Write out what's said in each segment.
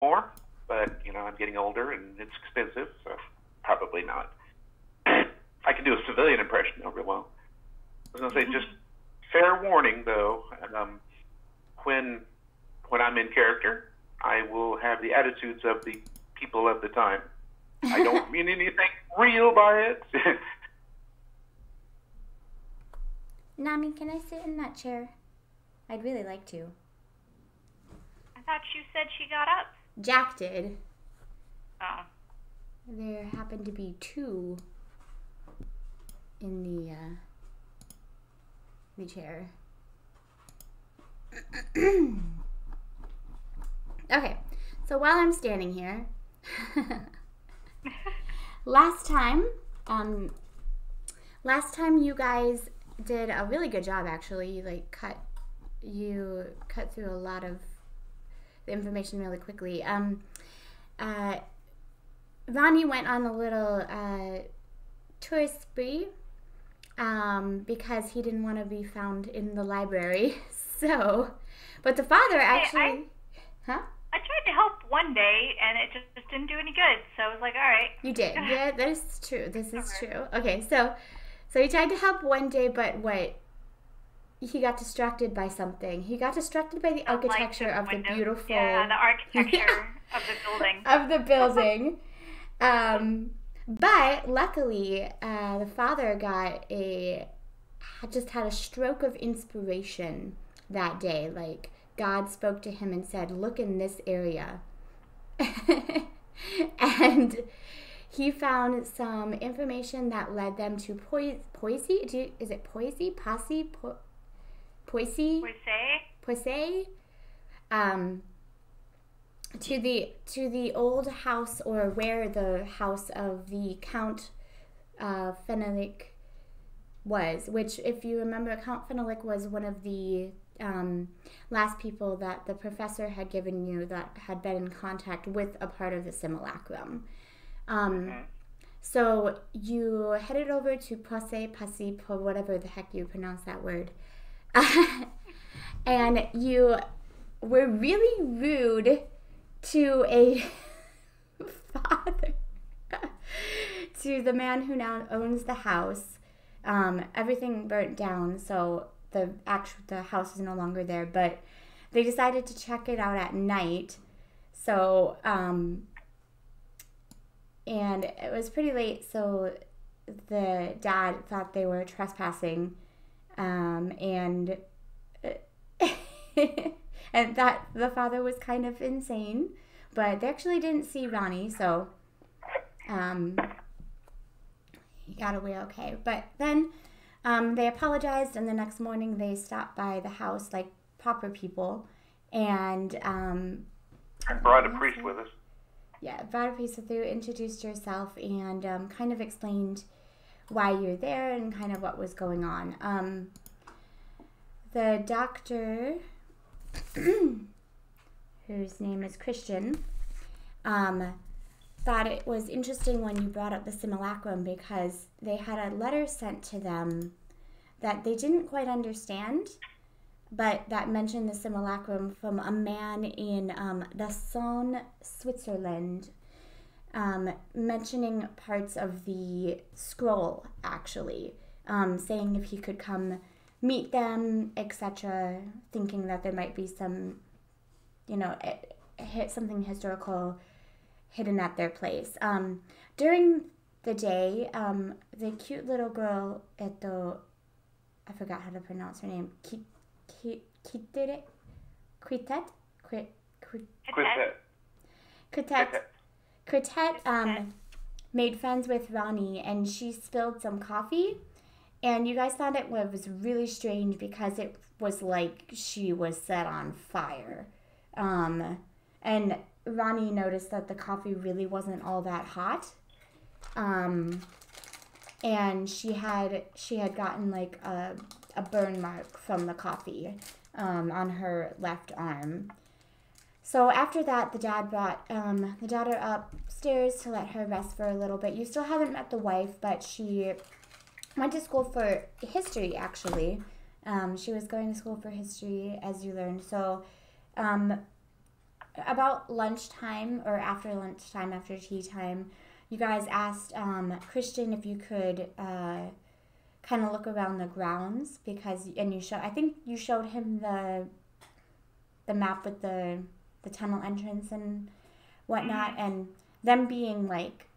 more, but I'm getting older and it's expensive, so probably not. I can do a civilian impression though real well. I was gonna say, just fair warning though, when when I'm in character, I will have the attitudes of the people of the time. I don't mean anything real by it. Nami, can I sit in that chair? I'd really like to. I thought you said she got up. Jack did. Oh. There happened to be two in the chair. Okay, so while I'm standing here, last time you guys did a really good job. Actually, you cut through a lot of the information really quickly. Ronnie went on a little tourist spree because he didn't want to be found in the library. So, but the father actually, huh? I tried to help one day, and it just didn't do any good. So I was like, all right. You did. Yeah, that is true. This is true. Okay, so he tried to help one day, but he got distracted by something. He got distracted by the architecture of the beautiful... Yeah, the architecture of the building. Of the building. But luckily, the father just had a stroke of inspiration that day. Like, God spoke to him and said, look in this area. And he found some information that led them to Poissy. Is it Poissy? Poissy? Poissy? Poissy? To the old house, or where the house of the Count Fenelic was, which, if you remember, Count Fenelic was one of the last people that the professor had given you that had been in contact with a part of the simulacrum. So you headed over to Poissy, whatever the heck you pronounce that word. And you were really rude to a father, to the man who now owns the house. Everything burnt down, so the house is no longer there, but they decided to check it out at night. So, and it was pretty late, so the dad thought they were trespassing, and and that the father was kind of insane, but they actually didn't see Ronnie, so he got away okay. But then they apologized, and the next morning they stopped by the house like proper people, and I brought a priest with us. Yeah, brought a priest with you, introduced yourself, and kind of explained why you're there and kind of what was going on. The doctor, whose name is Christian, thought it was interesting when you brought up the simulacrum, because they had a letter sent to them that they didn't quite understand, but that mentioned the simulacrum from a man in the Saône, Switzerland, mentioning parts of the scroll, actually, saying if he could come meet them, etc., thinking that there might be some, something historical hidden at their place. During the day, the cute little girl I forgot how to pronounce her name, Critet made friends with Ronnie, and she spilled some coffee, and you guys thought it was really strange because it was like she was set on fire. And Ronnie noticed that the coffee really wasn't all that hot. And she had gotten like a burn mark from the coffee on her left arm. So after that, the dad brought the daughter upstairs to let her rest for a little bit. You still haven't met the wife, but she went to school for history, actually. She was going to school for history, as you learned. So about lunchtime or after lunchtime, after tea time, you guys asked Christian if you could kind of look around the grounds and I think you showed him the map with the tunnel entrance and whatnot, and them being like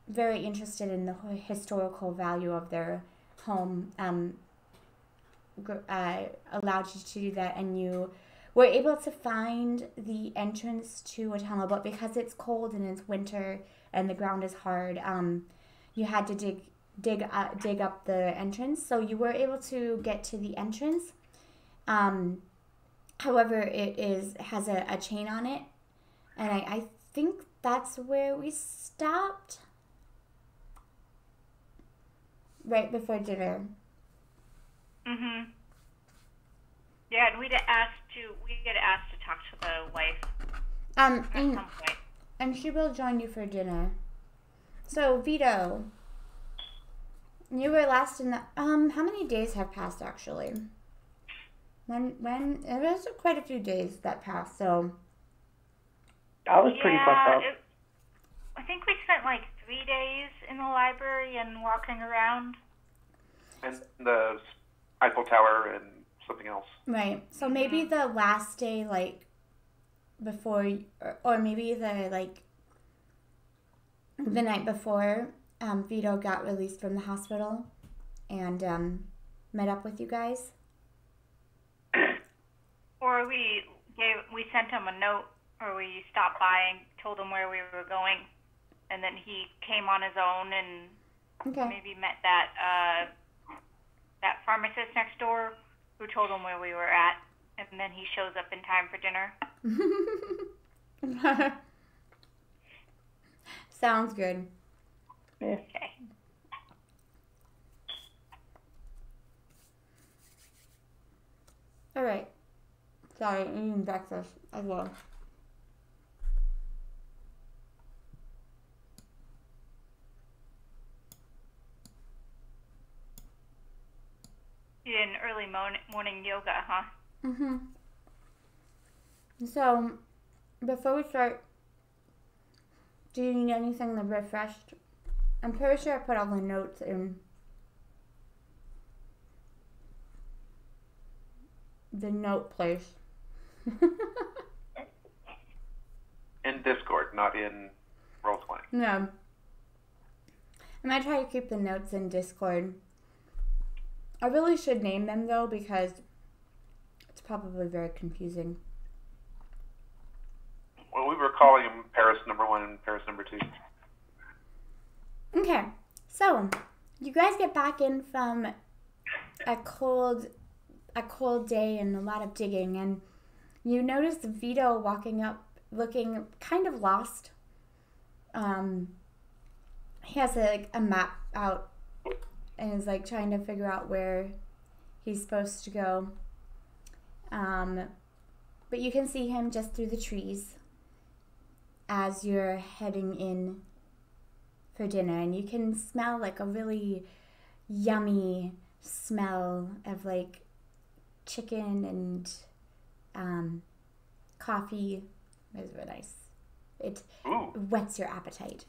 very interested in the historical value of their home allowed you to do that, and you were able to find the entrance to a tunnel, but because it's cold and it's winter and the ground is hard, you had to dig up the entrance, so you were able to get to the entrance. However, it has a chain on it, and I think that's where we stopped right before dinner. Mhm. Yeah, and we get asked to talk to the wife at some point. And she will join you for dinner. So Vito, you were last in the how many days have passed actually? When it was quite a few days that passed, so I was pretty fucked up. I think we spent like 3 days in the library and walking around. And the Eiffel Tower and something else. Right. So maybe the last day, like before, or maybe the night before, Vito got released from the hospital and met up with you guys. Or we sent him a note, or we stopped by and told him where we were going, and then he came on his own and maybe met that pharmacist next door who told him where we were at, and then he shows up in time for dinner. Sounds good. Yeah. Okay. All right. Sorry, I'm eating breakfast as well. You did an early morning yoga, huh? Mhm. So, before we start, do you need anything to refresh? I'm pretty sure I put all the notes in the note place. In Discord, not in Roll20. No. I might try to keep the notes in Discord. I really should name them though, because it's probably very confusing. Well, we were calling them Paris number 1 and Paris number 2. Okay, so you guys get back in from a cold day and a lot of digging, and you notice Vito walking up looking kind of lost. He has a map out and is like trying to figure out where he's supposed to go. But you can see him just through the trees as you're heading in for dinner, and you can smell like a really yummy smell of like chicken and coffee. It was really nice. It whets your appetite.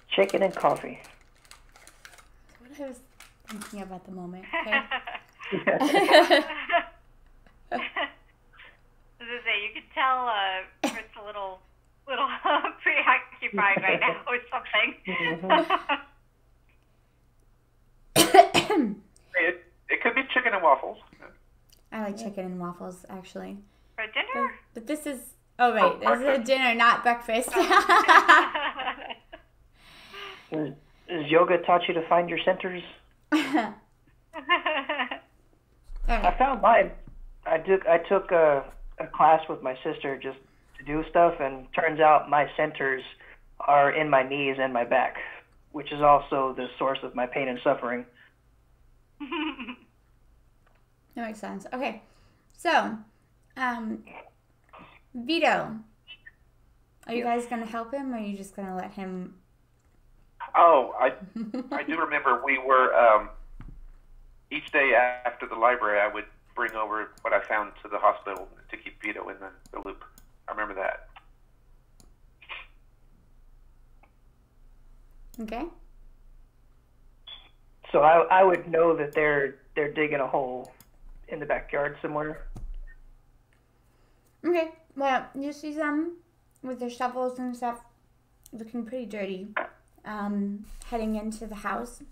Chicken and coffee. That's what I was thinking of at the moment. Okay? As I say, you could tell Kurt's a little preoccupied right now with something. It could be chicken and waffles. I like chicken and waffles, actually. For dinner? But this is... Oh, right. This is a dinner, not breakfast. Has yoga taught you to find your centers? Right. I found mine. I took a class with my sister just to do stuff, and turns out my centers are in my knees and my back, which is also the source of my pain and suffering. That makes sense. Okay. So, Vito, are you guys going to help him, or are you just going to let him... Oh, I do remember we were each day after the library, I would bring over what I found to the hospital to keep Vito in the loop. I remember that. Okay. So I would know that they're digging a hole in the backyard somewhere. Okay. Well, you see them with their shovels and stuff, looking pretty dirty, heading into the house.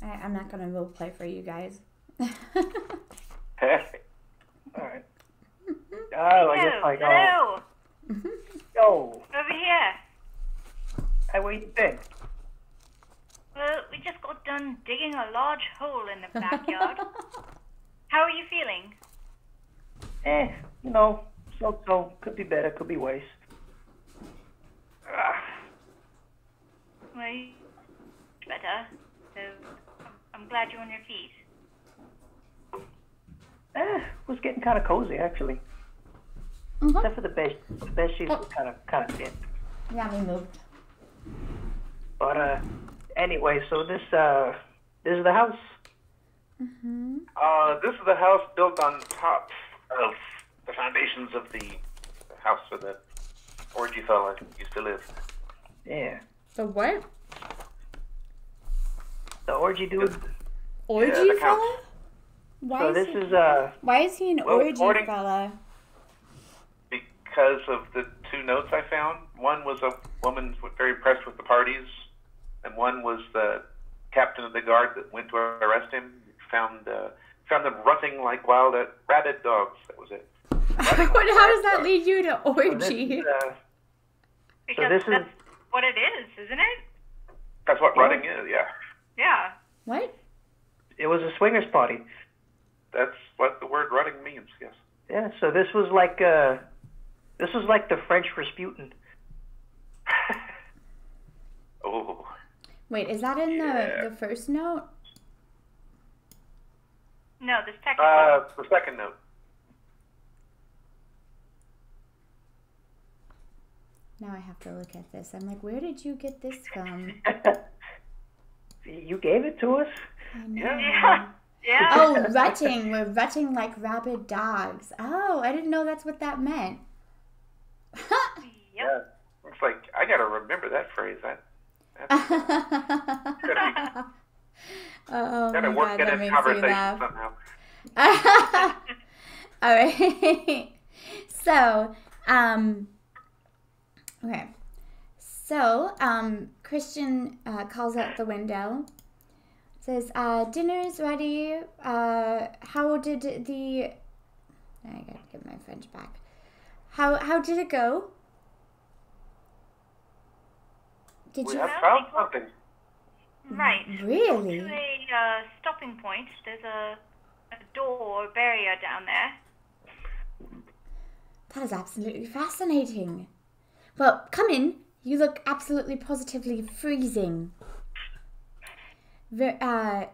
I'm not gonna role play for you guys. All right. Oh, I guess like hello. Yo. Over here. Hey, where you been? Well, we just got done digging a large hole in the backyard. How are you feeling? You know, so could be better, could be worse. Well, better. So I'm glad you're on your feet. It was getting kind of cozy actually. Mm-hmm. Except for the bed. The bed sheets were kind of thin. Yeah, we moved. But anyway, so this is the house. Mm-hmm. This is the house built on top of the foundations of the house where the orgy fella used to live. Yeah. The what? The orgy dude. Orgy the fella? Why is he an orgy fella? Because of the two notes I found. One was a woman very impressed with the parties, and one was the captain of the guard that went to arrest him. Found them running like wild rabid dogs. That was it. How does that lead you to orgy? Because this that's what it is, isn't it? That's what running is, yeah. Yeah. What? It was a swingers party. That's what the word running means, yes. Yeah, so this was like the French Rasputin. Oh. Wait, is that in the first note? No, the second one. The second note. Now I have to look at this. I'm like, where did you get this from? You gave it to us? I know. Yeah. Yeah. Oh, rutting. We're rutting like rabid dogs. Oh, I didn't know that's what that meant. Yep. Yeah. It's like, I gotta remember that phrase. Oh gotta my work God, in that this makes me conversation laugh. somehow. All right. So, okay. So, Christian calls out the window. Says, dinner's ready. How did the... I gotta get my French back. How did it go? Did We you... have found something. Right. Really? To a stopping point, there's a door or barrier down there. That is absolutely fascinating. Well, come in. You look absolutely positively freezing. Go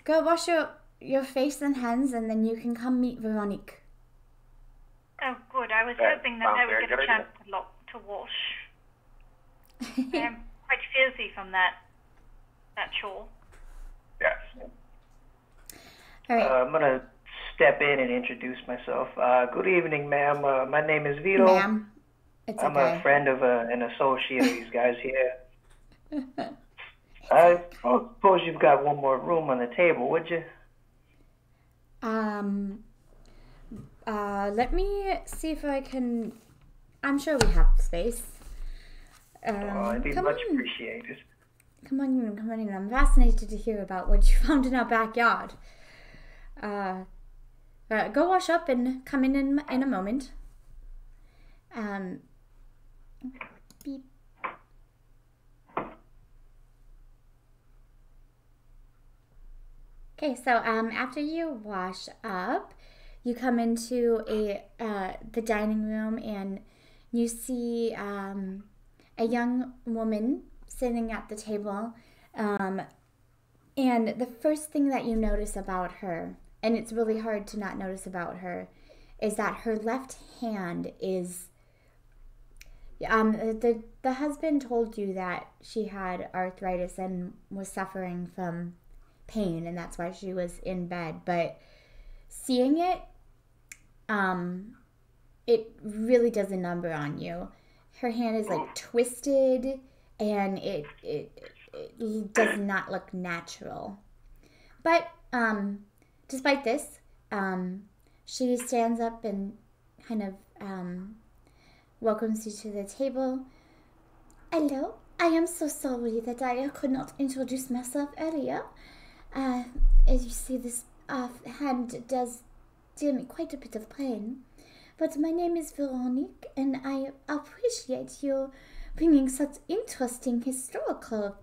wash your face and hands, and then you can come meet Veronique. Oh, good. I was hoping that I would get a chance to wash. I'm quite filthy from that chore. Yes. All right. I'm going to step in and introduce myself. Good evening, ma'am. My name is Vito. Ma'am. It's I'm okay. a friend of an associate of these guys here. I suppose you've got one more room on the table, would you? Let me see if I can... I'm sure we have space. It'd be much appreciated. Come on in. I'm fascinated to hear about what you found in our backyard. Go wash up and come in a moment. Beep. Okay, so after you wash up, you come into the dining room and you see a young woman sitting at the table, and the first thing that you notice about her, and it's really hard to not notice about her, is that her left hand is The husband told you that she had arthritis and was suffering from pain, and that's why she was in bed. But seeing it, it really does a number on you. Her hand is like twisted, and it does not look natural. But despite this, she stands up and kind of welcomes you to the table. Hello, I am so sorry that I could not introduce myself earlier. As you see, this hand does deal me quite a bit of pain. But my name is Veronique, and I appreciate you bringing such interesting historical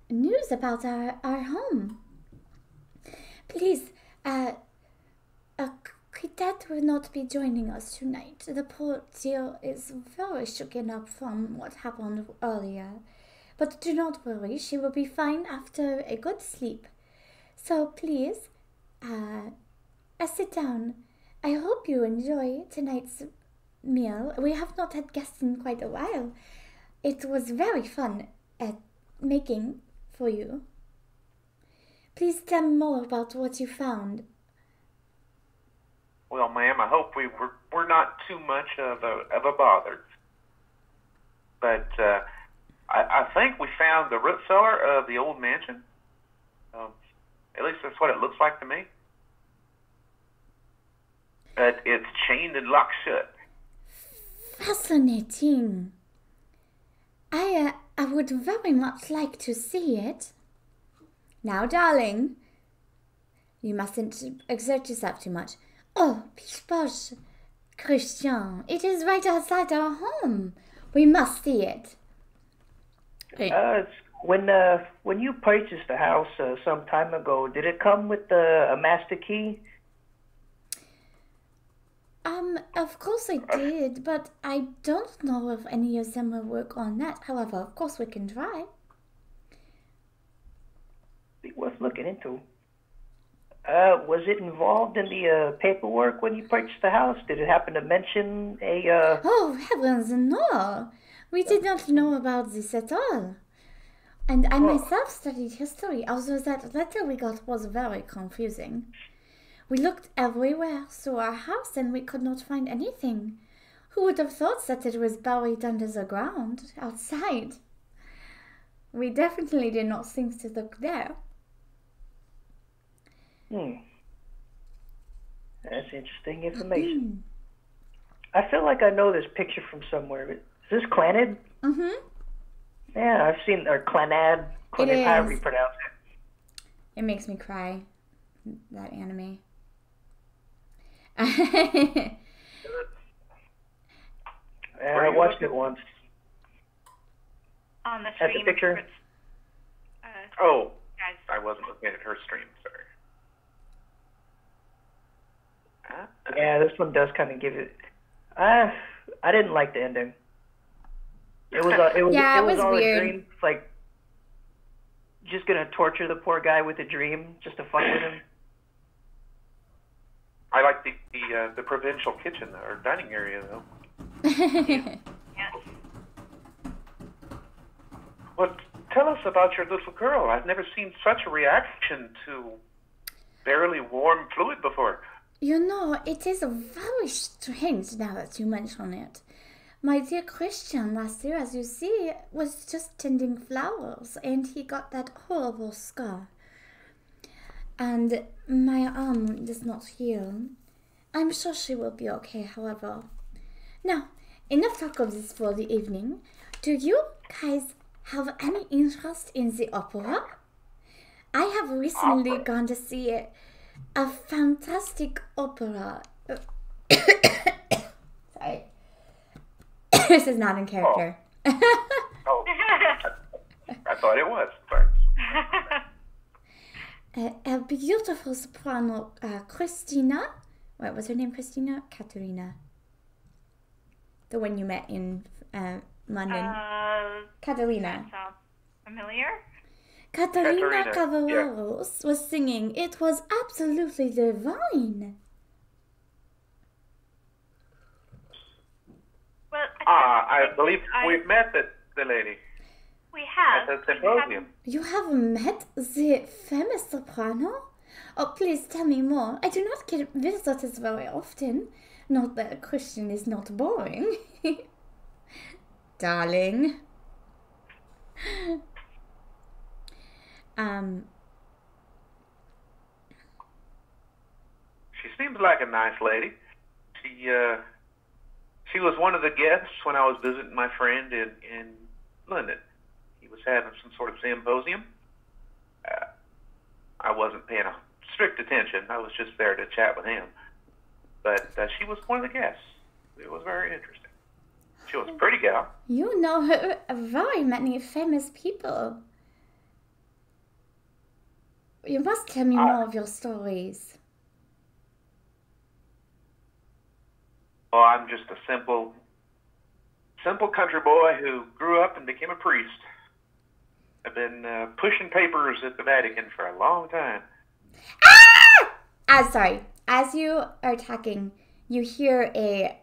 news about our home. Please, Dad will not be joining us tonight. The poor dear is very shaken up from what happened earlier. But do not worry, she will be fine after a good sleep. So please, sit down. I hope you enjoy tonight's meal. We have not had guests in quite a while. It was very fun at making for you. Please tell me more about what you found. Well, ma'am, I hope we're not too much of a bother. But I think we found the root cellar of the old mansion. At least that's what it looks like to me. But it's chained and locked shut. Fascinating. I would very much like to see it. Now, darling, you mustn't exert yourself too much. Oh, Pish Christian, it is right outside our home. We must see it. When you purchased the house some time ago, did it come with a master key? Of course I did, but I don't know if any of them will work on that. However, of course we can try. Be worth looking into. Was it involved in the paperwork when you purchased the house? Did it happen to mention a... Oh, heavens, no! We did not know about this at all. And I myself studied history, although that letter we got was very confusing. We looked everywhere through our house and we could not find anything. Who would have thought that it was buried under the ground, outside? We definitely did not think to look there. That's interesting information. I feel like I know this picture from somewhere. Is this Clanad? Mm-hmm. Yeah, I've seen, or Clanad, however you pronounce it. It makes me cry, that anime. I watched it once. On the stream. At the picture? Guys. I wasn't looking at her stream, sorry. Yeah, this one does kind of give it... I didn't like the ending. It was all weird. a dream. It's like, just gonna torture the poor guy with a dream just to fuck with him. I like the provincial kitchen or dining area though. Yes. Well, tell us about your little girl. I've never seen such a reaction to barely warm fluid before. You know, it is very strange now that you mention it. My dear Christian last year, as you see, was just tending flowers and he got that horrible scar. And my arm does not heal. I'm sure she will be okay, however. Now, enough talk of this for the evening. Do you guys have any interest in the opera? I have recently gone to see a fantastic opera. Sorry. This is not in character. Oh. I thought it was. Sorry. A beautiful soprano, Christina. What was her name? Christina? Katerina. The one you met in London. Catalina. Sounds familiar? Katerina Cavallaros was singing. It was absolutely divine. I believe we've met the lady. We have. At the symposium. You have met the famous soprano? Oh, please tell me more. I do not get visitors very often. Not that a Christian is not boring. Darling. She seems like a nice lady. She was one of the guests when I was visiting my friend in London. He was having some sort of symposium. I wasn't paying strict attention. I was just there to chat with him. But she was one of the guests. It was very interesting. She was a pretty gal. You know her very many famous people. You must tell me more of your stories. Well, I'm just a simple country boy who grew up and became a priest. I've been pushing papers at the Vatican for a long time. Sorry. As you are talking, you hear a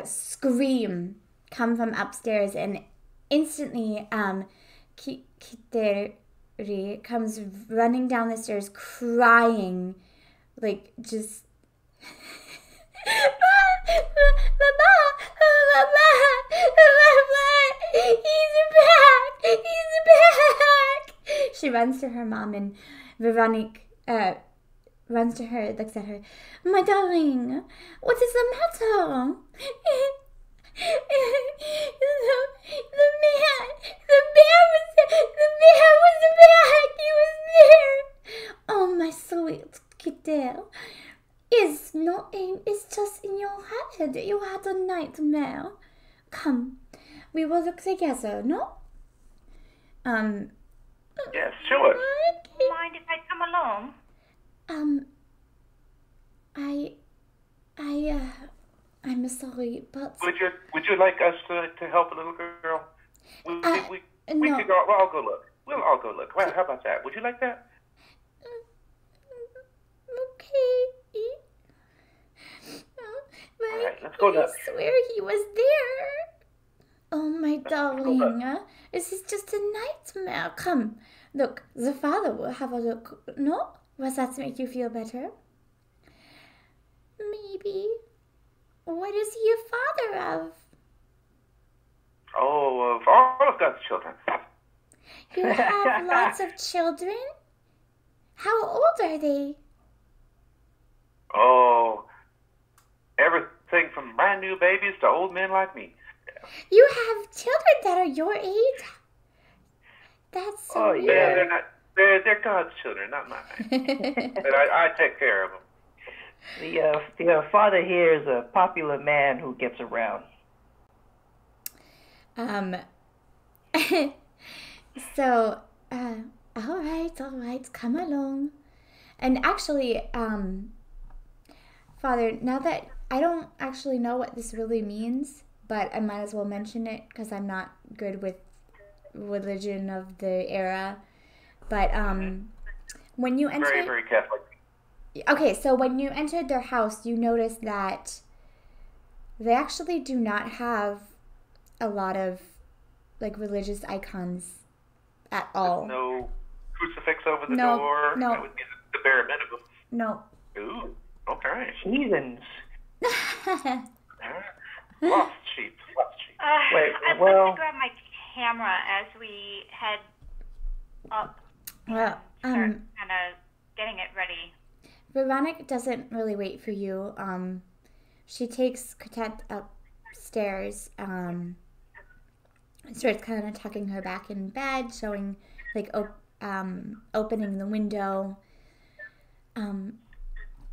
scream come from upstairs, and instantly, Kiteri comes running down the stairs, crying, like just. He's back! She runs to her mom, and Veronique runs to her, looks at her. My darling, what is the matter? The bear was back. He was there. Oh, my sweet kiddo. It's just in your head. You had a nightmare. Come, we will look together, no? Yes, sure. Mind if I come along? I'm sorry, but Would you like us to help a little girl? We no. could go. We'll all go look. We'll all go look. Well, how about that? Would you like that? Okay. But All right, let's go look. I swear he was there. Oh, my darling. This is just a nightmare. Come, look. The father will have a look. No? Will that make you feel better? Maybe. What is he a father of? Oh, of all of God's children. You have lots of children? How old are they? Oh, everything from brand new babies to old men like me. You have children that are your age? That's so weird. Yeah, they're not. They're God's children, not mine. But I take care of them. The father here is a popular man who gets around. So, all right, come along. And actually, Father, now that I don't actually know what this really means, but I might as well mention it because I'm not good with religion of the era. But when you enter, very Catholic. Okay, so when you entered their house, you noticed that they actually do not have a lot of like religious icons at all. There's no crucifix over the No, door. no. That would be the bare minimum. No. Ooh, okay. Heathens. Lost sheep. Wait, I'd well- like to grab my camera as we head up. Well, Start kind of getting it ready. Veronique doesn't really wait for you. She takes Cotette upstairs, starts kind of tucking her back in bed, showing, like, opening the window.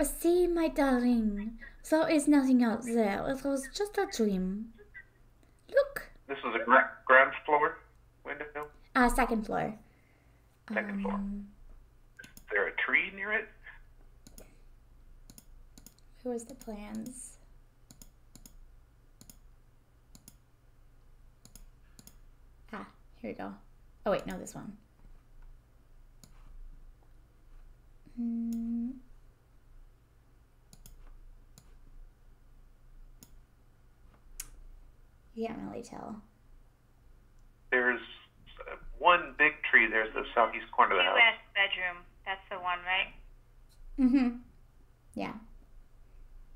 See, my darling, there is nothing out there. It was just a dream. Look. This is a ground floor window? Second floor. Second floor. Is there a tree near it? Who has the plans? Here we go. Oh wait, no, this one. can't really tell. There's one big tree. There's the southeast corner of the house. West bedroom. That's the one, right? Mm-hmm. Yeah.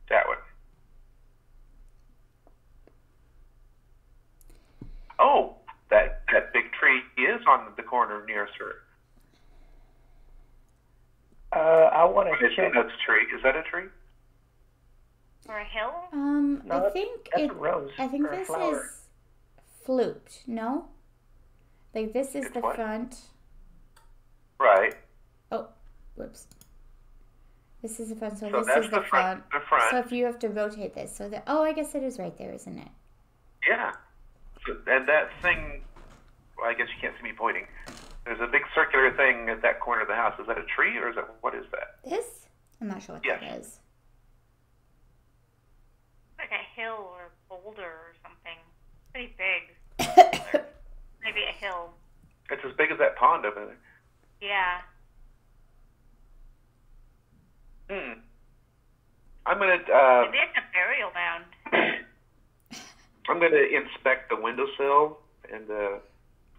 That one. Oh, that big tree is on the corner nearest her. I want to check. That's a tree. Is that a tree? Or a hill? No, I think that's a rose. I think or a this flower. is flute. No, like this is It's the what? front. Right. Oh, whoops. This is the front, so So this that's is the the front. front. The front. So if you have to rotate this, so that I guess it is right there, isn't it? Yeah. So, and that thing, well, I guess you can't see me pointing. There's a big circular thing at that corner of the house. Is that a tree or is that, what is that? This? I'm not sure what Yes. that is. Like a hill or boulder or something. Pretty big. Maybe a hill. It's as big as that pond over there. Yeah. I'm gonna Maybe it's a burial mound. I'm gonna inspect the windowsill and the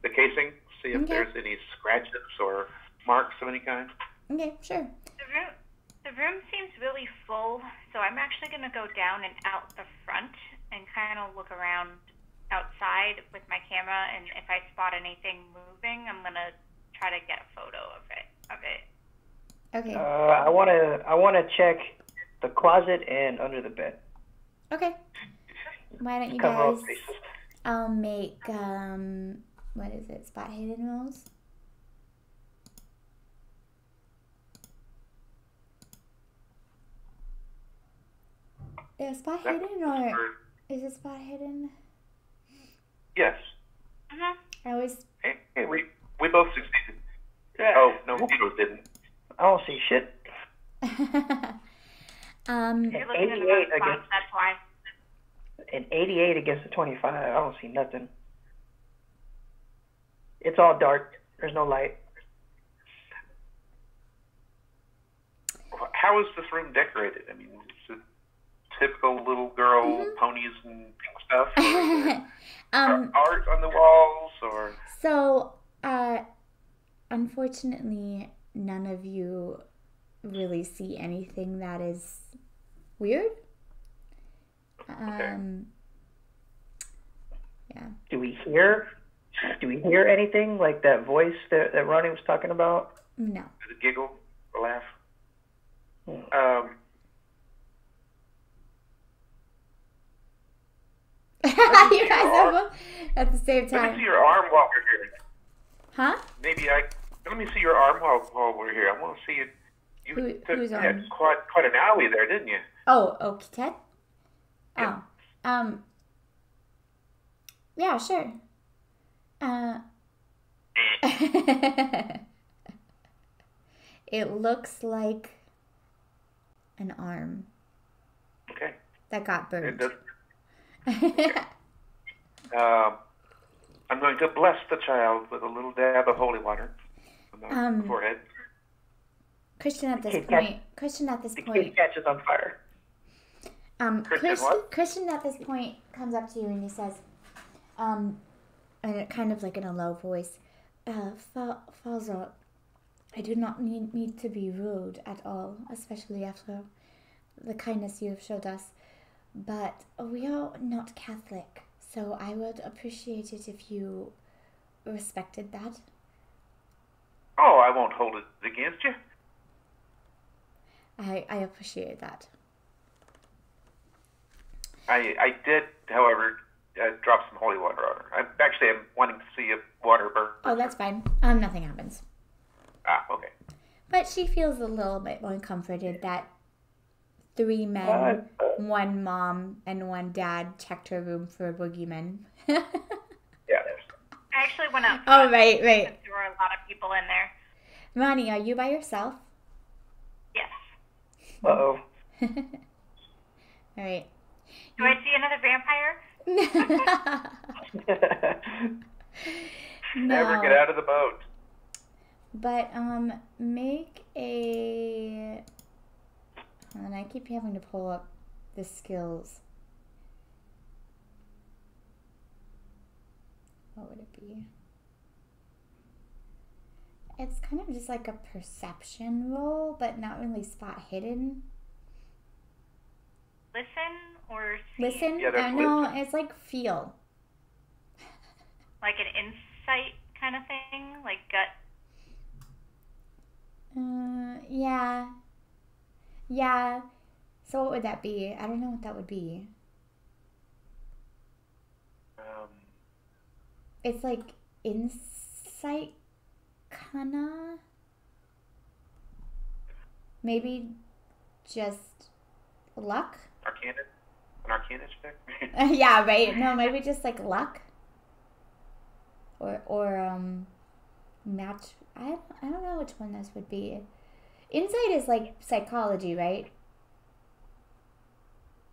casing, see if Okay. there's any scratches or marks of any kind. Okay, sure. The room seems really full, so I'm actually going to go down and out the front and kind of look around outside with my camera, and if I spot anything moving, I'm going to try to get a photo of it. Okay. I want to check the closet and under the bed. Okay. Why don't you Cover all guys? bases. I'll make what is it? Spot hidden rolls. Is spot That- hidden or is it spot hidden? Yes. I always. Hey, we both succeeded. Yeah. Oh, no, Heroes didn't. I don't see shit. You're looking in the 88 wrong spot, against that's why. an 88 against a 25. I don't see nothing. It's all dark. There's no light. How is this room decorated? I mean, it's a typical little girl, ponies and pink stuff. Or is there art on the walls, or So, unfortunately, none of you really see anything that is weird. Yeah. Do we hear anything like that voice that Ronnie was talking about? No. the giggle, the laugh? You guys are both at the same Let me time. see your arm while we're here. Huh? Let me see your arm while we're here. I want to see it. You whose had arm? quite an owie there, didn't you? Oh, Ted? Yeah. Oh. Yeah, sure. It looks like an arm Okay. that got It burned. does. I'm going to bless the child with a little dab of holy water on the forehead. Christian at this The point. kid catches on fire. Christian what? Christian at this point comes up to you and he says, and it kind of like in a low voice, Father, I do not need to be rude at all, especially after the kindness you have showed us, but we are not Catholic, so I would appreciate it if you respected that. Oh, I won't hold it against you. I appreciate that. I did, however, drop some holy water on her. I'm wanting to see if water burn. Oh, that's fine. Nothing happens. Ah, okay. But she feels a little bit more comforted that 3 men, 1 mom, and 1 dad checked her room for a boogeyman. Yeah. I actually went out. Oh, right. There were a lot of people in there. Ronnie, are you by yourself? Yes. Uh-oh. All right. Do I see another vampire? Never get out of the boat. But make a. And I keep having to pull up the skills. What would it be? It's kind of just like a perception role, but not really spot hidden. Listen or see? Listen? Yeah, No, it's like feel. Like an insight kind of thing? Like gut? Yeah. Yeah. So what would that be? I don't know what that would be. It's like insight, kinda. Maybe just luck? An arcana check? Yeah, right. No, maybe just like luck. Or match. I don't know which one this would be. Insight is like psychology, right?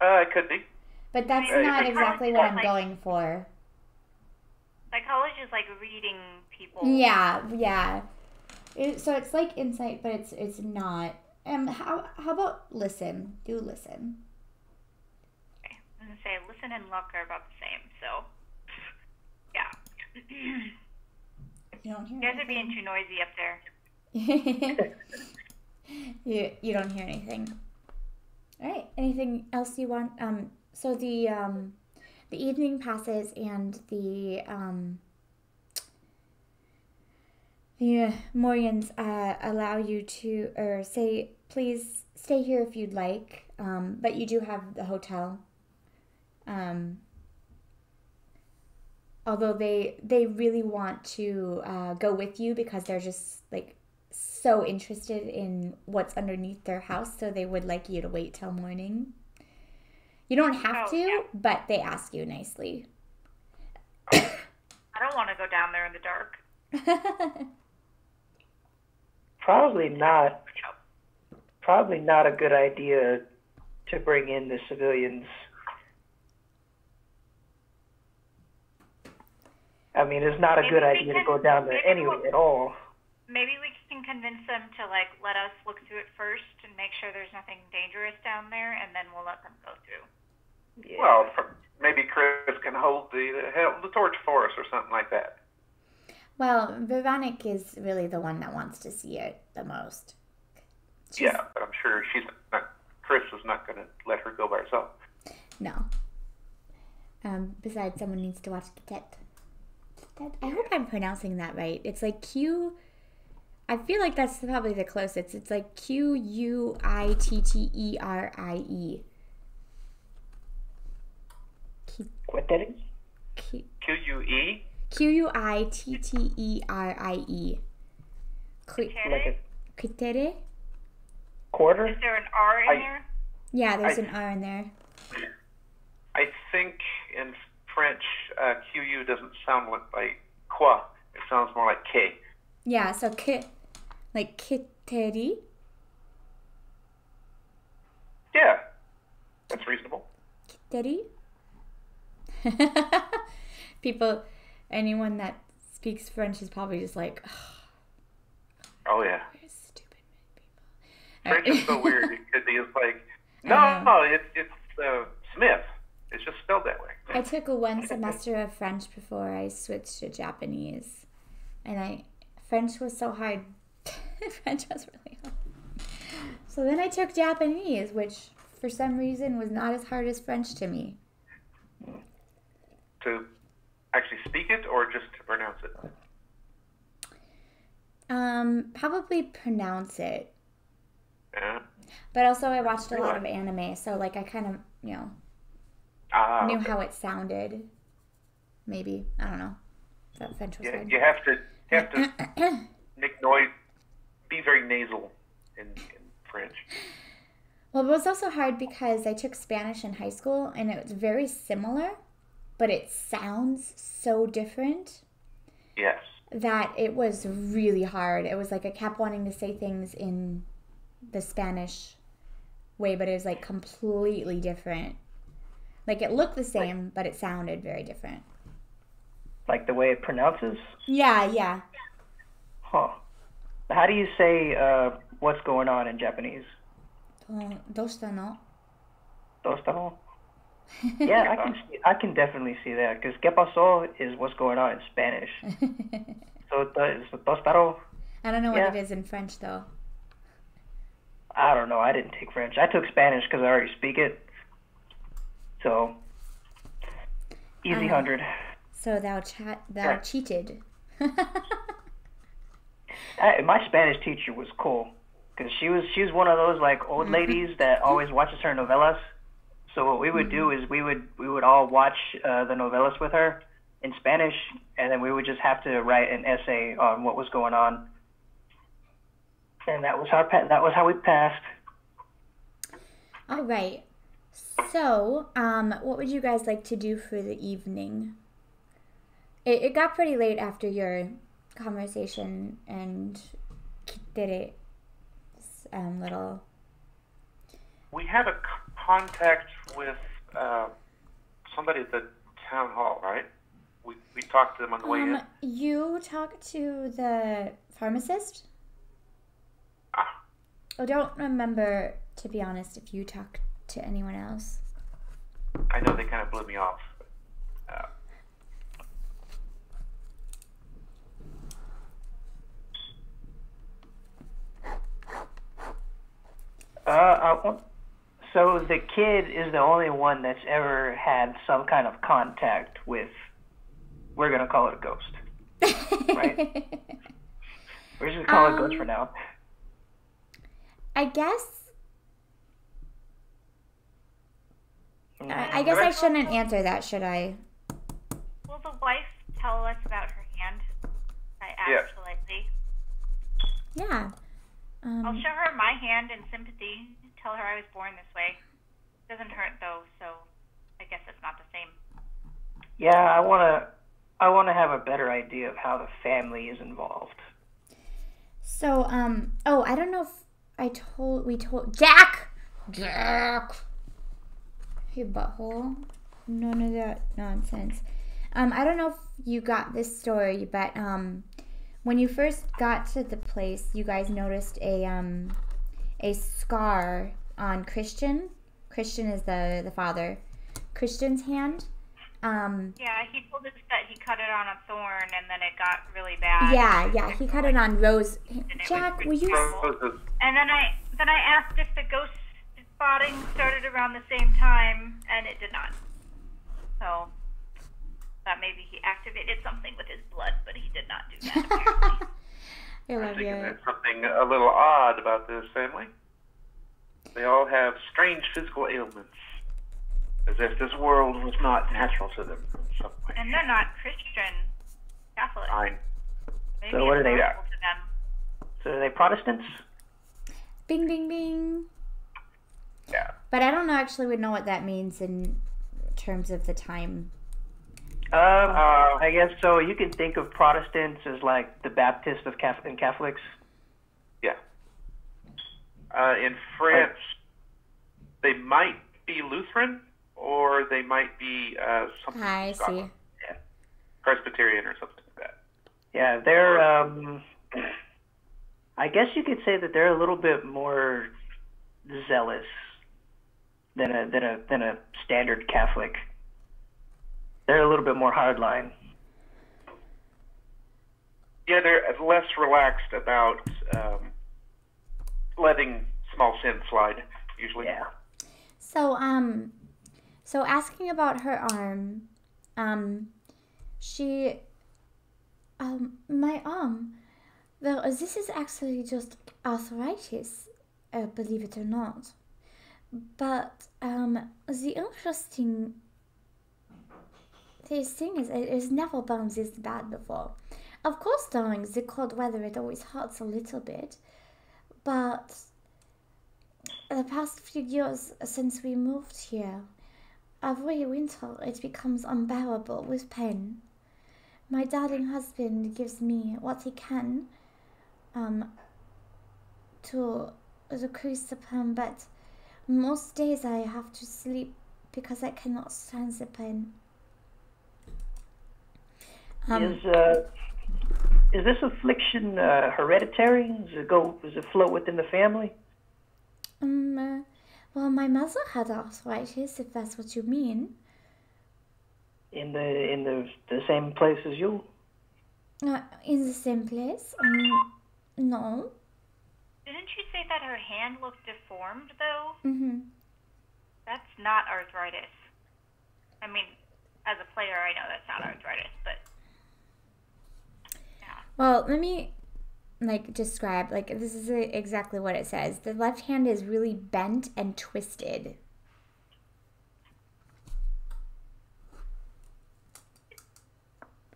It could be. But that's not exactly what I'm going for. Psychology is like reading people. Yeah. So it's like insight, but it's not. How about listen? Do listen. Okay. I'm gonna say listen and luck are about the same. So, yeah. You don't hear. You guys are being too noisy up there. You don't hear anything. All right. Anything else you want? So the evening passes and the Morians allow you to, or say, please stay here if you'd like. But you do have the hotel. Although they really want to go with you because they're just like so interested in what's underneath their house, so they would like you to wait till morning. You don't have to, but they ask you nicely. I don't want to go down there in the dark. Probably not a good idea to bring in the civilians. I mean, it's not a good idea to go down there anyway at all. Maybe we can convince them to like let us look through it first and make sure there's nothing dangerous down there, and then we'll let them go through. Yeah. Well, maybe Chris can hold the torch for us or something like that. Well, Veronica is really the one that wants to see it the most. Yeah, but I'm sure Chris is not going to let her go by herself. No. Besides, someone needs to watch the tet. I hope I'm pronouncing that right. It's like Q. I feel like that's probably the closest. It's like Quitterie. Quitterie? QUE? Quitterie. Quitterie? Quarter? Is there an R in there? Yeah, there's an R in there. I think in French, QU doesn't sound like quoi. It sounds more like K. Yeah, so like Quitterie. Yeah, that's reasonable. Quitterie. Anyone that speaks French is probably just like, oh yeah. Stupid people. French is so weird because it's like, no, it's Smith. It's just spelled that way. I took one semester of French before I switched to Japanese, and French was so hard. French was really hard. So then I took Japanese, which for some reason was not as hard as French to me. To actually speak it or just to pronounce it? Probably pronounce it. Yeah. But also I watched a lot of anime, so like I kind of, knew how it sounded. Maybe. I don't know. That French was hard. You have to make noise, be very nasal in French. Well, it was also hard because I took Spanish in high school and it was very similar, but it sounds so different. Yes. That it was really hard. It was like I kept wanting to say things in the Spanish way, but it was like completely different. Like it looked the same, but it sounded very different. Like the way it pronounces? Yeah. Huh. How do you say what's going on in Japanese? どうしたの? どうしたの? Yeah, I can definitely see that because ¿qué pasó is what's going on in Spanish. So tostado. I don't know what it is in French though. I don't know. I didn't take French. I took Spanish because I already speak it. So easy 100. So thou cheated. My Spanish teacher was cool because she was one of those like old ladies that always watches her novelas. So what we would do is we would all watch the novelas with her in Spanish, and then we would just have to write an essay on what was going on, and that was how we passed. All right. So, what would you guys like to do for the evening? It got pretty late after your conversation and Tere little. We have a contact with somebody at the town hall, right? We talked to them on the way in. You talked to the pharmacist? Ah. I don't remember, to be honest, if you talked to anyone else. I know they kind of blew me off. So the kid is the only one that's ever had some kind of contact with, we're going to call it a ghost. Right? We're just going to call it a ghost for now. I guess I shouldn't answer that, should I? Will the wife tell us about her hand? I asked politely. Yeah. I'll show her my hand in sympathy. Tell her I was born this way. Doesn't hurt though, so I guess it's not the same. Yeah, I wanna have a better idea of how the family is involved. So, I don't know if we told Jack! Hey, butthole. None of that nonsense. I don't know if you got this story, but, when you first got to the place, you guys noticed a scar on Christian. Christian is the father. Christian's hand. Yeah, he told us that he cut it on a thorn and then it got really bad. Yeah, he cut it on Rose. Jack, were you? And then I asked if the ghost spotting started around the same time, and it did not. So thought maybe he activated something with his blood, but he did not do that. I love you. There's something a little odd about this family. They all have strange physical ailments, as if this world was not natural to them in some way. And they're not Christian, Catholic. Fine. Maybe So what are they? to them. So are they Protestants? Bing, bing, bing. Yeah. But I don't would know what that means in terms of the time. I guess so. You can think of Protestants as like the Baptists of Catholics. Yeah. In France, they might be Lutheran, or they might be something. I see. Yeah. Presbyterian or something like that. Yeah, they're. I guess you could say that they're a little bit more zealous than a standard Catholic. They're a little bit more hardline. Yeah, they're less relaxed about letting small sins slide, usually. Yeah. So asking about her arm, my arm, well, this is actually just arthritis, believe it or not. But the interesting thing is, it's never been this bad before. Of course, during the cold weather, it always hurts a little bit. But the past few years since we moved here, every winter it becomes unbearable with pain. My darling husband gives me what he can to decrease the pain, but most days I have to sleep because I cannot stand the pain. Is this affliction hereditary? Does it flow within the family? Well, my mother had arthritis, if that's what you mean. In the same place as you? In the same place? No. Didn't you say that her hand looked deformed, though? Mm-hmm. That's not arthritis. I mean, as a player, I know that's not arthritis, but... Yeah. Well, let me, describe. This is exactly what it says. The left hand is really bent and twisted.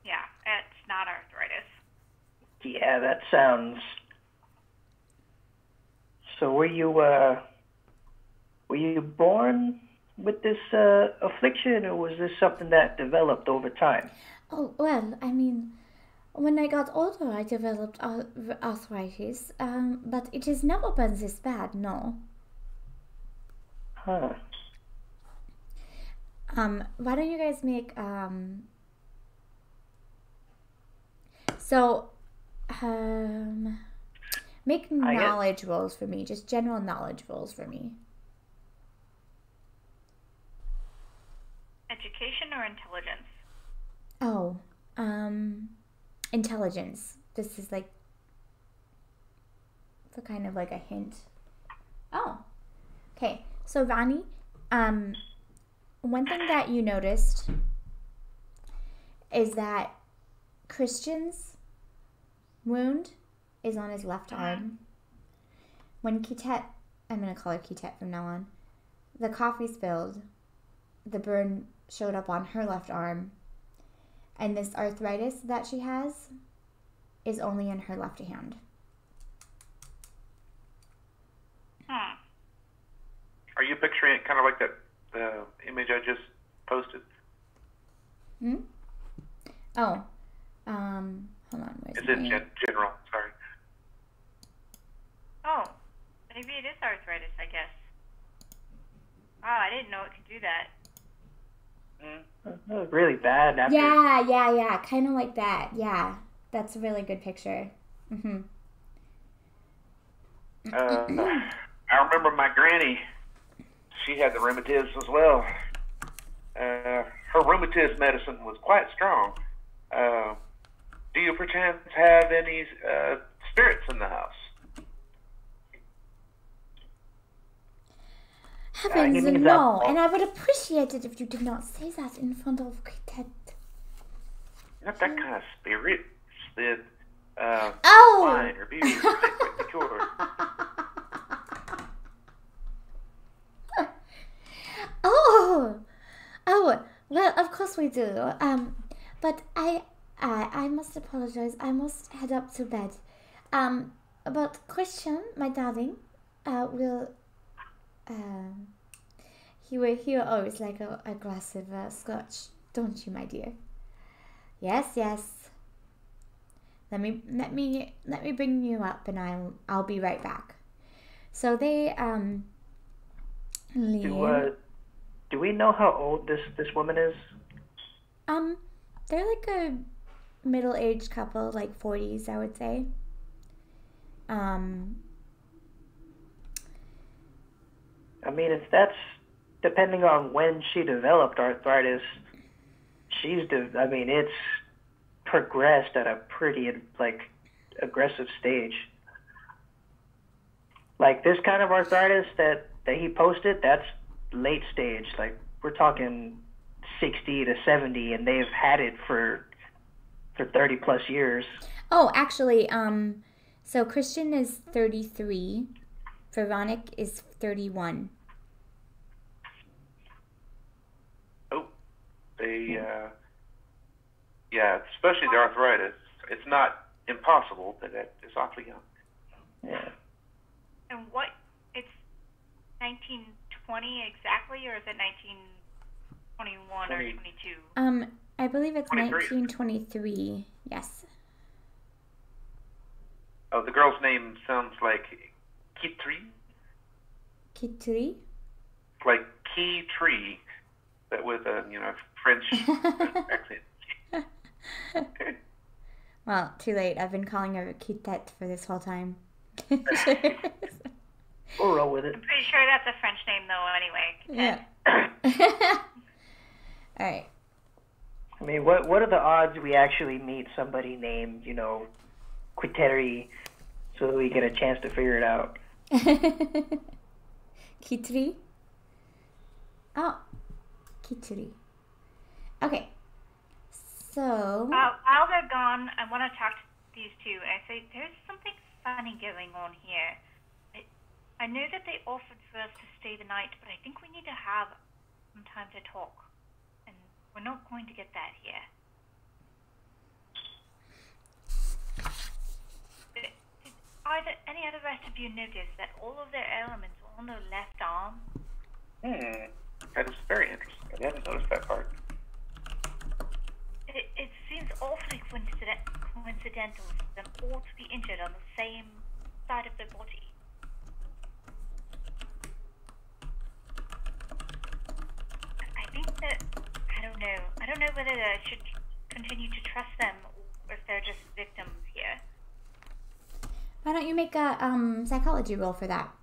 Yeah, it's not arthritis. Yeah, that sounds... So were you born with this affliction, or was this something that developed over time? Oh, well, I mean, when I got older, I developed arthritis, but it has never been this bad, no. Huh. Why don't you guys make, make knowledge rolls for me, just general knowledge rolls for me. Education or intelligence? Oh, intelligence. This is for kind of like a hint. Oh, okay. So Ronnie, one thing that you noticed is that Christian's wound is on his left arm. When Kitet, I'm going to call her Kitet from now on, the coffee spilled, the burn showed up on her left arm, and this arthritis that she has is only in her left hand. Are you picturing it kind of like the image I just posted? Oh, hold on. Is it general? Sorry. Oh, maybe it is arthritis, I guess. Oh, I didn't know it could do that. That was really bad. After... Yeah. Kind of like that. Yeah, that's a really good picture. Mm-hmm. I remember my granny. She had the rheumatism as well. Her rheumatism medicine was quite strong. Do you perchance have any spirits in the house? Heavens, no. And I would appreciate it if you did not say that in front of Kitet. Not that kind of spirit. That wine or beer or liqueur. Oh, well, of course we do. But I must apologize. I must head up to bed. But Christian, my darling, will. He will always like a glass of scotch, don't you, my dear? Yes. Let me bring you up, and I'll be right back. So they leave. Do we know how old this woman is? They're like a middle-aged couple, like 40s, I would say. I mean, if that's depending on when she developed arthritis, it's progressed at a pretty aggressive stage. Like this kind of arthritis that he posted, that's late stage. Like we're talking 60 to 70, and they've had it for 30 plus years. Oh, actually, so Christian is 33. Veronica is 31. Oh, especially the arthritis. It's not impossible, but it's awfully young. Yeah. And it's 1920 exactly, or is it 1921 or 22? I believe it's 23. 1923. Yes. Oh, the girl's name sounds like Kitri. Kitri? Like key tree, but with a French accent. Well, too late. I've been calling her Kitet for this whole time. We'll roll with it. I'm pretty sure that's a French name, though, anyway. Yeah. All right. I mean, what are the odds we actually meet somebody named, Quiteri, so that we get a chance to figure it out? Kitri? Oh, Kitri. Okay. So... While they're gone, I want to talk to these two. And I say, there's something funny going on here. I know that they offered for us to stay the night, but I think we need to have some time to talk. And we're not going to get that here. Are there any other rest of you notice that all of their elements are on their left arm? That is very interesting. I hadn't noticed that part. It seems awfully coincidental for them all to be injured on the same side of their body. I think that, I don't know whether I should continue to trust them or if they're just victims here. Why don't you make a psychology roll for that?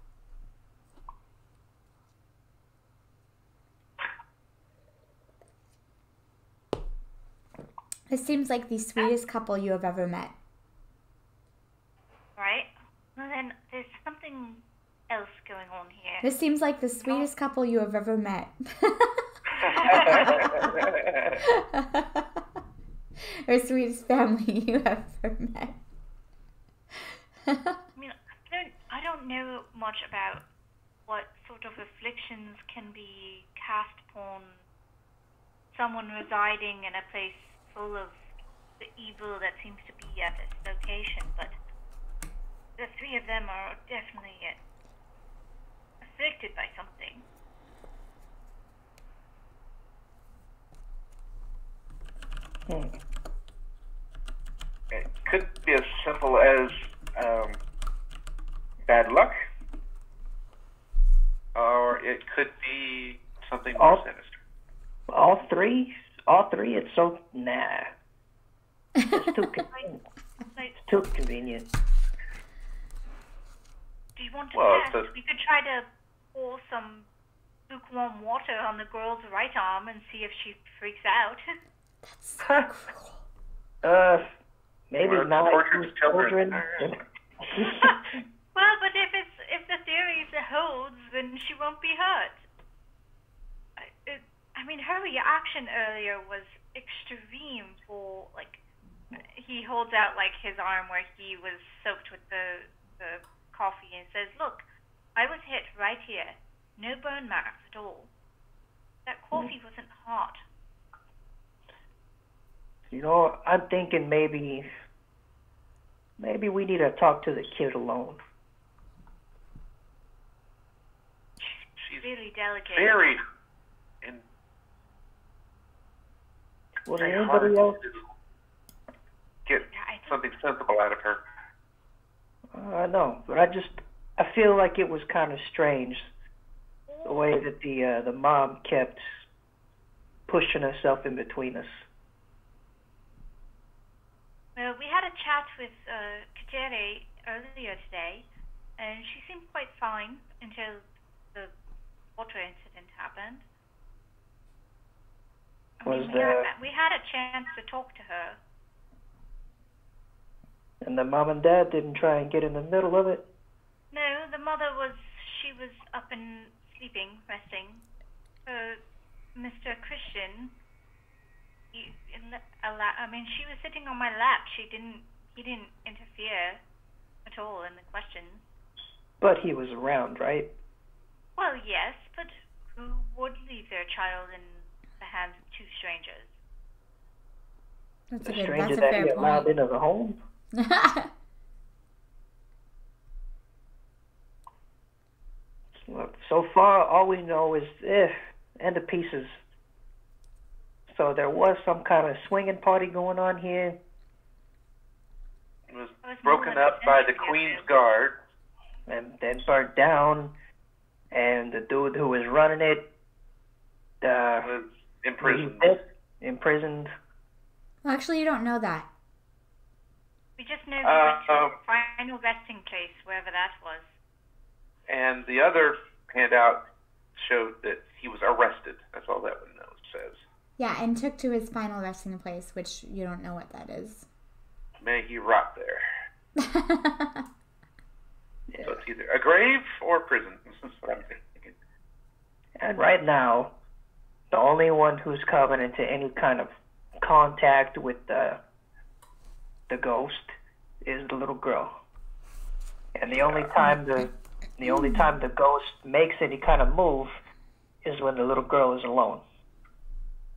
This seems like the sweetest couple you have ever met. Right? Well then, there's something else going on here. This seems like the sweetest couple you have ever met. Or sweetest family you have ever met. I mean, I don't know much about what sort of afflictions can be cast upon someone residing in a place full of the evil that seems to be at this location, but the three of them are definitely afflicted by something. It could be as simple as bad luck, or it could be something more sinister. All three, it's so, nah. It's too convenient. It's too convenient. Do you want to test? We could try to pour some lukewarm water on the girl's right arm and see if she freaks out. That's so cruel. Maybe not children. Well, but if the theory holds, then she won't be hurt. I mean, her reaction earlier was extreme. For he holds out his arm where he was soaked with the coffee and says, "Look, I was hit right here. No burn marks at all. That coffee wasn't hot." I'm thinking maybe we need to talk to the kid alone. She's really delicate. Very. Was there anybody else? Get something sensible out of her. I know, but I feel like it was kind of strange the way that the mom kept pushing herself in between us. Well, we had a chat with Katere earlier today, and she seemed quite fine until the water incident happened. We had a chance to talk to her. And the mom and dad didn't try and get in the middle of it? No, the mother was up and sleeping, resting. Mr. Christian, she was sitting on my lap. He didn't interfere at all in the questions. But he was around, right? Well, yes, but who would leave their child in the hands of two strangers? That's a stranger that he allowed into the home? Look, so far, all we know is and the pieces. So there was some kind of swinging party going on here. It was broken up by the Queen's Guard. And then burnt down. And the dude who was running it was imprisoned. Imprisoned. Well, actually, you don't know that. We just know the final resting place, wherever that was. and the other handout showed that he was arrested. That's all that one says. Yeah, and took to his final resting place, which you don't know what that is. May he rot there. So it's either a grave or prison. That's what I'm thinking. And right now, the only one who's coming into any kind of contact with the ghost is the little girl. And the only time the ghost makes any kind of move is when the little girl is alone.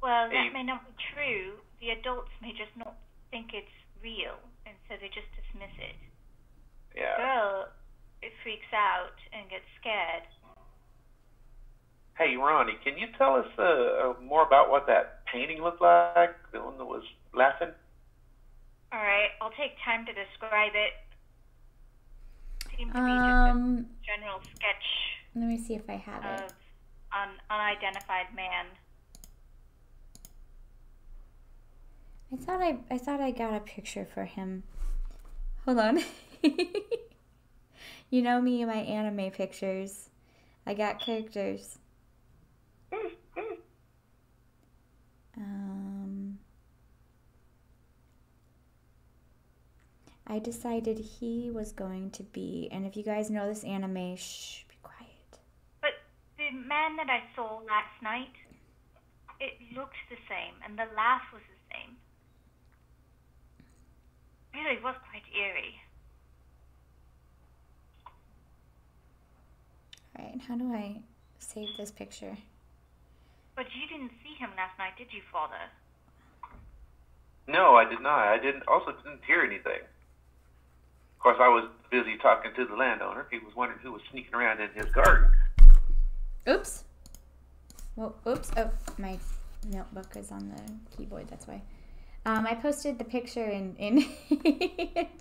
Well, that may not be true. The adults may just not think it's real, and so they just dismiss it. Yeah. The girl, it freaks out and gets scared. Hey, Ronnie, can you tell us more about what that painting looked like? The one that was laughing? All right, I'll take time to describe it. Seemed to be just a general sketch. Let me see if I have it. Of an unidentified man. I thought I got a picture for him. Hold on. You know me and my anime pictures. I got characters. I decided he was going to be, and if you guys know this anime, shh, be quiet. But the man that I saw last night, it looked the same, and the laugh was the same. Really was quite eerie. Alright, how do I save this picture? But you didn't see him last night, did you, Father? No, I did not. I didn't hear anything. Of course, I was busy talking to the landowner. He was wondering who was sneaking around in his garden. Oops. Well, oops. Oh, my notebook is on the keyboard. That's why. I posted the picture in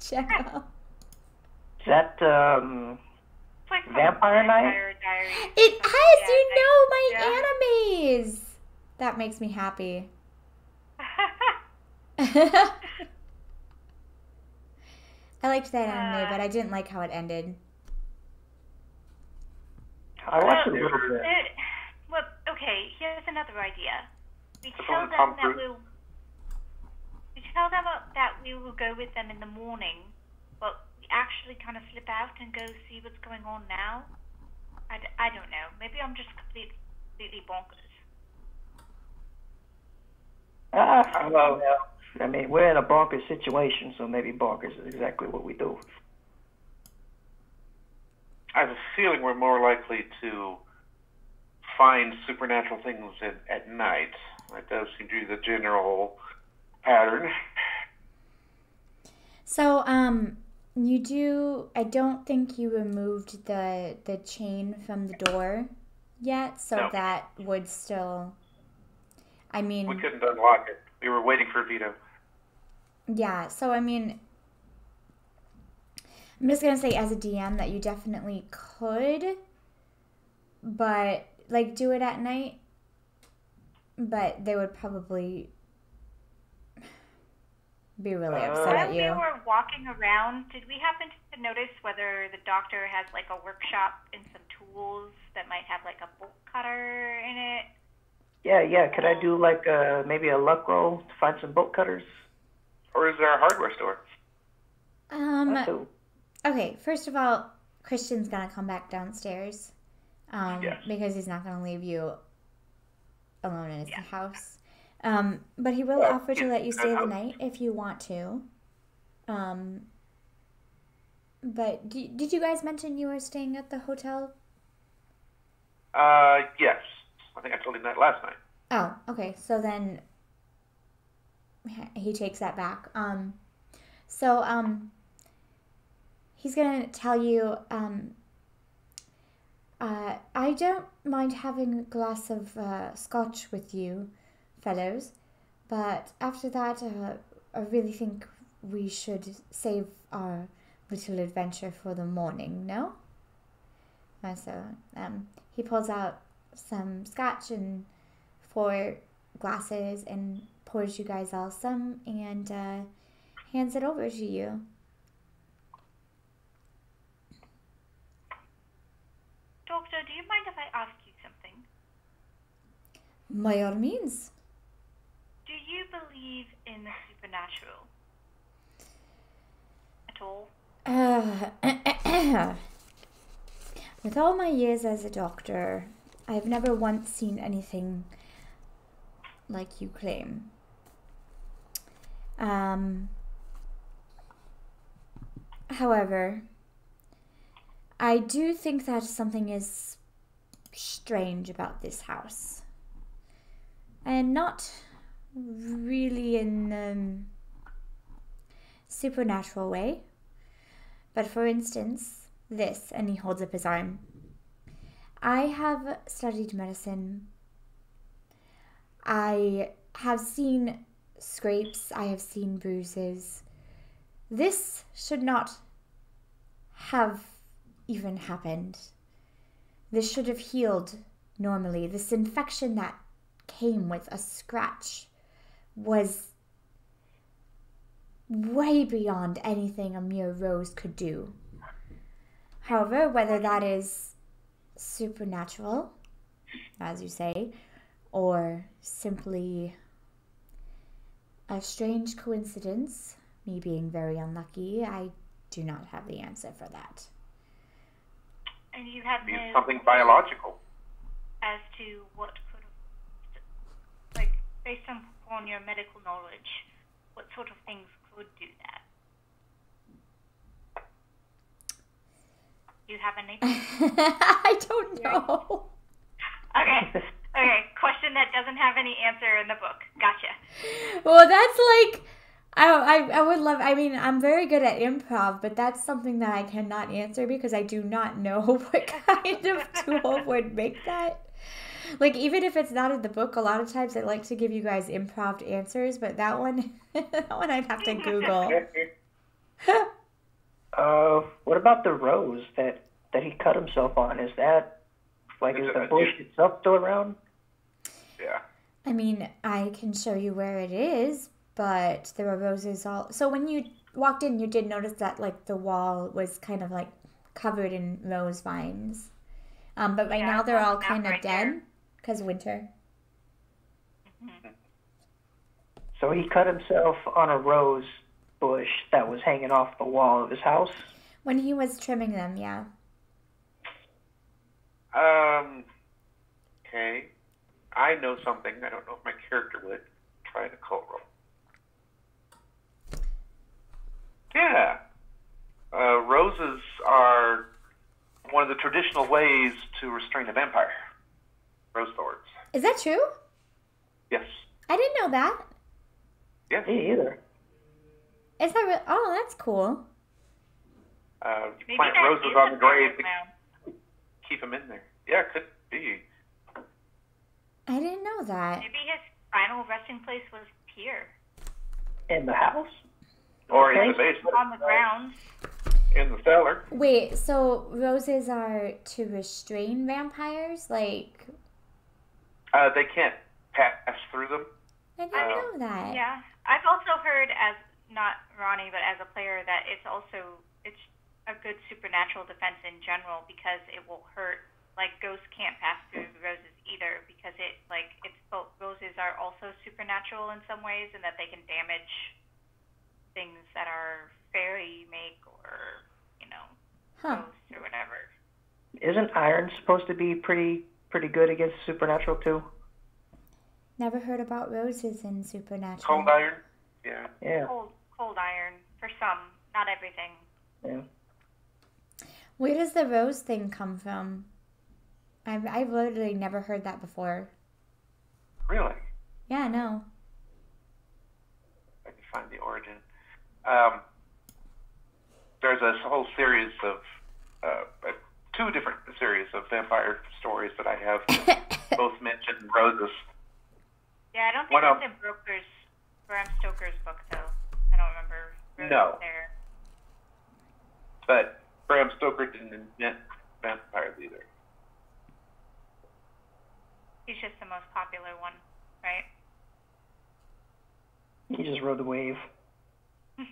channel. Is that Like Vampire Night? Diary. It has, Yeah, my animes. That makes me happy. I liked that anime, but I didn't like how it ended. I watched a little bit. Well, okay, here's another idea. We It's tell on them Tom that Cruise. we will go with them in the morning, but we actually kind of slip out and go see what's going on now. I don't know. Maybe I'm just completely bonkers. Well, I mean, we're in a bonkers situation, so maybe bonkers is exactly what we do. I have a feeling we're more likely to find supernatural things at night. That does seem to be the general pattern. So, I don't think you removed the chain from the door yet, so No. that would still, I mean... We couldn't unlock it. We were waiting for Vito. Yeah, so I mean, I'm just going to say as a DM that you definitely could, but, like, do it at night, but they would probably be really upset at When you. we were walking around, did we happen to notice whether the doctor has, like, a workshop and some tools that might have, like, a bolt cutter in it? Yeah. Could I do, like, maybe a luck roll to find some bolt cutters? Or is there a hardware store? Too. Okay, first of all, Christian's gonna come back downstairs, Yes. because he's not gonna leave you alone in his house. But he will offer to let you stay the night if you want to. But did you guys mention you were staying at the hotel? Yes. I think I told him that last night. Oh, okay. So then he takes that back. He's gonna tell you, I don't mind having a glass of scotch with you, fellows, but after that, I really think we should save our little adventure for the morning, no? He pulls out some scotch and 4 glasses and pours you guys all some and hands it over to you. Doctor, do you mind if I ask you something? By all means. Do you believe in the supernatural? At all? With all my years as a doctor, I've never once seen anything like you claim. However, I do think that something is strange about this house. And not really in a supernatural way. But for instance, this, and he holds up his arm. I have studied medicine. I have seen scrapes. I have seen bruises. This should not have even happened. This should have healed normally. This infection that came with a scratch was way beyond anything a mere rose could do. However, whether that is supernatural, as you say, or simply a strange coincidence, me being very unlucky, I do not have the answer for that. And you have It's something biological. As to what could have, like, based on your medical knowledge, what sort of things could do that? Do you have any? I don't know. Okay. Question that doesn't have any answer in the book. Gotcha. Well, that's like, I would love, I mean, I'm very good at improv, but that's something that I cannot answer because I do not know what kind of tool would make that. Like, even if it's not in the book, a lot of times I like to give you guys improv answers, but that one, I'd have to Google. What about the rose that he cut himself on? Is that, like, is the bush itself still around? Yeah. I mean, I can show you where it is, but there were roses all... So when you walked in, you did notice that, like, the wall was kind of, like, covered in rose vines. But right now they're all kind of dead because winter. Mm-hmm. So he cut himself on a rose bush that was hanging off the wall of his house? When he was trimming them, yeah. Okay. I know something. I don't know if my character would. Try an occult roll. Yeah. Roses are one of the traditional ways to restrain a vampire. Rose thorns. Is that true? Yes. I didn't know that. Yes. Me either. Is that real? Oh, that's cool. You plant roses on the grave to keep them in there. Yeah, it could be. I didn't know that. Maybe his final resting place was here. In the house? Or in the basement. On the grounds. In the cellar. Wait, so roses are to restrain vampires? Like... They can't pass through them. I didn't know that. Yeah. I've also heard, as not Ronnie, but as a player, that it's a good supernatural defense in general because it will hurt. Like, ghosts can't pass through the roses either because roses are also supernatural in some ways and that they can damage things that are fairy make or, ghosts or whatever. Isn't iron supposed to be pretty good against supernatural too? Never heard about roses in supernatural. Cold iron? Yeah. Cold iron for some, not everything. Yeah. Where does the rose thing come from? I've literally never heard that before. Really? Yeah, no. I can find the origin. There's a whole series of, two different series of vampire stories that I have both mentioned roses. Yeah, I don't think it's in Bram Stoker's book, though. I don't remember roses there. But Bram Stoker didn't invent vampires either. He's just the most popular one, right? He just rode the wave. I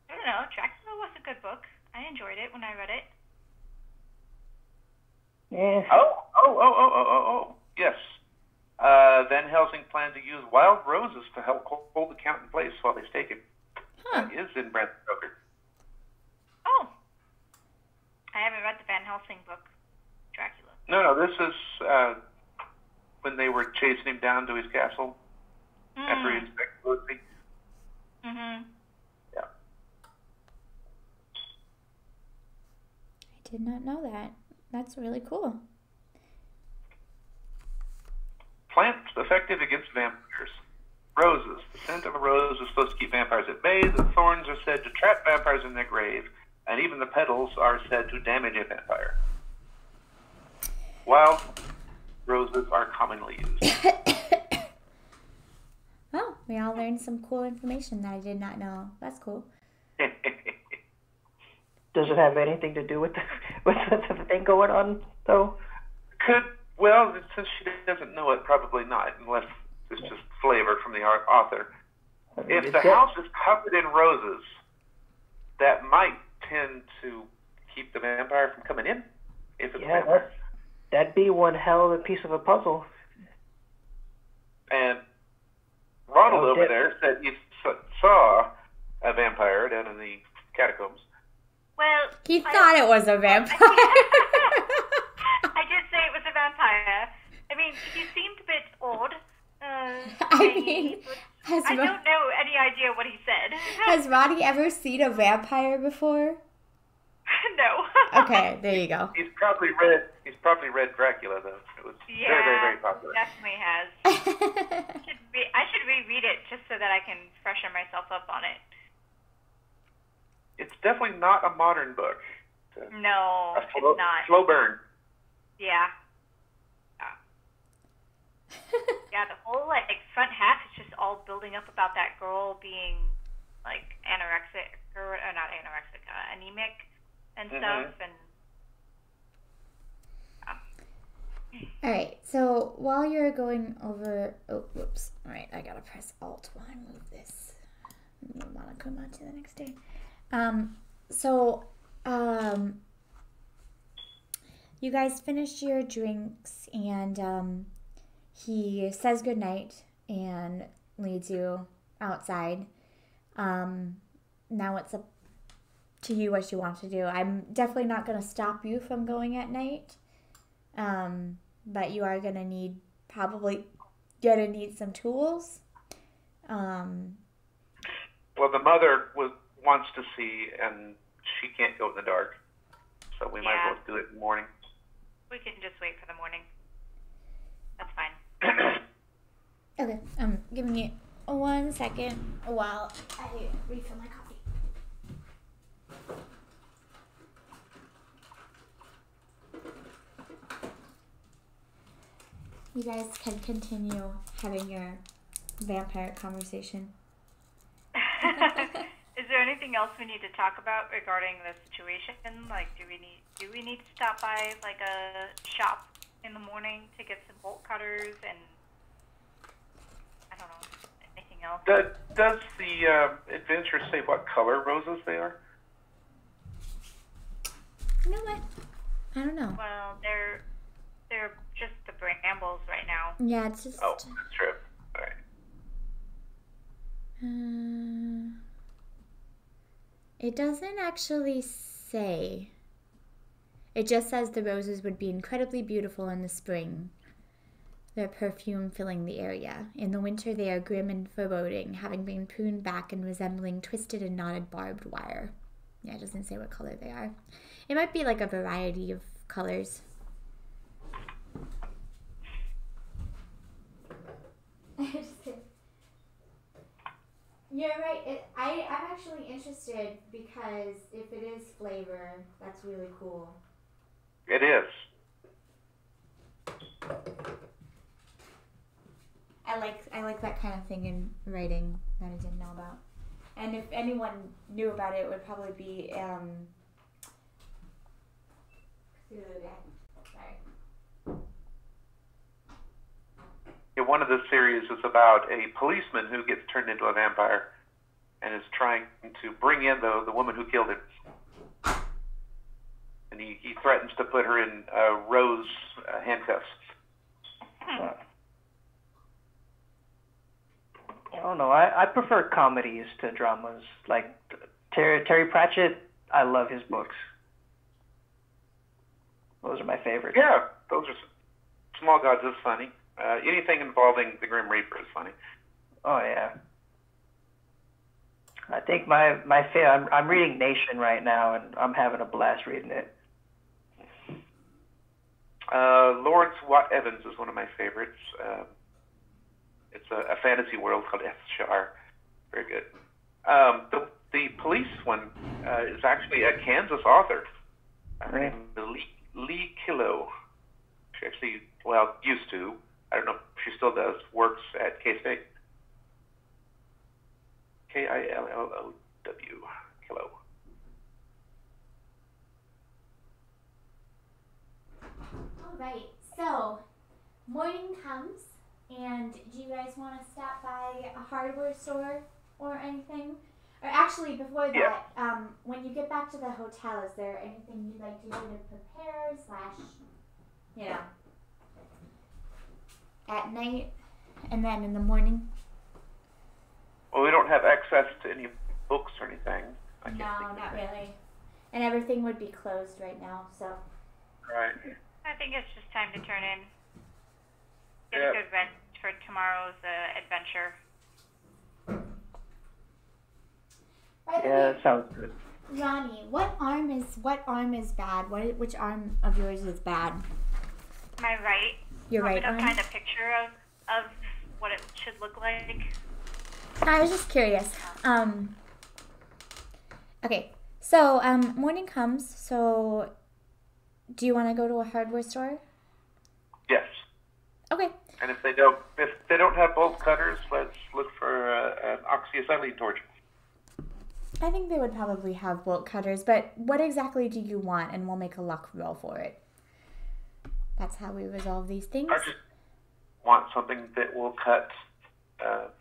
don't know. Dracula was a good book. I enjoyed it when I read it. Yeah. Oh. Yes. Van Helsing planned to use wild roses to help hold the count in place while they stake him. Huh. That is in Bram Stoker. Oh. I haven't read the Van Helsing book, Dracula. No, this is when they were chasing him down to his castle after he inspected Lucy. Mm-hmm. Yeah. I did not know that. That's really cool. Plants effective against vampires. Roses. The scent of a rose is supposed to keep vampires at bay. The thorns are said to trap vampires in their grave, and even the petals are said to damage a vampire. Wild roses are commonly used. Oh, we all learned some cool information that I did not know. That's cool. Does it have anything to do with the thing going on, though? Well, since she doesn't know it, probably not, unless it's just flavor from the author. If the house is covered in roses, that might tend to keep the vampire from coming in. If it's a vampire. That'd be one hell of a piece of a puzzle. And Ronald over there said he saw a vampire down in the catacombs. Well, he thought it was a vampire. I did say it was a vampire. I mean, he seemed a bit odd. I don't know any idea what he said. Has Roddy ever seen a vampire before? No. Okay, there you go. He's probably read Dracula, though. It was very, very, very popular. Definitely has. I should reread it just so that I can freshen myself up on it. It's definitely not a modern book. No, it's not. Slow burn. Yeah. Yeah, the whole front half is just all building up about that girl being anorexic, or not anorexic, anemic and stuff, and. All right, so while you're going over, all right, I gotta press Alt while I move this. I want to come on to the next day. You guys finished your drinks, and he says goodnight and leads you outside. Now it's up to you what you want to do. I'm definitely not going to stop you from going at night, but you are going to probably need some tools. Well, the mother wants to see, and she can't go in the dark, so we might as well do it in the morning. We can just wait for the morning. That's fine. Okay, give me 1 second while I refill my coffee. You guys can continue having your vampire conversation. Is there anything else we need to talk about regarding the situation? Do we need to stop by a shop in the morning to get some bolt cutters and I don't know, anything else? Does the adventure say what color roses they are? You know what? I don't know. Well, they're just the brambles right now. Yeah, it's just. Oh, that's true. All right. It doesn't actually say. It just says the roses would be incredibly beautiful in the spring, their perfume filling the area. In the winter, they are grim and foreboding, having been pruned back and resembling twisted and knotted barbed wire. Yeah, it doesn't say what color they are. It might be a variety of colors. You're right. I'm actually interested because if it is flavor, that's really cool. It is. I like that kind of thing in writing that I didn't know about. And if anyone knew about it, it would probably be Yeah, one of the series is about a policeman who gets turned into a vampire and is trying to bring in the woman who killed him. And he threatens to put her in Rose handcuffs. I don't know. I prefer comedies to dramas. Like Terry Pratchett, I love his books. Those are my favorites. Yeah, those are Small Gods is funny. Anything involving the Grim Reaper is funny. Oh yeah. I think my favorite. I'm reading Nation right now, and I'm having a blast reading it. Lawrence Watt Evans is one of my favorites. It's a fantasy world called F-Shar. Very good. The police one is actually a Kansas author. Her name is Lee Killow. She actually, used to. I don't know if she still does. Works at K-State. Killw. Killow. All right. So, morning comes, and do you guys want to stop by a hardware store or anything? Or actually, before that, when you get back to the hotel, is there anything you'd like to do to prepare / at night and then in the morning? Well, we don't have access to any books or anything. No, not really. And everything would be closed right now, so. Right. I think it's just time to turn in. Get a good rest for tomorrow's adventure. Yeah, that sounds good. Ronnie, what arm is bad? Which arm of yours is bad? My right. Your right arm? arm? Find a picture of what it should look like. I was just curious. Okay, so morning comes. So, do you want to go to a hardware store? Yes. Okay. And if they don't have bolt cutters, let's look for an oxyacetylene torch. I think they would probably have bolt cutters, but what exactly do you want? And we'll make a luck roll for it. That's how we resolve these things. I just want something that will cut a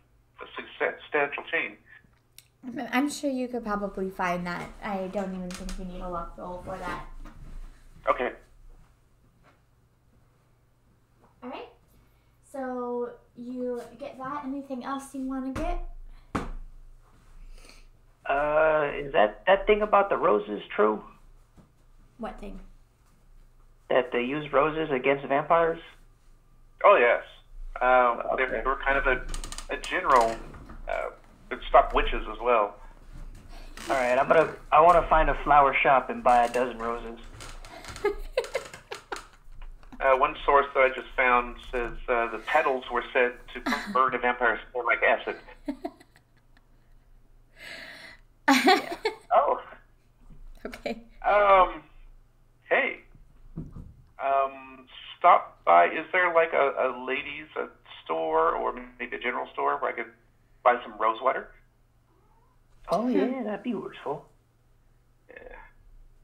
substantial chain. I'm sure you could probably find that. I don't even think you need a luck roll for that. Okay. All right. So you get that. Anything else you want to get? Is that thing about the roses true? What thing? That they use roses against vampires? Oh, yes. Okay. They were kind of a general, they'd stop witches as well. All right, I want to find a flower shop and buy a dozen roses. One source that I just found says the petals were said to burn a vampire's skin like acid. Yeah. Oh. Okay. Hey. Stop by. Is there like a ladies' store or maybe a general store where I could buy some rose water? Oh yeah, that'd be useful. Yeah.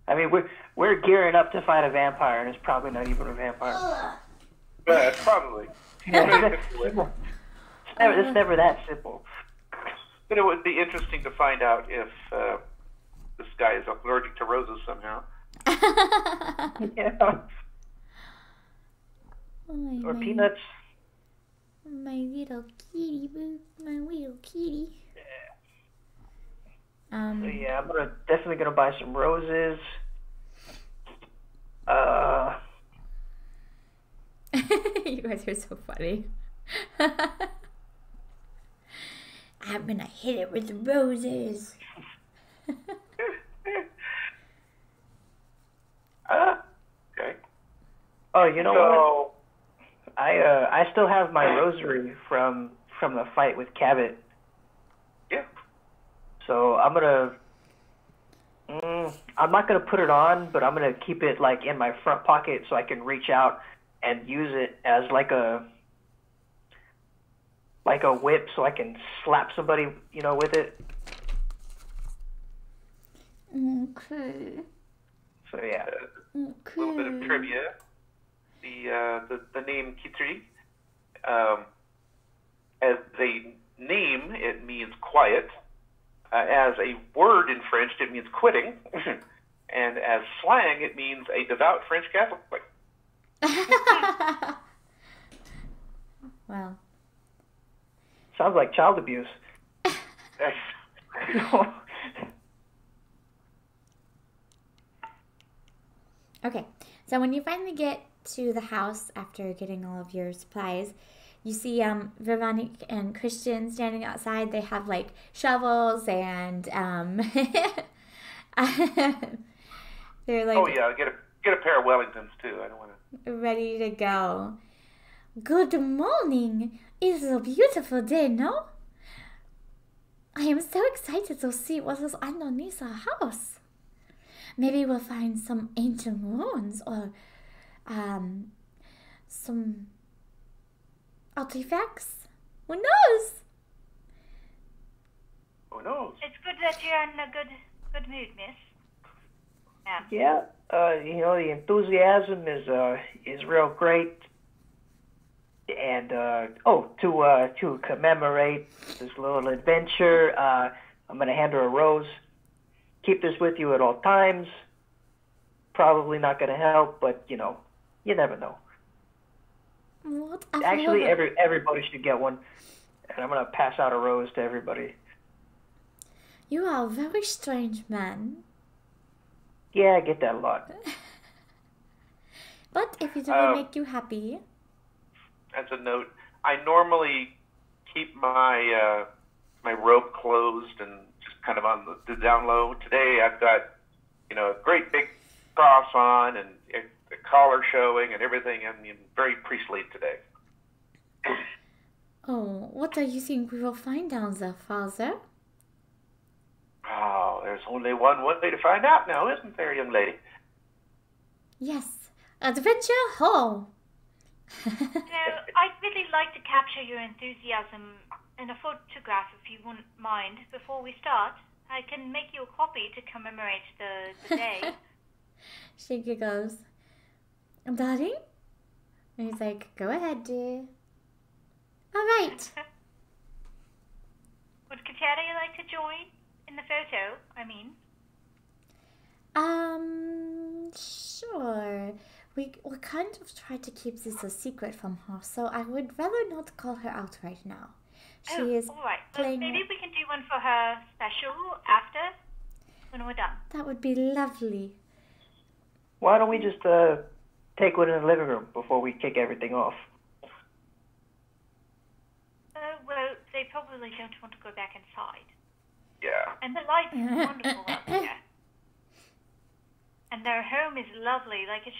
I mean, we're gearing up to fight a vampire, and it's probably not even a vampire. Probably. It's never that simple. But it would be interesting to find out if this guy is allergic to roses somehow. Yeah. Oh, Or peanuts. My little kitty, boo. My little kitty. So yeah, I'm definitely gonna buy some roses. You guys are so funny. I'm gonna hit it with the roses. Okay. Oh, you know what? I still have my rosary from the fight with Cabot. Yeah. So I'm not gonna put it on, but I'm gonna keep it like in my front pocket so I can reach out and use it as like a whip, so I can slap somebody, with it. Okay. So yeah. Okay. A little bit of trivia. The name Kitri, as a name, it means quiet. As a word in French, it means quitting. and as slang, it means a devout French Catholic. Wow. Sounds like child abuse. Okay, so when you finally get to the house after getting all of your supplies, you see Veronique and Christian standing outside. They have like shovels and they're like, oh yeah, get a pair of Wellingtons too. I don't want to. Ready to go. Good morning. It's a beautiful day, no? I am so excited to see what is underneath our house. Maybe we'll find some ancient ruins or some artifacts. Who knows? Who knows? It's good that you're in a good mood, miss. Yeah, the enthusiasm is real great. And to commemorate this little adventure, I'm gonna hand her a rose. Keep this with you at all times. Probably not gonna help, but you never know. Whatever. Actually, everybody should get one, and I'm gonna pass out a rose to everybody. You are a very strange man. Yeah, I get that a lot. But if it will make you happy. As a note, I normally keep my my robe closed and just kind of on the down low. Today I've got a great big cross on and the collar showing and everything. I'm very priestly today. Oh, what do you think we will find down there, Father? Oh, there's only one way to find out now, isn't there, young lady? Yes, adventure home. I'd really like to capture your enthusiasm in a photograph, if you wouldn't mind. Before we start, I can make you a copy to commemorate the day. She giggles. Darling? And he's like, go ahead, dear. All right. Would Katerina like to join in the photo, I mean? Sure. We kind of tried to keep this a secret from her, so I would rather not call her out right now. She is all right. playing. Maybe we can do one for her special after, when we're done. That would be lovely. Why don't we just take one in the living room before we kick everything off? Well, they probably don't want to go back inside. Yeah. And the lights are wonderful out there. And their home is lovely. Like, it's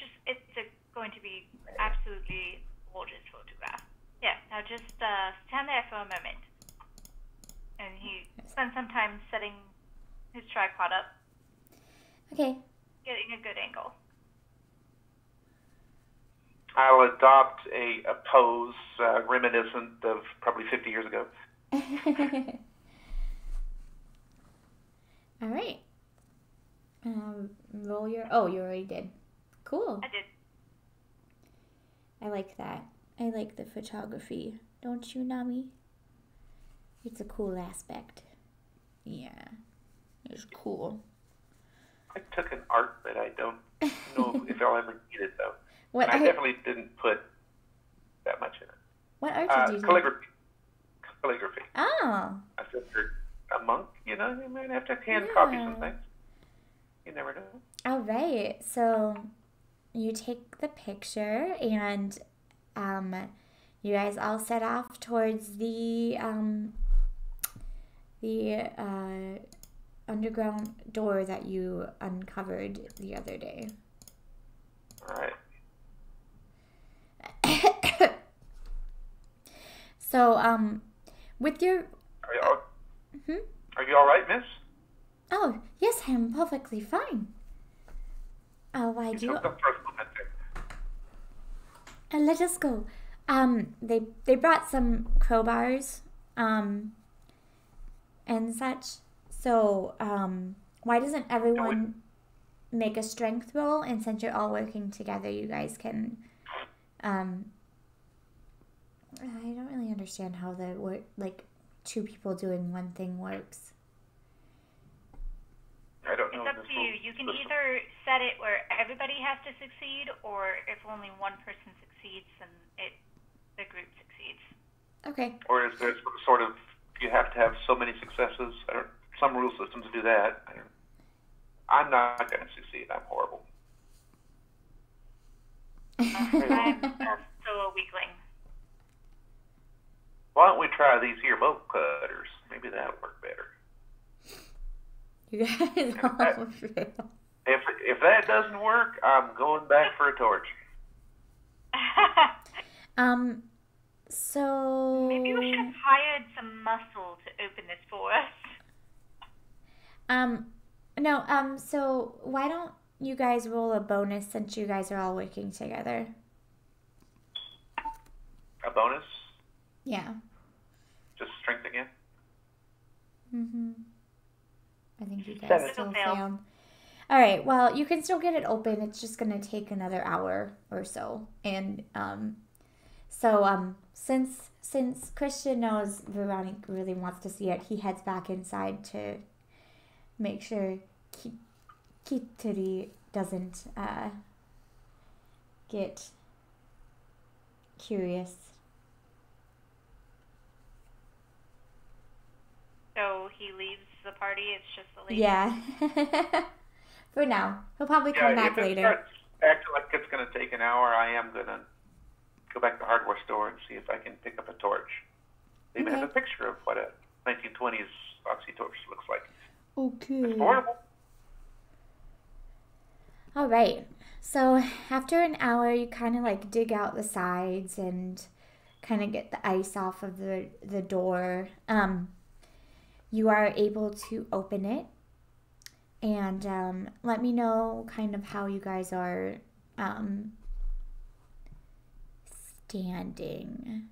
going to be absolutely gorgeous photograph. Yeah, now just stand there for a moment. And he spends some time setting his tripod up. Okay. Getting a good angle. I'll adopt a pose reminiscent of probably 50 years ago. All right. Roll your... Oh, you already did. Cool. I did. I like that. I like the photography. Don't you, Nami? It's a cool aspect. Yeah. It's cool. I took an art that I don't know if I'll ever need it, though. What I definitely didn't put that much in it. What art did you do? Calligraphy. Oh. I figured a monk, you might have to hand copy some things. You never know. All right. So you take the picture and you guys all set off towards the underground door that you uncovered the other day. All right. So, with your... Are you all right, miss? Oh, yes, I'm perfectly fine. Oh, why do you... let us go. They brought some crowbars, and such. So, why doesn't everyone make a strength roll? And since you're all working together, you guys can, I don't really understand how the work, like, two people doing one thing works. I don't know. It's up to you. You can either set it where everybody has to succeed, or if only one person succeeds, then the group succeeds. Okay. Or is there sort of, you have to have so many successes? Some rule systems do that. I'm not going to succeed. I'm horrible. I'm also a weakling. Why don't we try these here bolt cutters? Maybe that'll work better. You guys all fail. If that doesn't work, I'm going back for a torch. So maybe we should have hired some muscle to open this for us. No, so why don't you guys roll a bonus since you guys are all working together? A bonus? Yeah. Just strength again? Mm-hmm. I think you guys still failed. failed. All right, well, you can still get it open. It's just going to take another hour or so. And since Christian knows Veronica really wants to see it, he heads back inside to make sure Kituri doesn't get curious. So he leaves the party. It's just the lady. Yeah. For now. He'll probably come back later. If it starts acting like it's going to take an hour, I am going to go back to the hardware store and see if I can pick up a torch. They even have a picture of what a 1920s oxy torch looks like. Okay. It's affordable. All right. So after an hour, you kind of like dig out the sides and kind of get the ice off of the door. You are able to open it. And let me know kind of how you guys are standing.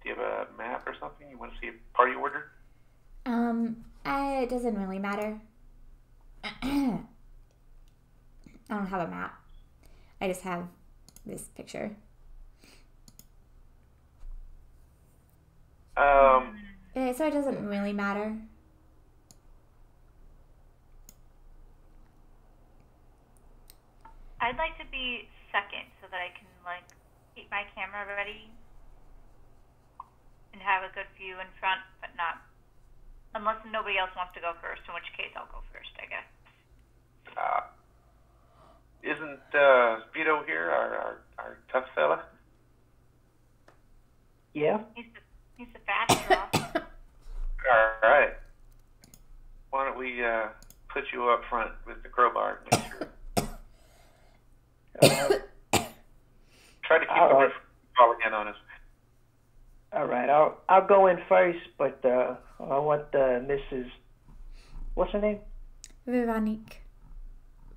Do you have a map or something? You want to see a party order? It doesn't really matter. I don't have a map. I just have this picture. So it doesn't really matter. I'd like to be second so that I can like keep my camera ready and have a good view in front, but not unless nobody else wants to go first, in which case I'll go first, I guess. Isn't Vito here, our tough fella? Yeah. He's the fastest draw. All right. Why don't we put you up front with the crowbar and make sure. Try to keep the roof falling in on us. All right, I'll go in first, but I want Mrs. What's her name? Veronique.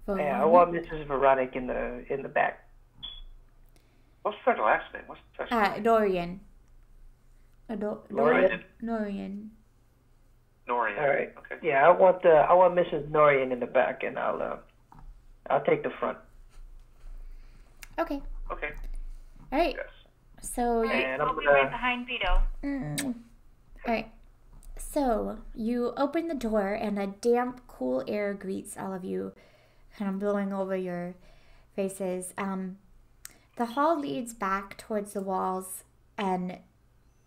Yeah, I want Mrs. Veronique in the back. What's her last name? What's her name? Dorian. Norian? Norian. Norian. All right. Okay. Yeah, I want Mrs. Norian in the back, and I'll take the front. Okay. Okay. All right. Yes. So I'll be right behind Vito. All right. So you open the door, and a damp, cool air greets all of you, kind of blowing over your faces. The hall leads back towards the walls, and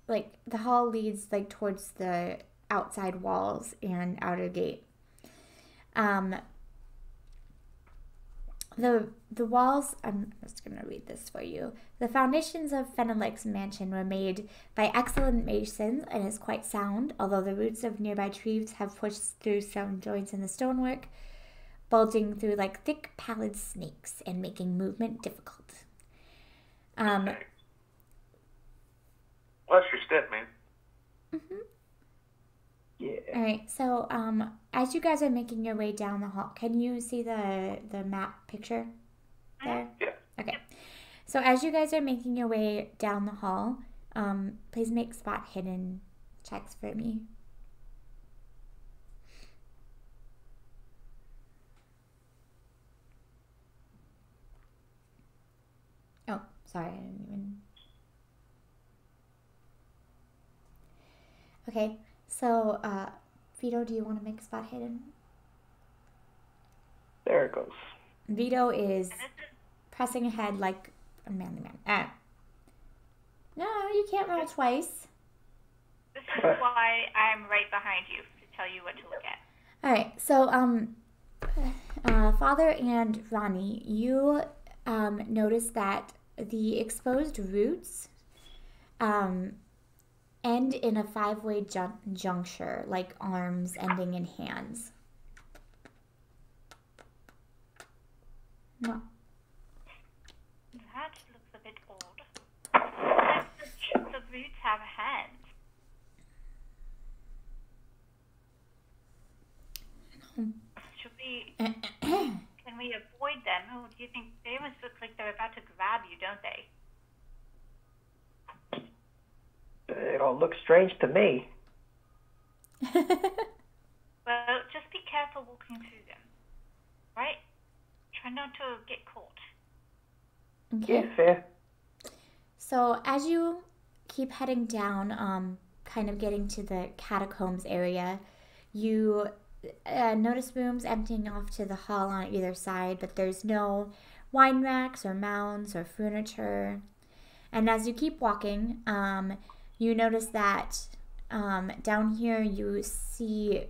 the hall leads towards the outside walls and outer gate. The walls, I'm just going to read this for you. The foundations of Fenelek's mansion were made by excellent masons and is quite sound, although the roots of nearby trees have pushed through some joints in the stonework, bulging through like thick, pallid snakes and making movement difficult. Okay. Bless your step, man. Mm-hmm. Yeah. All right, so as you guys are making your way down the hall, can you see the map picture there? Yeah. Okay. So as you guys are making your way down the hall, please make spot hidden checks for me. Oh, sorry, I didn't even... Okay, so, Vito, do you want to make a spot hidden? There it goes. Vito is pressing ahead like a manly man. No, you can't roll twice. This is why I'm right behind you to tell you what to look at. All right, so Father and Ronnie, you notice that the exposed roots end in a five-way juncture, like arms ending in hands. No. That looks a bit odd. The roots have hands. Should we? Can we avoid them? Or do you think they almost look like they're about to grab you, don't they? It all looks strange to me. Well, just be careful walking through them, right? Try not to get caught. Okay. Yeah, fair. So as you keep heading down, kind of getting to the catacombs area, you notice rooms emptying off to the hall on either side, but there's no wine racks or mounds or furniture. And as you keep walking, you notice that down here you see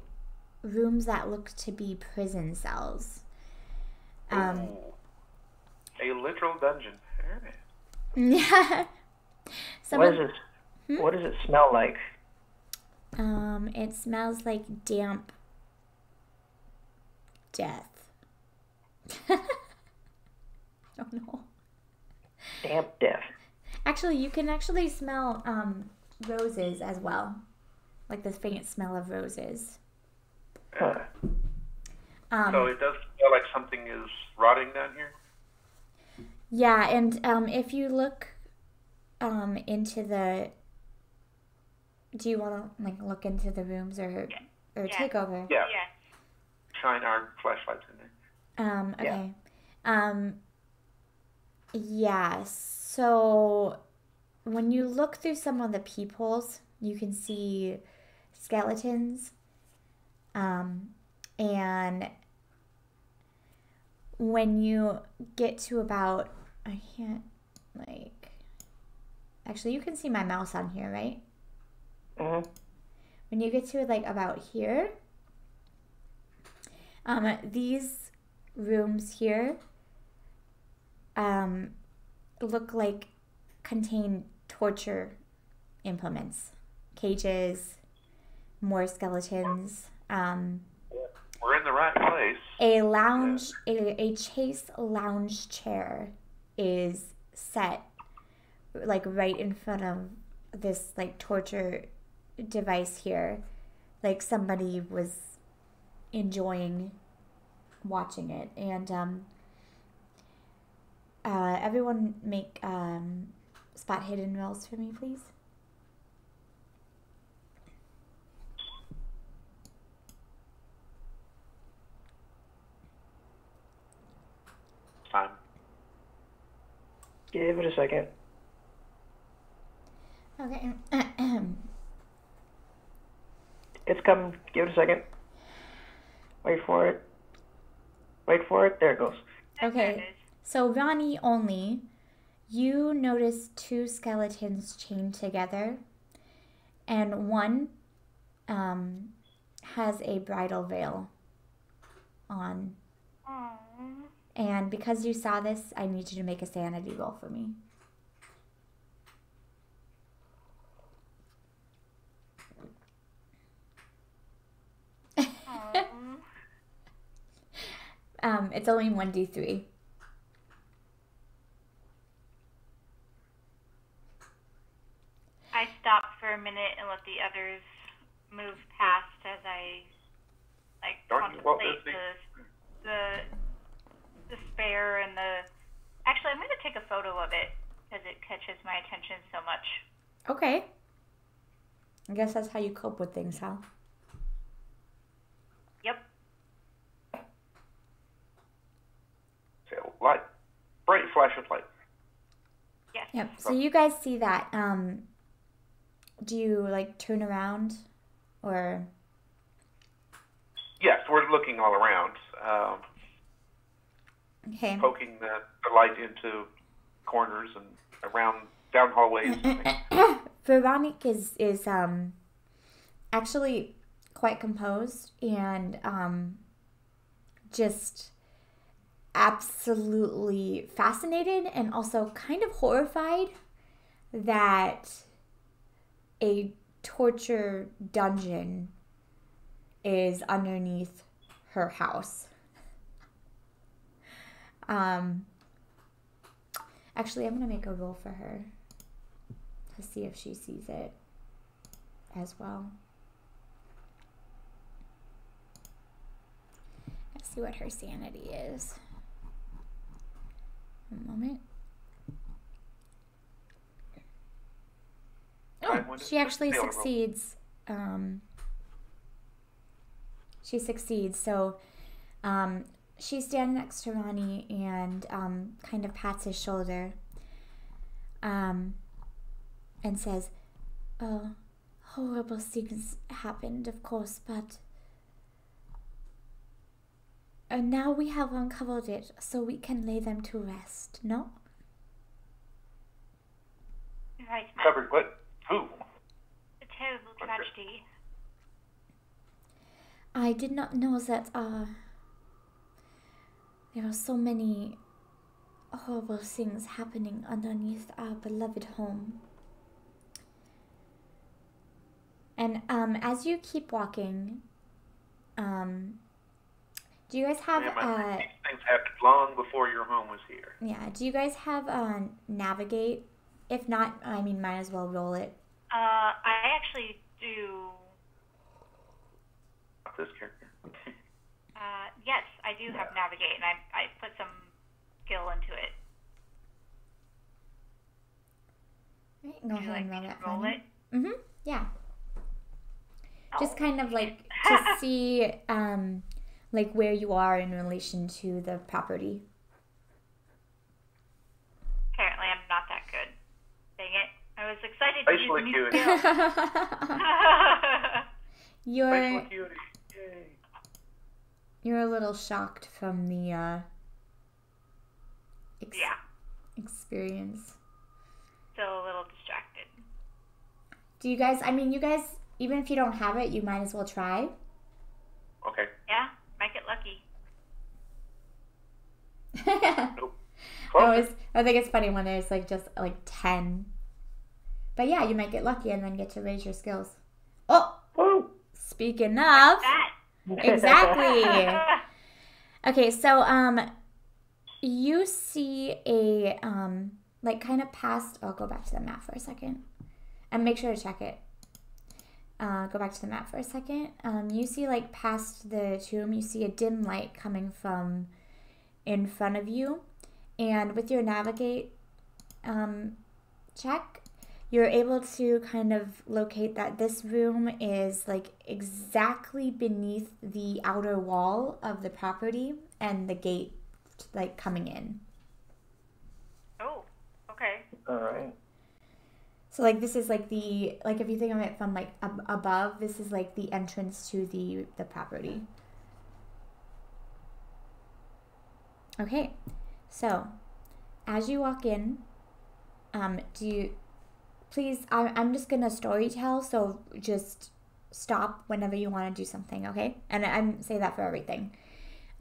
rooms that look to be prison cells. A literal dungeon. Yeah. What does it smell like? It smells like damp death. I don't know. Damp death. Actually, you can actually smell roses as well. Like the faint smell of roses. Huh. So it does feel like something is rotting down here? Yeah, and if you look into the... Do you want to look into the rooms or take over? Yeah. Shine our flashlights in there. Okay. Yeah, so when you look through some of the peepholes, you can see skeletons. And when you get to about, actually you can see my mouse on here, right? Mm-hmm. When you get to about here, these rooms here look like contain torture implements, cages, more skeletons. We're in the right place. A lounge, a chase lounge chair is set right in front of this torture device here. Like somebody was enjoying watching it. And everyone make spot hidden rolls for me, please. Time. Give it a second. Okay. It's coming. Give it a second. Wait for it. Wait for it. There it goes. Okay. So Ronnie only, you notice two skeletons chained together, and one has a bridal veil on. Aww. And because you saw this, I need you to make a sanity roll for me. It's only 1d3. I stopped for a minute and let the others move past as I contemplate the despair and the... Actually, I'm going to take a photo of it because it catches my attention so much. Okay. I guess that's how you cope with things, huh? Yep. So, light. Bright flash of light. Yes. Yep. So you guys see that. Do you turn around or? Yes, we're looking all around, Okay. poking the light into corners and around down hallways. Veronique is actually quite composed and just absolutely fascinated and also kind of horrified that a torture dungeon is underneath her house. Actually, I'm going to make a roll for her to see if she sees it as well. Let's see what her sanity is. A moment. Oh, she actually succeeds. She succeeds. So she's standing next to Ronnie and kind of pats his shoulder and says, "Oh, horrible things happened, of course, but now we have uncovered it so we can lay them to rest, no?" Right. Covered what? Who? A terrible tragedy. I did not know that there are so many horrible things happening underneath our beloved home. And as you keep walking, do you guys have these things happened long before your home was here. Yeah, do you guys have navigate? If not, I mean, might as well roll it. I actually do. This character. Yes, I do have navigate, and I put some skill into it. Right, go ahead and roll that roll it. Mm-hmm. Yeah. Just kind of like to see like where you are in relation to the property. Apparently, I'm not that good. Dang it! I was excited to use a new skill. You're a little shocked from the experience. Still a little distracted. Do you guys, I mean, you guys, even if you don't have it, you might as well try. Okay. Yeah, might get lucky. Nope. I think it's funny when there's like just like 10. But yeah, you might get lucky and then get to raise your skills. Oh! Woo! Speaking of... Exactly. Okay, so you see a like kind of past. I'll go back to the map for a second and make sure to check it. Go back to the map for a second. You see like past the tomb. You see a dim light coming from in front of you, and with your navigate check, you're able to kind of locate that this room is like exactly beneath the outer wall of the property and the gate like coming in. Oh, okay. All right. So like this is like the, like if you think of it from like above, this is like the entrance to the property. Okay, so as you walk in, please, I'm just going to story tell, so just stop whenever you want to do something, okay? And I say that for everything.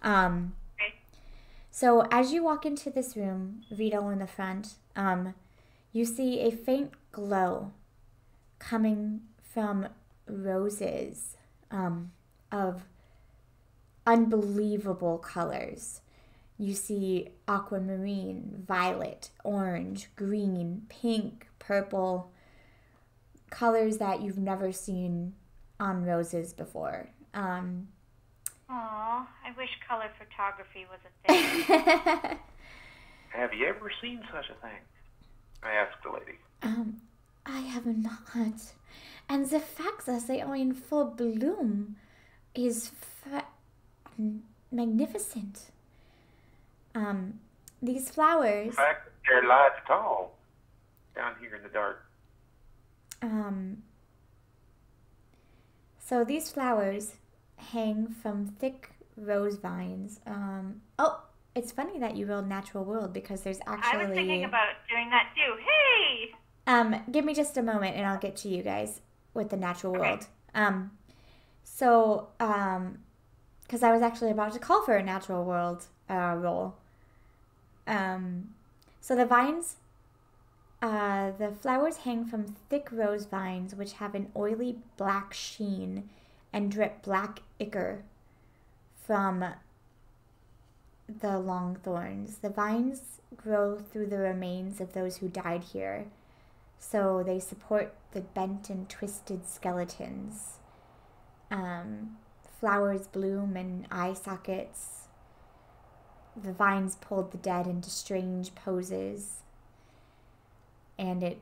Okay. So as you walk into this room, Vito in the front, you see a faint glow coming from roses of unbelievable colors. You see aquamarine, violet, orange, green, pink, purple, colors that you've never seen on roses before. Aw, I wish color photography was a thing. Have you ever seen such a thing? I asked the lady. I have not. And the fact that they are in full bloom is magnificent. These flowers... In fact, they're light at all down here in the dark. So these flowers hang from thick rose vines. Oh, it's funny that you rolled natural world because there's actually... I was thinking about doing that too. Hey! Give me just a moment and I'll get to you guys with the natural world. Okay. Because I was actually about to call for a natural world roll. So the vines, the flowers hang from thick rose vines which have an oily black sheen and drip black ichor from the long thorns. The vines grow through the remains of those who died here, so they support the bent and twisted skeletons. Flowers bloom in eye sockets. The vines pulled the dead into strange poses. And it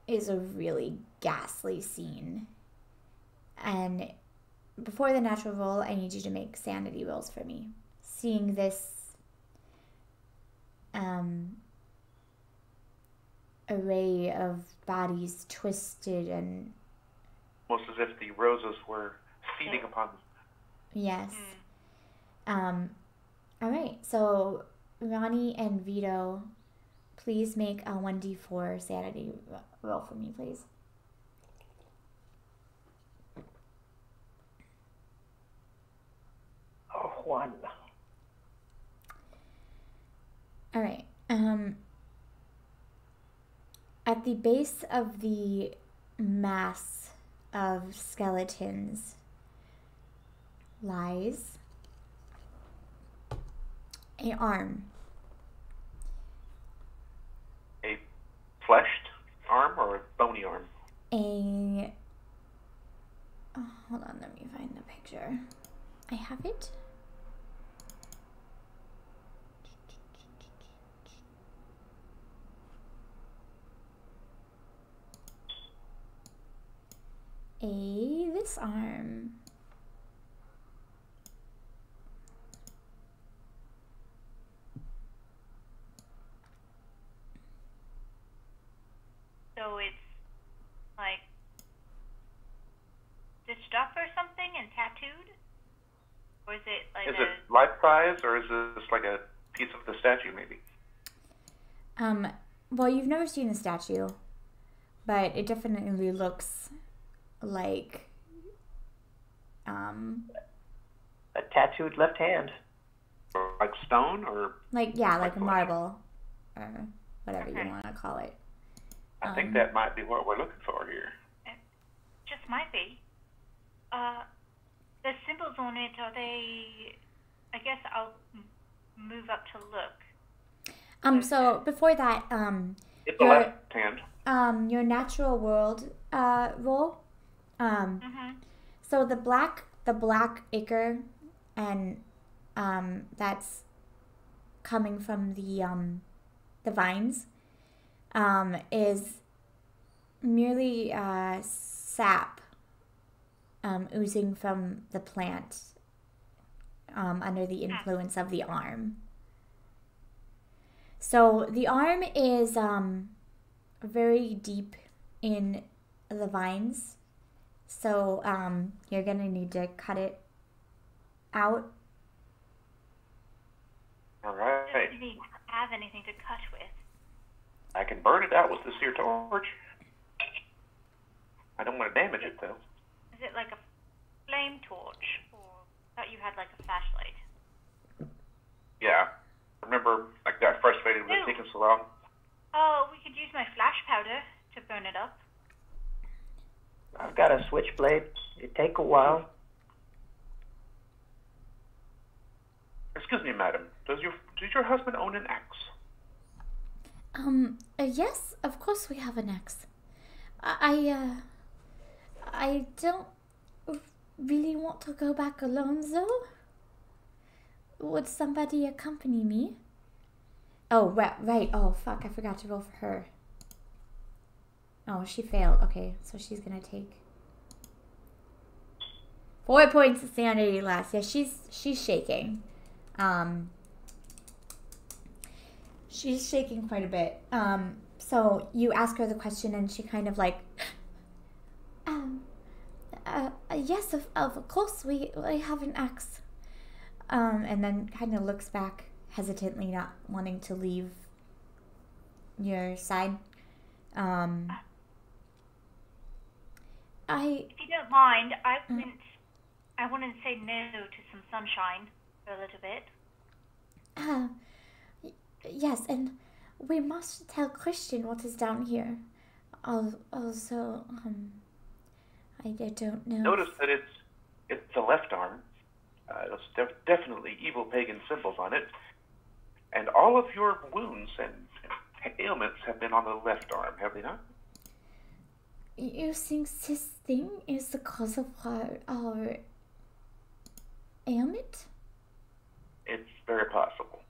is a really ghastly scene. And before the natural roll, I need you to make sanity rolls for me. Seeing this array of bodies twisted and... Almost as if the roses were feeding upon them. Yes. All right. So Ronnie and Vito, please make a 1d4 sanity roll for me, please. Oh, 1. All right. At the base of the mass of skeletons lies an arm. A fleshed arm or a bony arm? Hold on, let me find the picture. I have it. This arm. So it's like stitched up or something and tattooed? Or is it like Is it life size or is this like a piece of the statue maybe? Well, you've never seen the statue, but it definitely looks like A tattooed left hand. Or like stone or? like a marble or whatever you want to call it. I think that might be what we're looking for here. It just might be. The symbols on it, are they... I guess I'll move up to look. So before that, It's the left hand. your natural world roll. So the black ichor, and that's coming from the vines, is merely sap oozing from the plant under the influence of the arm. So the arm is very deep in the vines. So you're going to need to cut it out. All right. Doesn't even have anything to cut with. I can burn it out with this here torch. I don't want to damage it though. Is it like a flame torch? Or I thought you had like a flashlight. Yeah. Remember, I got frustrated with it taking so long. Oh, we could use my flash powder to burn it up. I've got a switchblade. It take a while. Excuse me, madam. Does your husband own an axe? Yes, of course we have an axe. I don't really want to go back alone, though. Would somebody accompany me? Oh, right. Oh, fuck. I forgot to roll for her. Oh, she failed. Okay, so she's gonna take 4 points of sanity less. Yeah, she's shaking. She's shaking quite a bit. So you ask her the question and she kind of like, Yes, of course, we have an axe. And then kind of looks back hesitantly, not wanting to leave your side. If you don't mind, I wouldn't say no to some sunshine for a little bit. Yes, and we must tell Christian what is down here. Also, I don't know. Notice that it's the left arm. There's definitely evil pagan symbols on it. And all of your wounds and ailments have been on the left arm, have they not? You think this thing is the cause of our ailment? It's very possible.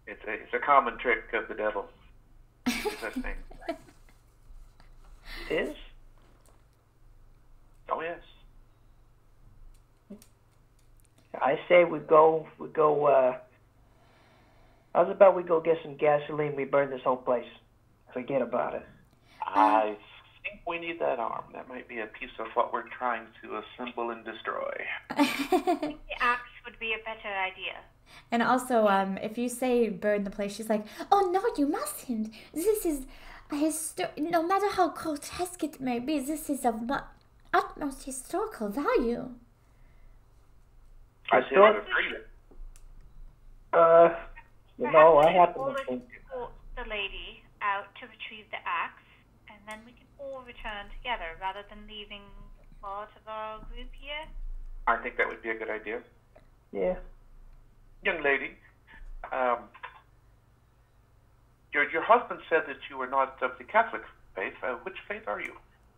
It's a common trick of the devil. Such thing. It is? Oh yes. I say we go, how's about we go get some gasoline, we burn this whole place. Forget about it. I think we need that arm. That might be a piece of what we're trying to assemble and destroy. I think the axe would be a better idea. And also, if you say burn the place, she's like, oh no, you mustn't. This is no matter how grotesque it may be, this is of utmost historical value. I still agree. I happen to to think. escort the lady out to retrieve the axe, and then we can all return together rather than leaving part of our group here. I think that would be a good idea. Yeah. Young lady, your husband said that you were not of the Catholic faith. Which faith are you?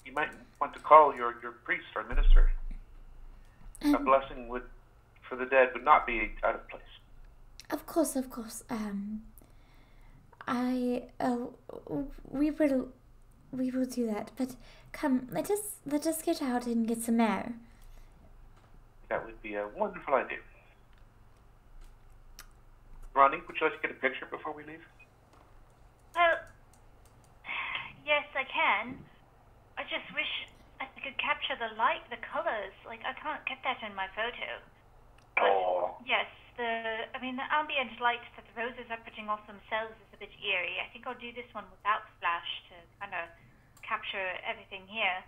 You might want to call your priest or minister. A blessing for the dead would not be out of place. Of course. We will do that. But come, let us get out and get some air. That would be a wonderful idea. Ronnie, would you like to get a picture before we leave? Well, yes, I can. I just wish I could capture the light, the colors. Like, I can't get that in my photo. But, yes, the ambient light that the roses are putting off themselves is a bit eerie. I think I'll do this one without flash to kind of capture everything here.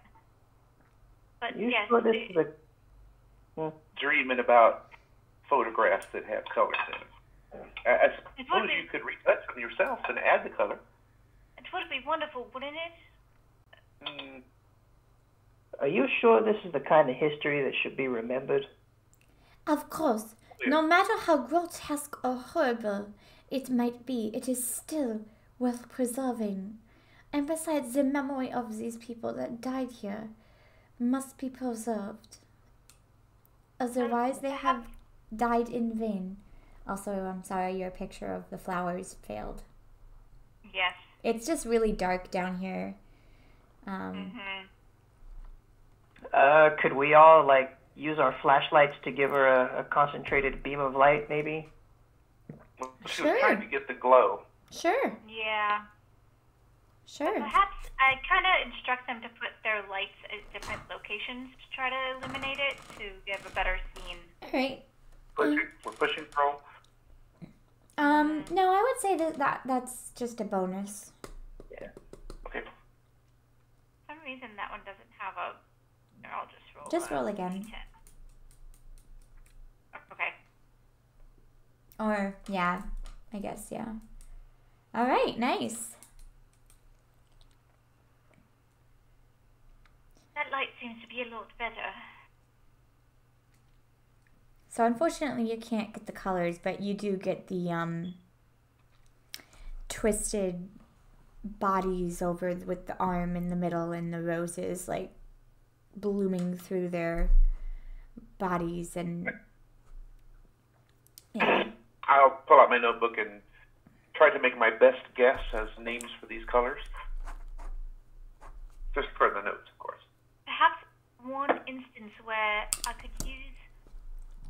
But yes, sure this is dreaming about photographs that have colors in them. I suppose you could retouch them yourself and add the color. It would be wonderful, wouldn't it? Are you sure this is the kind of history that should be remembered? Of course. No matter how grotesque or horrible it might be, it is still worth preserving. And besides, the memory of these people that died here must be preserved. Otherwise, they have died in vain. Also, I'm sorry, your picture of the flowers failed. Yes. It's just really dark down here. Could we all, use our flashlights to give her a concentrated beam of light, maybe? Well, she was trying to get the glow. Sure. Yeah. Sure. Perhaps I kind of instruct them to put their lights at different locations to try to illuminate it to give a better scene. All right. We're pushing through. No, I would say that's just a bonus. Yeah. Okay. For some reason that one doesn't have a. I'll just roll. Just roll again. D10. Okay. Or yeah, I guess yeah. All right, nice. That light seems to be a lot better. So unfortunately, you can't get the colors, but you do get the twisted bodies over with the arm in the middle and the roses blooming through their bodies and. Yeah. I'll pull out my notebook and try to make my best guess as names for these colors. Just for the notes, of course. Perhaps one instance where I could use.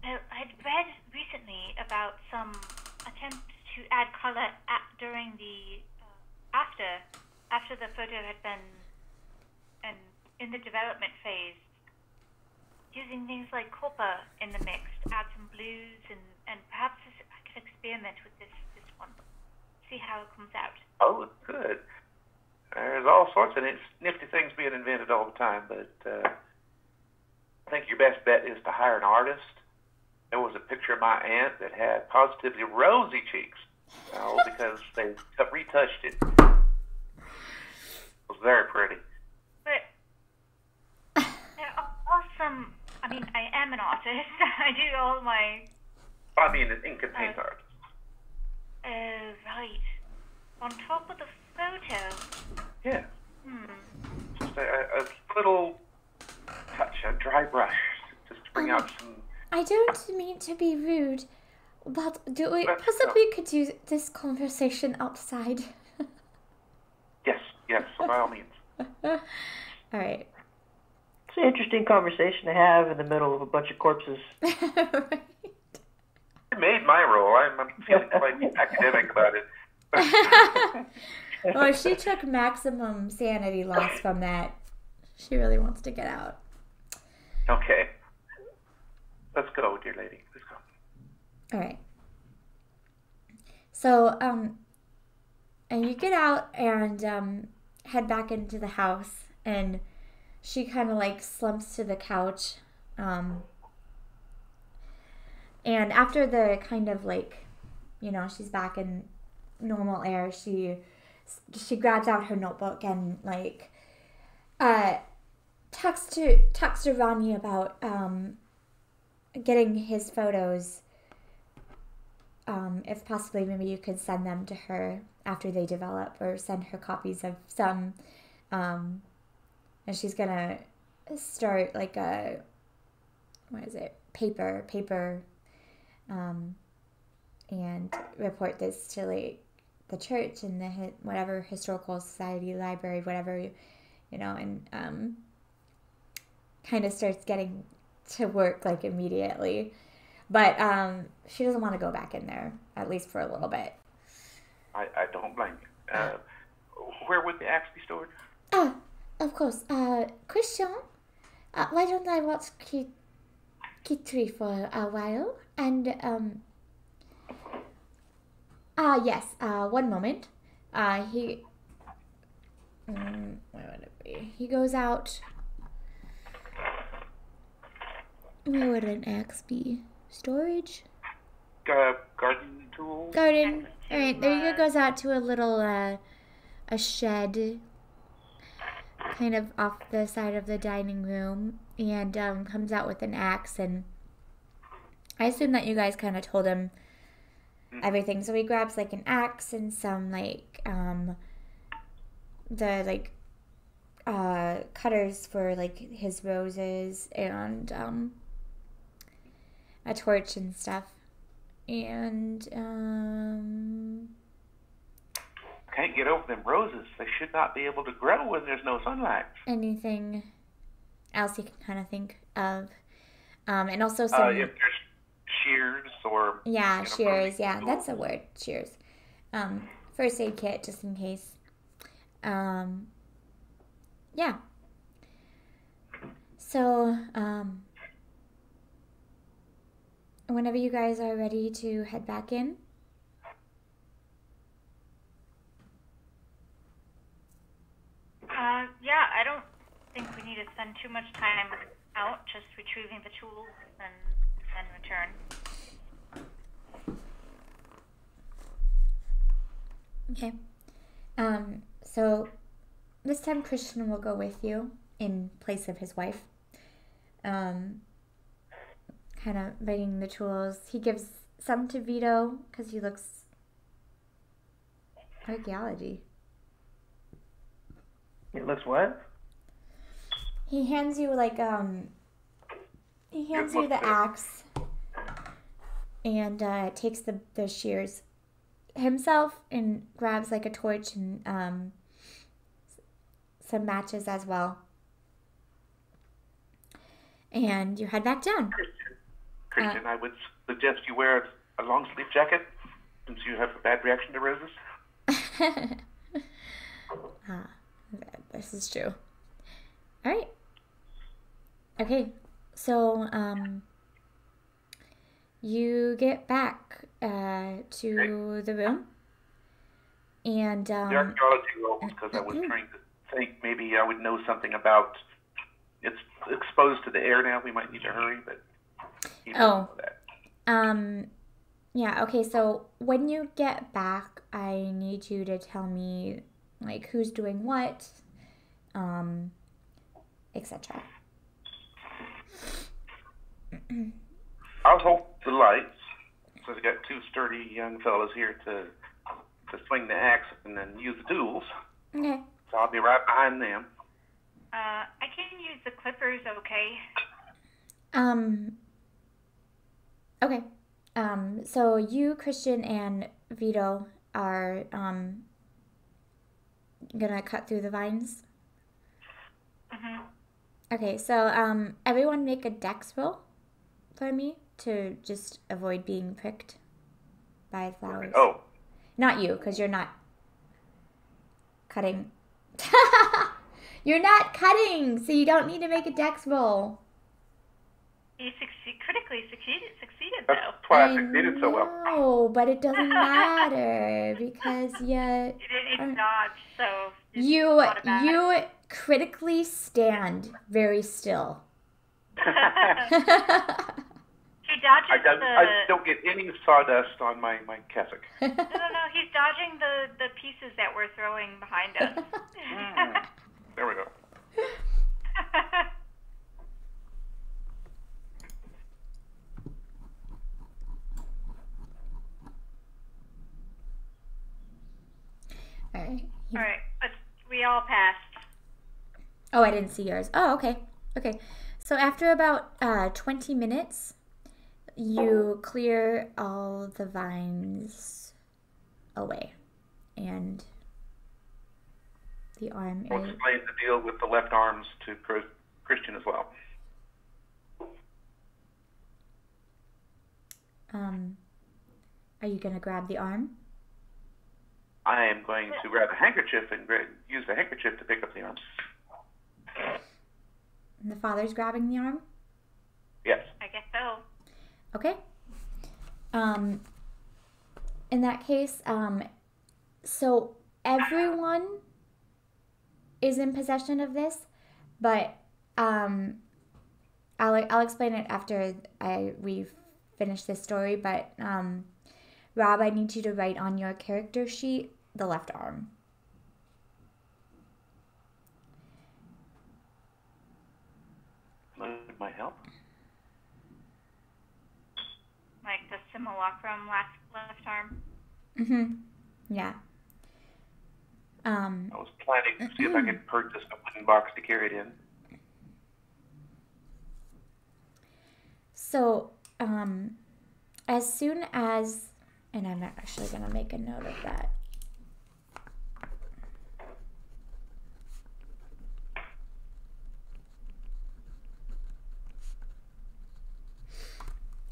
I'd read recently about some attempts to add color during the after the photo had been in the development phase. using things like copper in the mix to add some blues, and perhaps I could experiment with this one. See how it comes out. Oh, good. There's all sorts of nifty things being invented all the time, but I think your best bet is to hire an artist. There was a picture of my aunt that had positively rosy cheeks, because they retouched it. It was very pretty. But there are some. I mean, I am an artist. I do all my. I mean, an ink and paint artist. Oh, right. On top of the photo. Yeah. Just a little touch, a dry brush, just to bring out some. I don't mean to be rude, but do we possibly could do this conversation outside? Yes, by all means. All right. It's an interesting conversation to have in the middle of a bunch of corpses. Right. I made my role. I'm feeling quite academic about it. Well, she took maximum sanity loss from that. She really wants to get out. Okay. Let's go, dear lady. Let's go. All right. So, and you get out and head back into the house, and she kind of like slumps to the couch. And after the kind of like, she's back in normal air, she grabs out her notebook and like talks to Ronnie about getting his photos. If possibly, maybe you could send them to her after they develop, or send her copies of some. And she's gonna start like a paper, and report this to like the church and the whatever historical society, library, whatever, and kind of starts getting to work like immediately. But she doesn't want to go back in there, at least for a little bit. I don't blame you. Where would the axe be stored? Oh, of course. Christian, why don't I watch Kitri for a while? And, yes, one moment. Where would it be? He goes out. Where would an axe be? Storage? Garden tools? Garden. Alright, there he goes out to a little, a shed, kind of off the side of the dining room, and comes out with an axe, and I assume that you guys kind of told him everything. So he grabs like an axe and some like cutters for like his roses, and a torch and stuff, and can't get over them roses. They should not be able to grow when there's no sunlight. Anything else you can kind of think of, and also some. If there's shears or shears. Yeah, that's a word. Shears. First aid kit just in case. Yeah. So whenever you guys are ready to head back in. Yeah, I don't think we need to spend too much time out, just retrieving the tools and return. Okay. So this time Christian will go with you in place of his wife. Kind of bringing the tools. He gives some to Vito because he looks archaeology. It looks what? He hands you like he hands you the axe and takes the shears himself and grabs like a torch and some matches as well. And you head back down. Christian, I would suggest you wear a long sleeve jacket since you have a bad reaction to roses. This is true. All right. Okay. So, you get back to the room, and The archaeology roll, because I was trying to think maybe I would know something about it's exposed to the air now. We might need to hurry, but you don't know that. Yeah, okay, so when you get back, I need you to tell me, like, who's doing what, etc. I'll hold the lights. So I've got two sturdy young fellows here to swing the axe and then use the tools. Okay. So I'll be right behind them. I can use the clippers, okay? Okay. So you, Christian, and Vito are gonna cut through the vines. Mhm. Okay, so everyone make a dex roll for me to just avoid being pricked by flowers. Oh. Not you, because you're not cutting. You're not cutting, so you don't need to make a dex roll. He critically succeeded That's though. why I succeeded so well. No, but it doesn't matter because He didn't dodge, so you critically stand very still. He dodges I don't get any sawdust on my cassock. No, he's dodging the pieces that we're throwing behind us. There we go. All right, we all passed. Oh, I didn't see yours. Oh, okay. Okay. So after about 20 minutes, you clear all the vines away. And the arm I'll explain the deal with the left arms to Christian as well. Are you going to grab the arm? I am going to grab a handkerchief and use the handkerchief to pick up the arm. And the father's grabbing the arm? Yes. I guess so. Okay. In that case, so everyone is in possession of this, but I'll explain it after we finish this story. But Rob, I need you to write on your character sheet the left arm. Would my help? Like the simulacrum left arm. Mm-hmm. Yeah. I was planning to see if I could purchase a wooden box to carry it in. So, as soon as, and I'm actually going to make a note of that.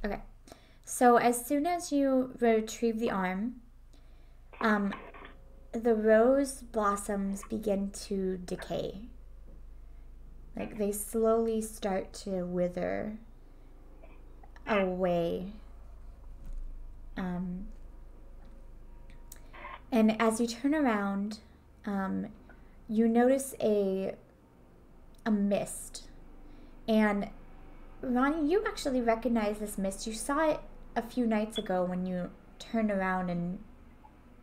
Okay. So as soon as you retrieve the arm, the rose blossoms begin to decay. Like they slowly start to wither away. And as you turn around, you notice a mist. And Ronnie, you actually recognize this mist. You saw it a few nights ago when you turned around and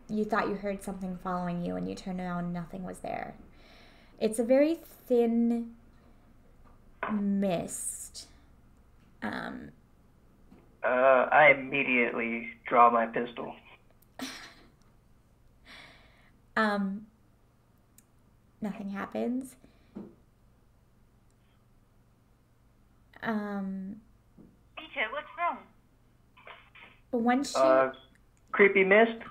you thought you heard something following you, and you turned around and nothing was there. It's a very thin mist. I immediately draw my pistol. Nothing happens. Peter, what's wrong? Once you creepy mist.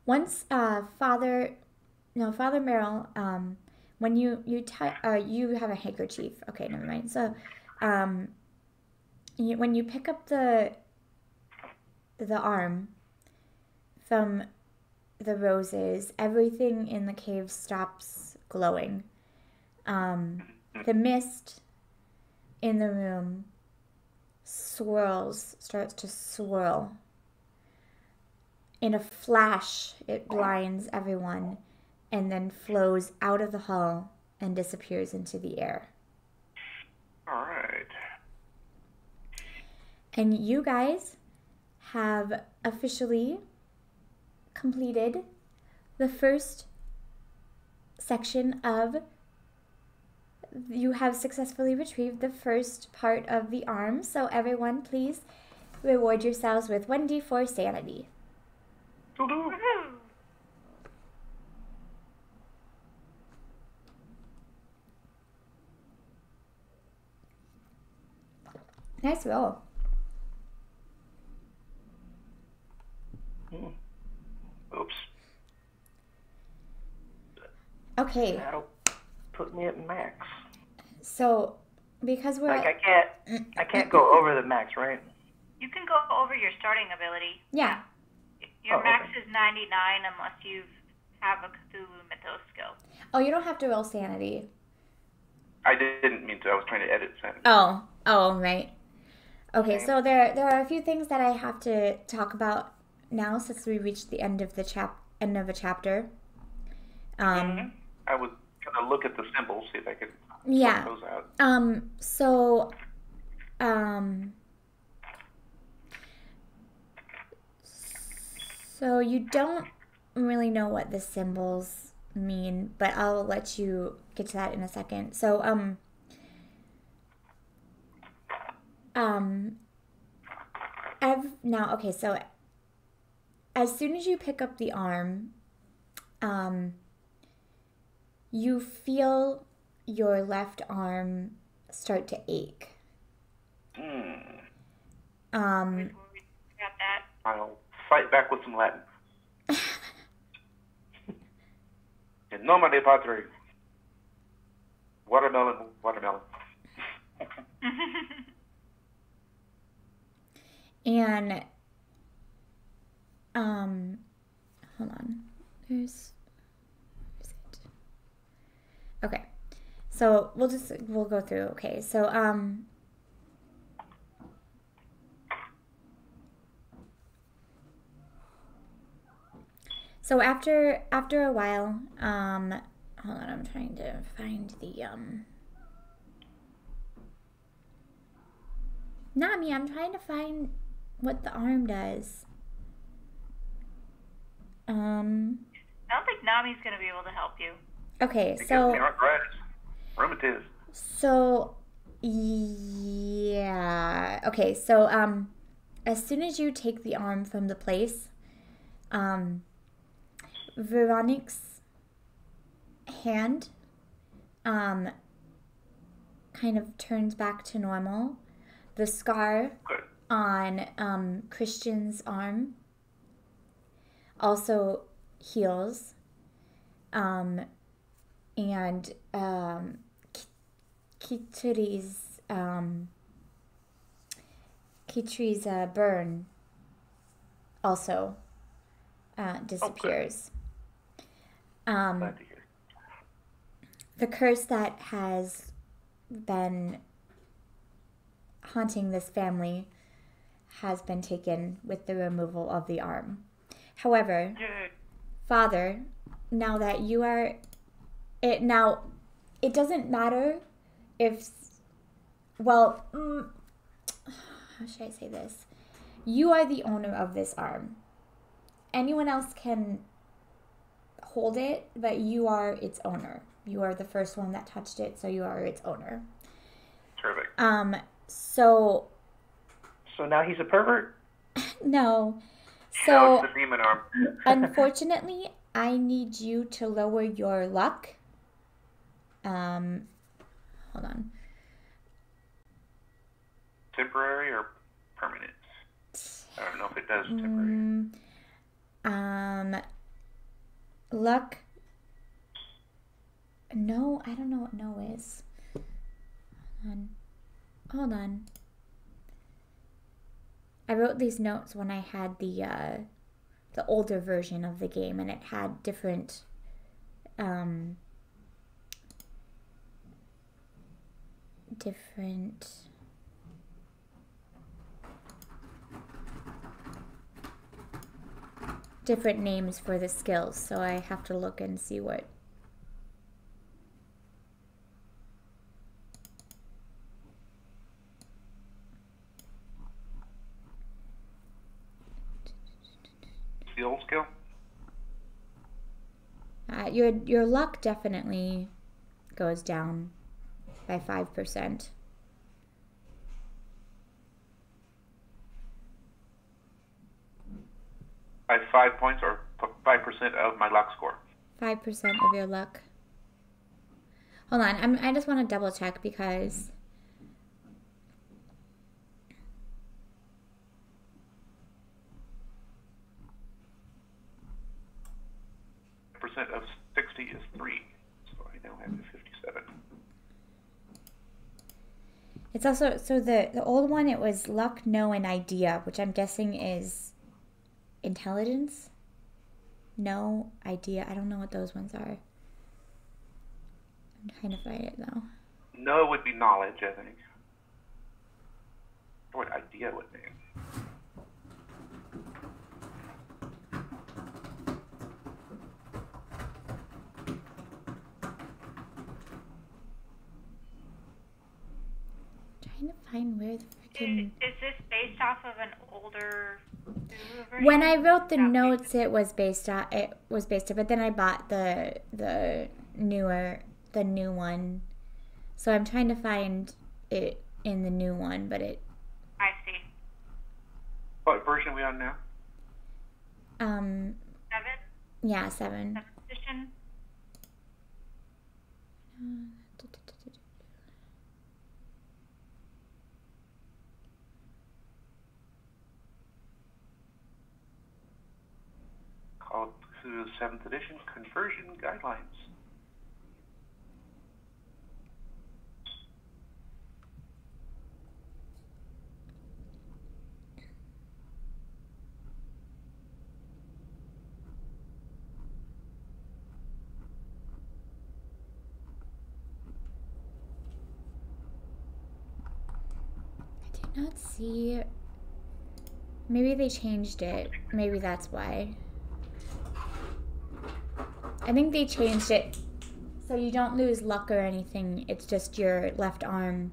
Once Father Merrill, when you have a handkerchief. Okay, never mind. So, when you pick up the arm from the roses, everything in the cave stops glowing. the mist in the room starts to swirl. In a flash, it blinds everyone and then flows out of the hall and disappears into the air. All right. And you guys have officially completed the first section of, you have successfully retrieved the first part of the arm. So everyone, please reward yourselves with 1d4 sanity. Nice roll. Oops. Okay. That'll put me at max. So, because we're Like I can't go over the max, right? You can go over your starting ability. Yeah. Your max is 99 unless you have a Cthulhu Mythos skill. Oh, you don't have to roll sanity. I didn't mean to. I was trying to edit sanity. Oh, right. Okay, so there are a few things that I have to talk about now since we reached the end of the end of a chapter. I was gonna look at the symbols, see if I could yeah. sort those out. So you don't really know what the symbols mean, but I'll let you get to that in a second. So so as soon as you pick up the arm, you feel your left arm start to ache. Got that. I'll fight back with some Latin. In nome de Patri. Watermelon. And hold on. Where's it? Okay. So we'll go through. Okay. So So after a while, hold on, I'm trying to find the Nami, I'm trying to find what the arm does. I don't think Nami's gonna be able to help you. Okay, It so gives me arthritis, rheumatism. So yeah. Okay, so as soon as you take the arm from the place, Veronique's hand kind of turns back to normal. The scar on Christian's arm also heals. And Kitri's burn also disappears. Glad to hear. The curse that has been haunting this family has been taken with the removal of the arm. However, Father, now that you are it doesn't matter if, well, how should I say this? You are the owner of this arm. Anyone else can hold it, but you are its owner. You are the first one that touched it, so you are its owner. Terrific. So now he's a pervert? No. So So it's the demon arm. unfortunately, I need you to lower your luck. Hold on. Temporary or permanent? I don't know if it does temporary. Luck. No, I don't know what no is. Hold on. I wrote these notes when I had the older version of the game, and it had different different names for the skills, so I have to look and see what. Skill? Your luck definitely goes down by 5%. By 5 points or 5% of my luck score? 5% of your luck. Hold on, I just want to double check because percent of 60 is 3, so I now have 57. It's also, so the old one, it was luck, know, and idea, which I'm guessing is intelligence? No, idea. I don't know what those ones are. I'm trying to find it though. No would be knowledge, I think. What idea would be? Trying to find where the freaking... Is this based off of an older version? When I wrote the notes, it was based on, but then I bought the new one. So I'm trying to find it in the new one, but it... I see. What version are we on now? 7? Yeah, 7. 7th edition? Called to 7th edition conversion guidelines. I did not see... Maybe they changed it. Maybe that's why. I think they changed it so you don't lose luck or anything. It's just your left arm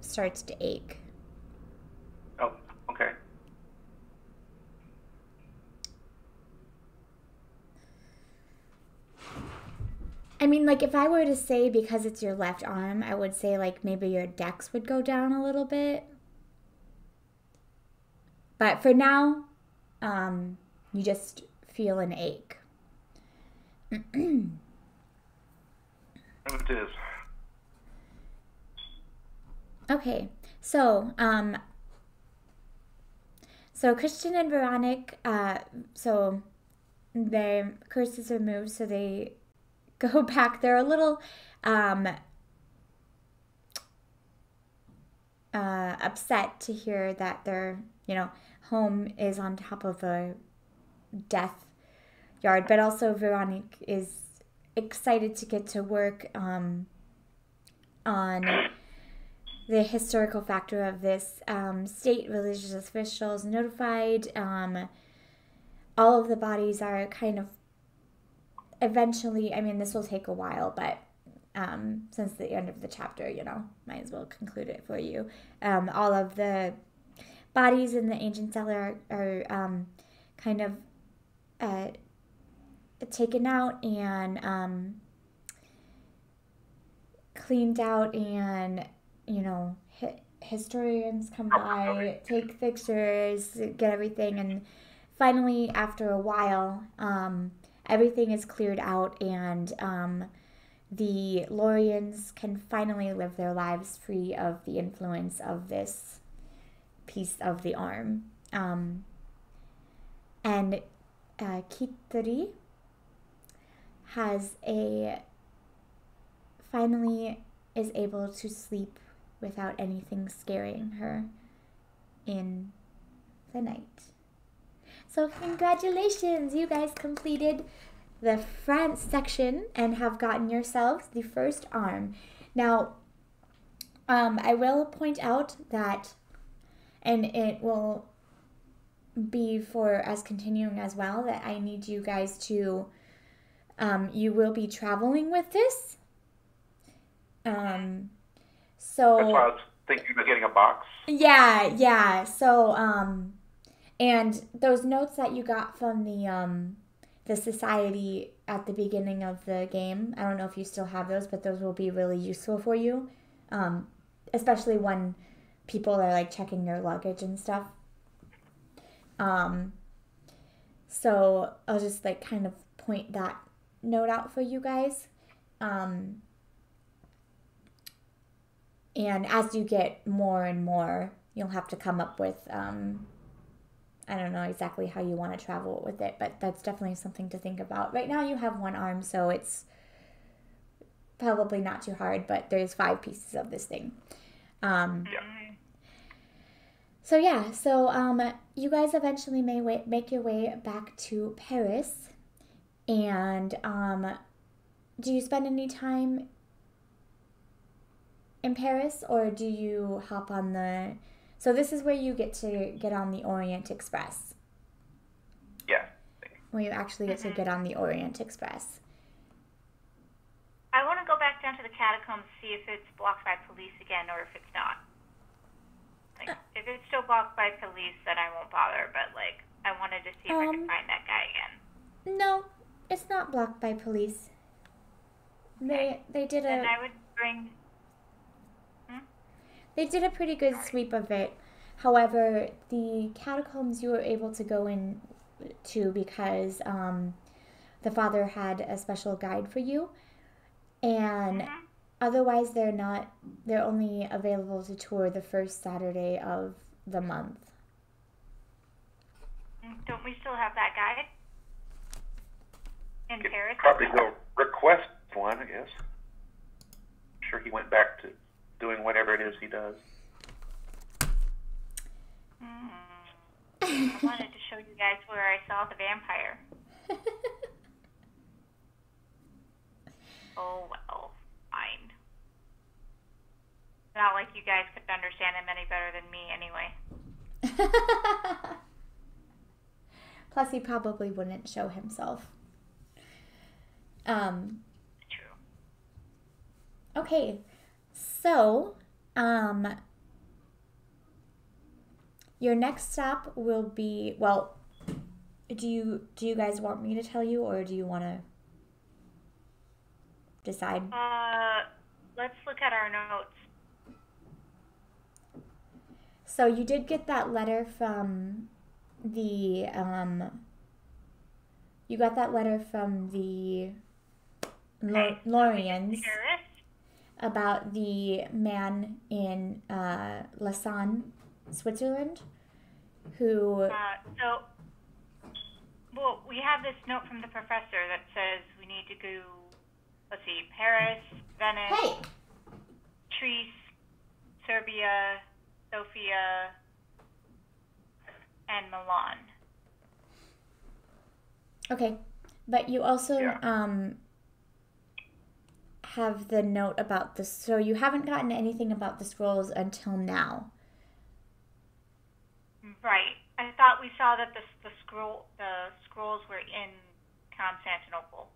starts to ache. Oh, okay. I mean, like, if I were to say because it's your left arm, I would say, like, maybe your dex would go down a little bit. But for now, you just feel an ache. It is. Okay, so Christian and Veronic, so their curse is removed, so they go back. They're a little upset to hear that their, home is on top of a death yard, but also Veronic is excited to get to work on the historical factor of this. State religious officials notified. All of the bodies are kind of eventually, I mean, this will take a while, but since the end of the chapter, might as well conclude it for you. All of the bodies in the ancient cellar are kind of taken out and cleaned out, and historians come by, take pictures, get everything, and finally after a while everything is cleared out, and the Lorians can finally live their lives free of the influence of this piece of the arm. And Kitri finally is able to sleep without anything scaring her in the night. So congratulations, you guys completed the France section and have gotten yourselves the first arm. Now, I will point out that, and it will be for as continuing as well, that I need you guys to, you will be traveling with this. So that's why I was thinking about getting a box. Yeah. So, and those notes that you got from the society at the beginning of the game, I don't know if you still have those, but those will be really useful for you, especially when people are like checking your luggage and stuff. So I'll just like kind of point that note out for you guys. And as you get more and more, you'll have to come up with, I don't know exactly how you want to travel with it, but that's definitely something to think about. Right now you have one arm, so it's probably not too hard, but there's 5 pieces of this thing. So you guys eventually may make your way back to Paris. And do you spend any time in Paris, or do you hop on the... So this is where you get on the Orient Express. Yeah. Where you actually get to get on the Orient Express. I want to go back down to the catacombs, see if it's blocked by police again, or if it's not. Like, if it's still blocked by police, then I won't bother, but, like, I wanted to see if I could find that guy again. No, it's not blocked by police. They did a... Then I would bring... They did a pretty good sweep of it. However, the catacombs you were able to go into because the father had a special guide for you. And otherwise they're only available to tour the first Saturday of the month. Don't we still have that guide? In Paris? Probably go request one, I guess. I'm sure he went back to doing whatever it is he does. I wanted to show you guys where I saw the vampire. Oh, well, fine. Not like you guys could understand him any better than me anyway. Plus, he probably wouldn't show himself. True. Okay. So, your next stop will be, well, do you guys want me to tell you, or do you want to decide? Let's look at our notes. So you did get that letter from the, you got that letter from the Lorians about the man in Lausanne, Switzerland, who... Well, we have this note from the professor that says we need to go, let's see, Paris, Venice, Treese, Serbia, Sofia, and Milan. Okay, but you also have the note about this, so you haven't gotten anything about the scrolls until now. Right. I thought we saw that the scrolls were in Constantinople.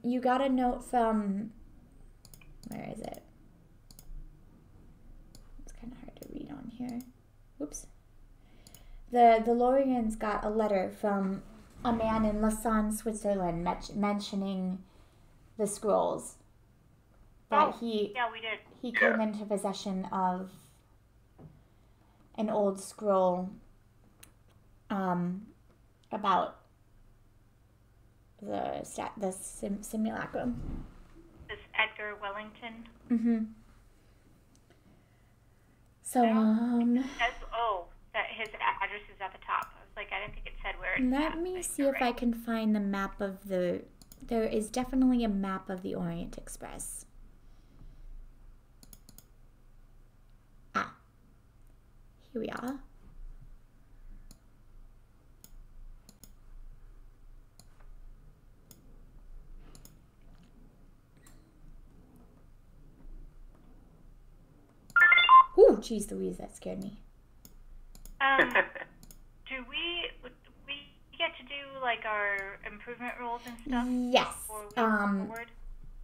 You got a note from, where is it? It's kind of hard to read on here. Oops. The Lorians got a letter from a man in Lausanne, Switzerland, mentioning the scrolls. That we did. He came into possession of an old scroll about the simulacrum. This Edgar Wellington. Mm-hmm. So, that his address is at the top. I was like, I didn't think it said where it's at. Let me see if I can find the map of the... There is definitely a map of the Orient Express. Here we are. geez Louise, that scared me. Do we get to do like our improvement rules and stuff? Yes. Before we move forward?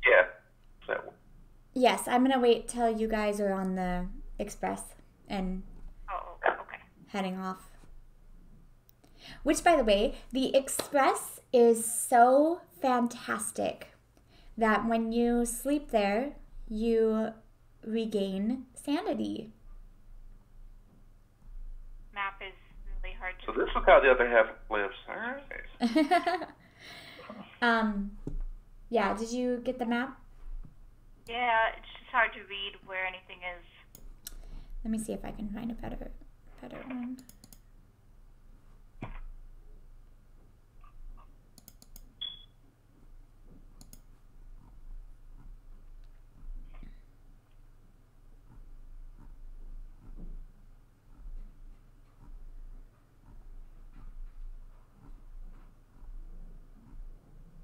Yeah. So. Yes, I'm gonna wait till you guys are on the express and okay. heading off. Which, by the way, the express is so fantastic that when you sleep there, you regain sanity. Map is really hard to. So this is how the other half lives. All right. Yeah. Did you get the map? Yeah, it's just hard to read where anything is. Let me see if I can find a better one.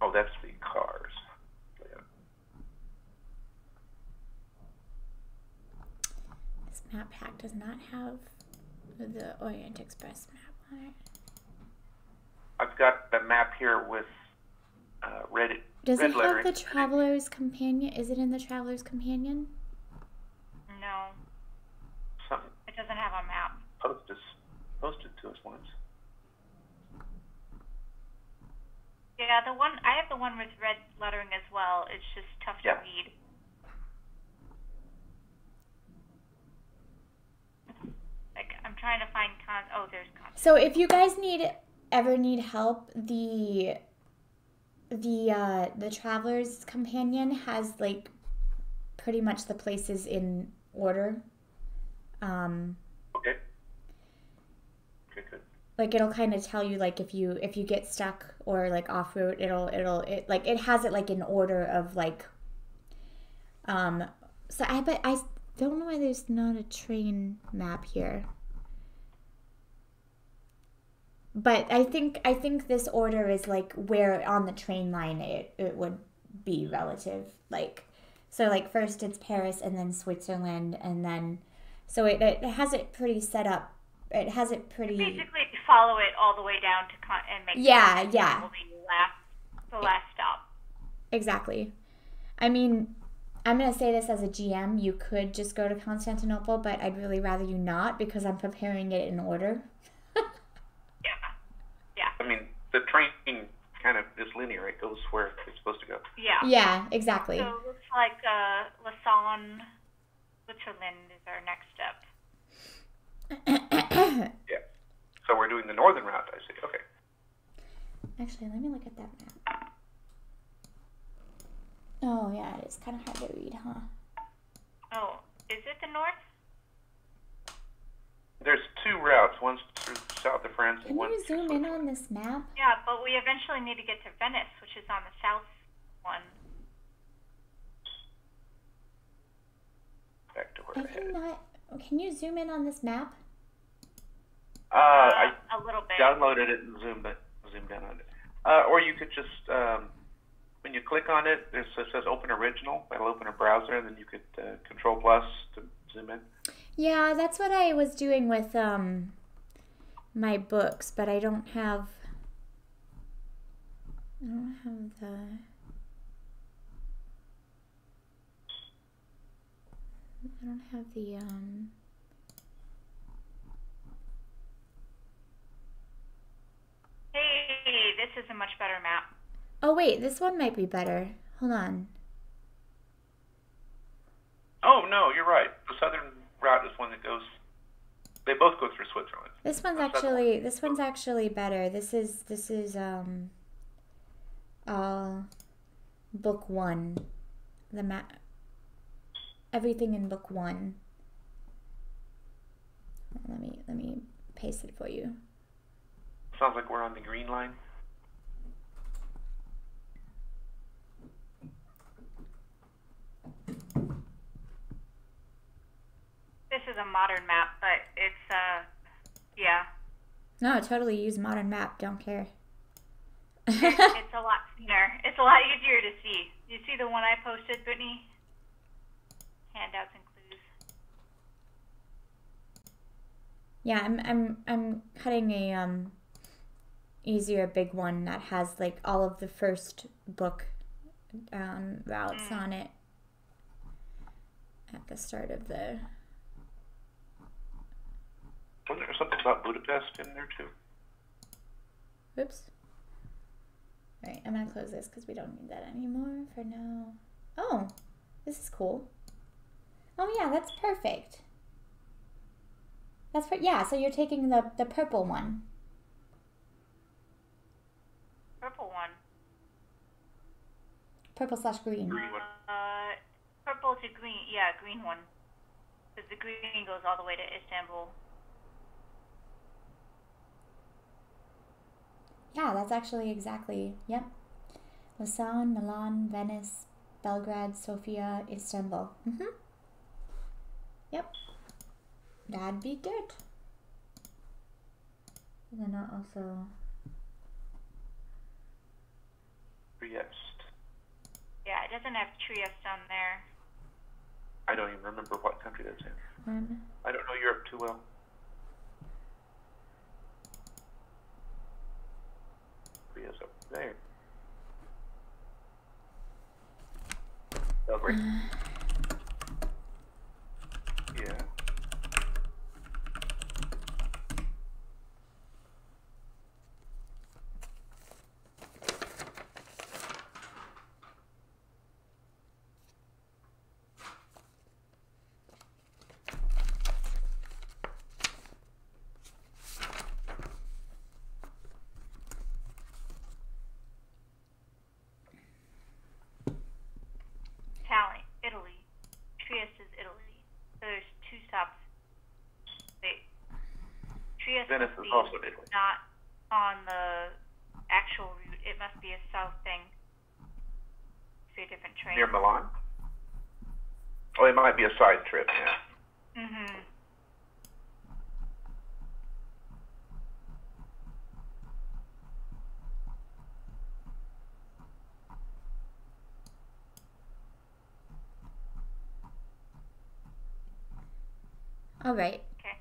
Oh, that's the cars. Yeah. This map pack does not have the Orient Express map on it. I've got the map here with red. Does red it lettering. have the Traveler's Companion? Is it in the Traveler's Companion? No. Something It doesn't have a map. posted to us once. Yeah, I have the one with red lettering as well. It's just tough to read. Like, I'm trying to find there's content. So if you guys ever need help, the Traveler's Companion has like pretty much the places in order. Okay. Okay, good. Like it'll kind of tell you like if you get stuck or like off route, it has it like in order of like. So I don't know why there's not a train map here. But I think this order is like where on the train line it would be relative. Like, so like first it's Paris and then Switzerland and then, so it has it pretty set up. It has it pretty. Basically, follow it all the way down to and make yeah. The last stop. Exactly. I mean, I'm going to say this as a GM. You could just go to Constantinople, but I'd really rather you not because I'm preparing it in order. Yeah. I mean, the train kind of is linear. It goes where it's supposed to go. Yeah. Yeah, exactly. So it looks like Lausanne, Switzerland is our next step. Yeah. So we're doing the northern route, I see. Okay. Actually, let me look at that map. Oh, yeah, it is kind of hard to read, huh? Oh, is it the north? There's two routes. One's through south of France and Can one's you through zoom in Switzerland. on this map? Yeah, but we eventually need to get to Venice, which is on the south one. Back to where I cannot. Can you zoom in on this map? I A little bit. downloaded it and zoomed in on it. Or you could just, when you click on it, it says Open Original. That'll open a browser, and then you could Control Plus to zoom in. Yeah, that's what I was doing with my books, but I don't have the. I don't have the Hey, this is a much better map. Oh wait, this one might be better. Hold on. Oh, no, you're right. The southern route is one that goes... They both go through Switzerland. This one's actually better. This is book 1. The map. Everything in book 1. Let me paste it for you. Sounds like we're on the green line. This is a modern map, but it's, yeah. No, totally use modern map. Don't care. It's a lot cleaner. It's a lot easier to see. You see the one I posted, Brittany? Handouts and clues. Yeah, I'm cutting a easier big one that has like all of the first book routes on it at the start of the. Wasn't there something about Budapest in there too? Oops. All right, I'm gonna close this because we don't need that anymore for now. Oh, this is cool. Oh yeah, that's perfect. Yeah. So you're taking the purple one. Purple one. Purple/green. Green one. Purple to green. Yeah, green one. Because the green goes all the way to Istanbul. Yeah, that's actually exactly. Yep. Lausanne, Milan, Venice, Belgrade, Sofia, Istanbul. Yep. That'd be good. And then I'll also. Trieste. Yeah, it doesn't have Trieste on there. I don't even remember what country that's in. I don't know Europe too well. Trieste up there. Belgrade. Yeah. Italy. Trieste is Italy. So there's 2 stops. Wait. Trieste Venice must is be also Italy. not on the actual route. It must be a south thing. It's a different train. Near Milan? Oh, it might be a side trip, yeah. Mm-hmm. All right. Okay.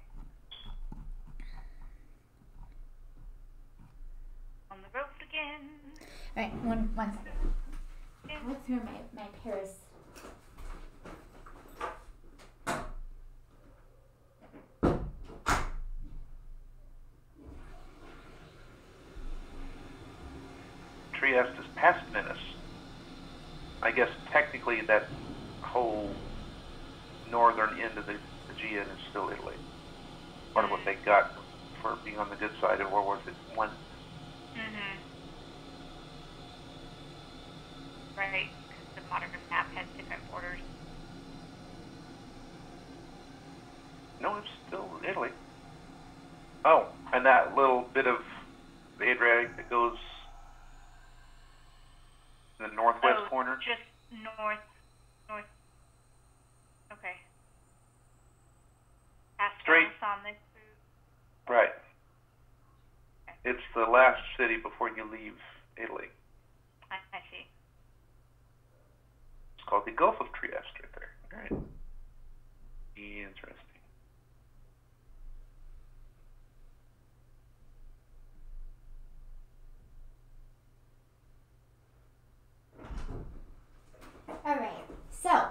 On the road again. All right. One second. I'll look through my Paris. Trieste is past Venice. I guess technically that whole northern end of the Aegean is still Italy. Part of what they got for being on the good side in World War I. Mm-hmm. Right, because the modern map has different borders. No, it's still Italy. Oh, and that little bit of the Adriatic that goes in the northwest corner? Just north. Okay. Past Straight. Venice on this route. Right. Okay. It's the last city before you leave Italy. I see. It's called the Gulf of Trieste right there. All right. Interesting. All right. So.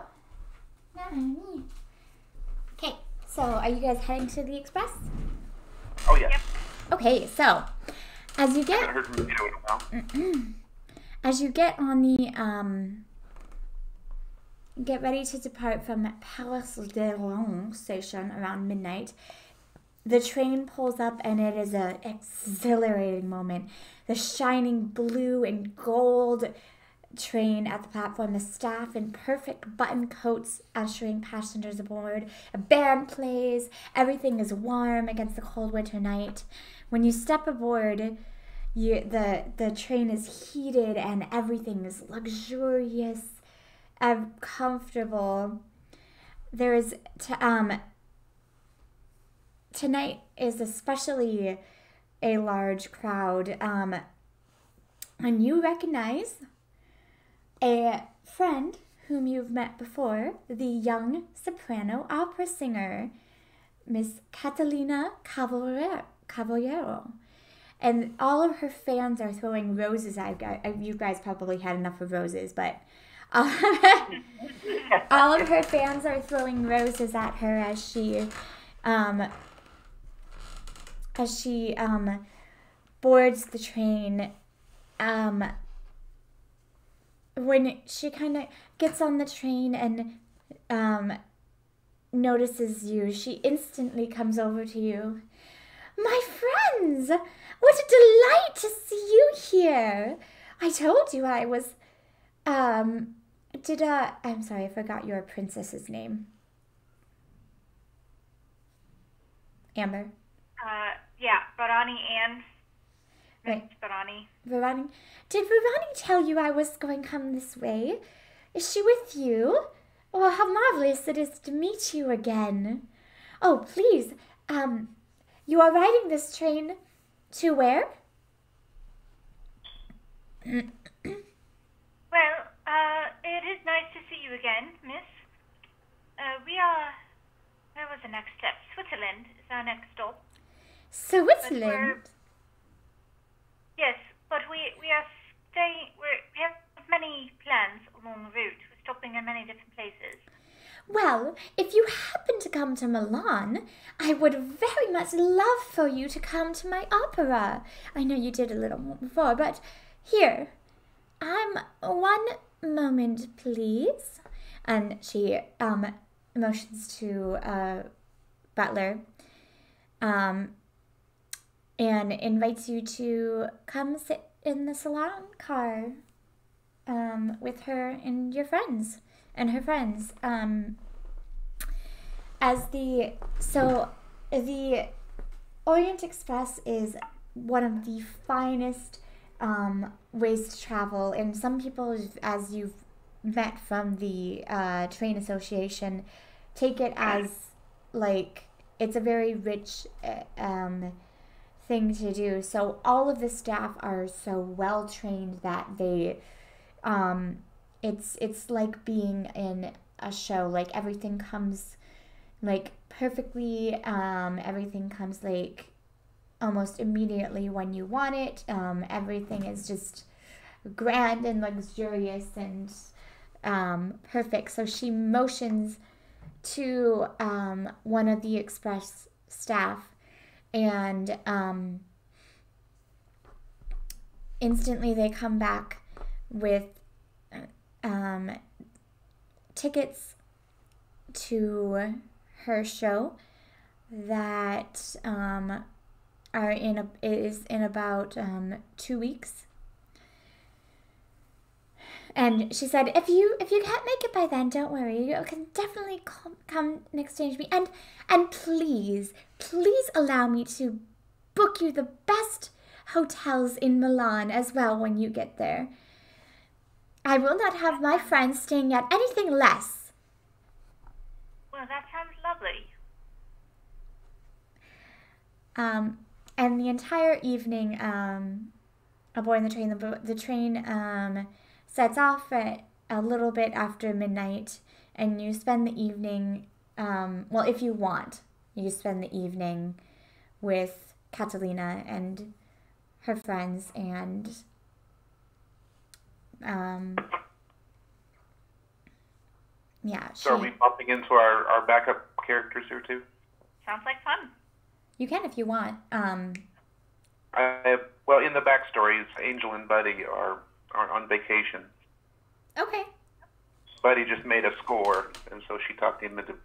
Okay. So, are you guys heading to the Express? Oh, yeah. Yep. Okay. So, as you I get. haven't heard from Vito in a while. As you get on the get ready to depart from Paris de Rouen station around midnight, the train pulls up and it is an exhilarating moment. The shining blue and gold train at the platform, the staff in perfect button coats ushering passengers aboard. A band plays. Everything is warm against the cold winter night. When you step aboard, the train is heated and everything is luxurious and comfortable. There is tonight is especially a large crowd, and you recognize a friend whom you've met before, the young soprano opera singer Miss Catalina Caballero. And all of her fans are throwing roses at her. You guys probably had enough of roses, but all of her fans are throwing roses at her as she boards the train. When she kind of gets on the train and notices you, she instantly comes over to you. My friends, what a delight to see you here. I told you I was, I'm sorry, I forgot your princess's name. Amber. Yeah, Varani and Right. Varani. Varani. Did Varani tell you I was going to come this way? Is she with you? Oh, how marvelous it is to meet you again. Oh, please, you are riding this train to where? Well, it is nice to see you again, miss. Where was the next step? Switzerland is our next stop. Switzerland? Yes, but we are staying, we have many plans along the route. We're stopping in many different places. Well, if you happen to come to Milan, I would very much love for you to come to my opera. I know you did a little more before, but here, one moment, please. And she motions to Butler and invites you to come sit in the salon car with her and your friends and her friends. The Orient Express is one of the finest ways to travel, and some people, as you've met from the train association, take it as like it's a very rich thing to do. So all of the staff are so well trained that they it's like being in a show. Like everything comes like perfectly, everything comes like almost immediately when you want it. Everything is just grand and luxurious and perfect. So she motions to one of the express staff, and instantly they come back with tickets to her show that is in about 2 weeks. And she said, if you can't make it by then, don't worry. You can definitely come and exchange me. And please allow me to book you the best hotels in Milan as well when you get there. I will not have my friends staying at anything less. Well, that sounds lovely. And the entire evening aboard the train, the train sets off at a little bit after midnight, and you spend the evening, well, if you want, you spend the evening with Catalina and her friends, and yeah. So are we bumping into our backup characters here too? Sounds like fun. You can if you want. Well, in the backstory, Angel and Buddy are on vacation. Okay. Buddy just made a score, and so she talked him into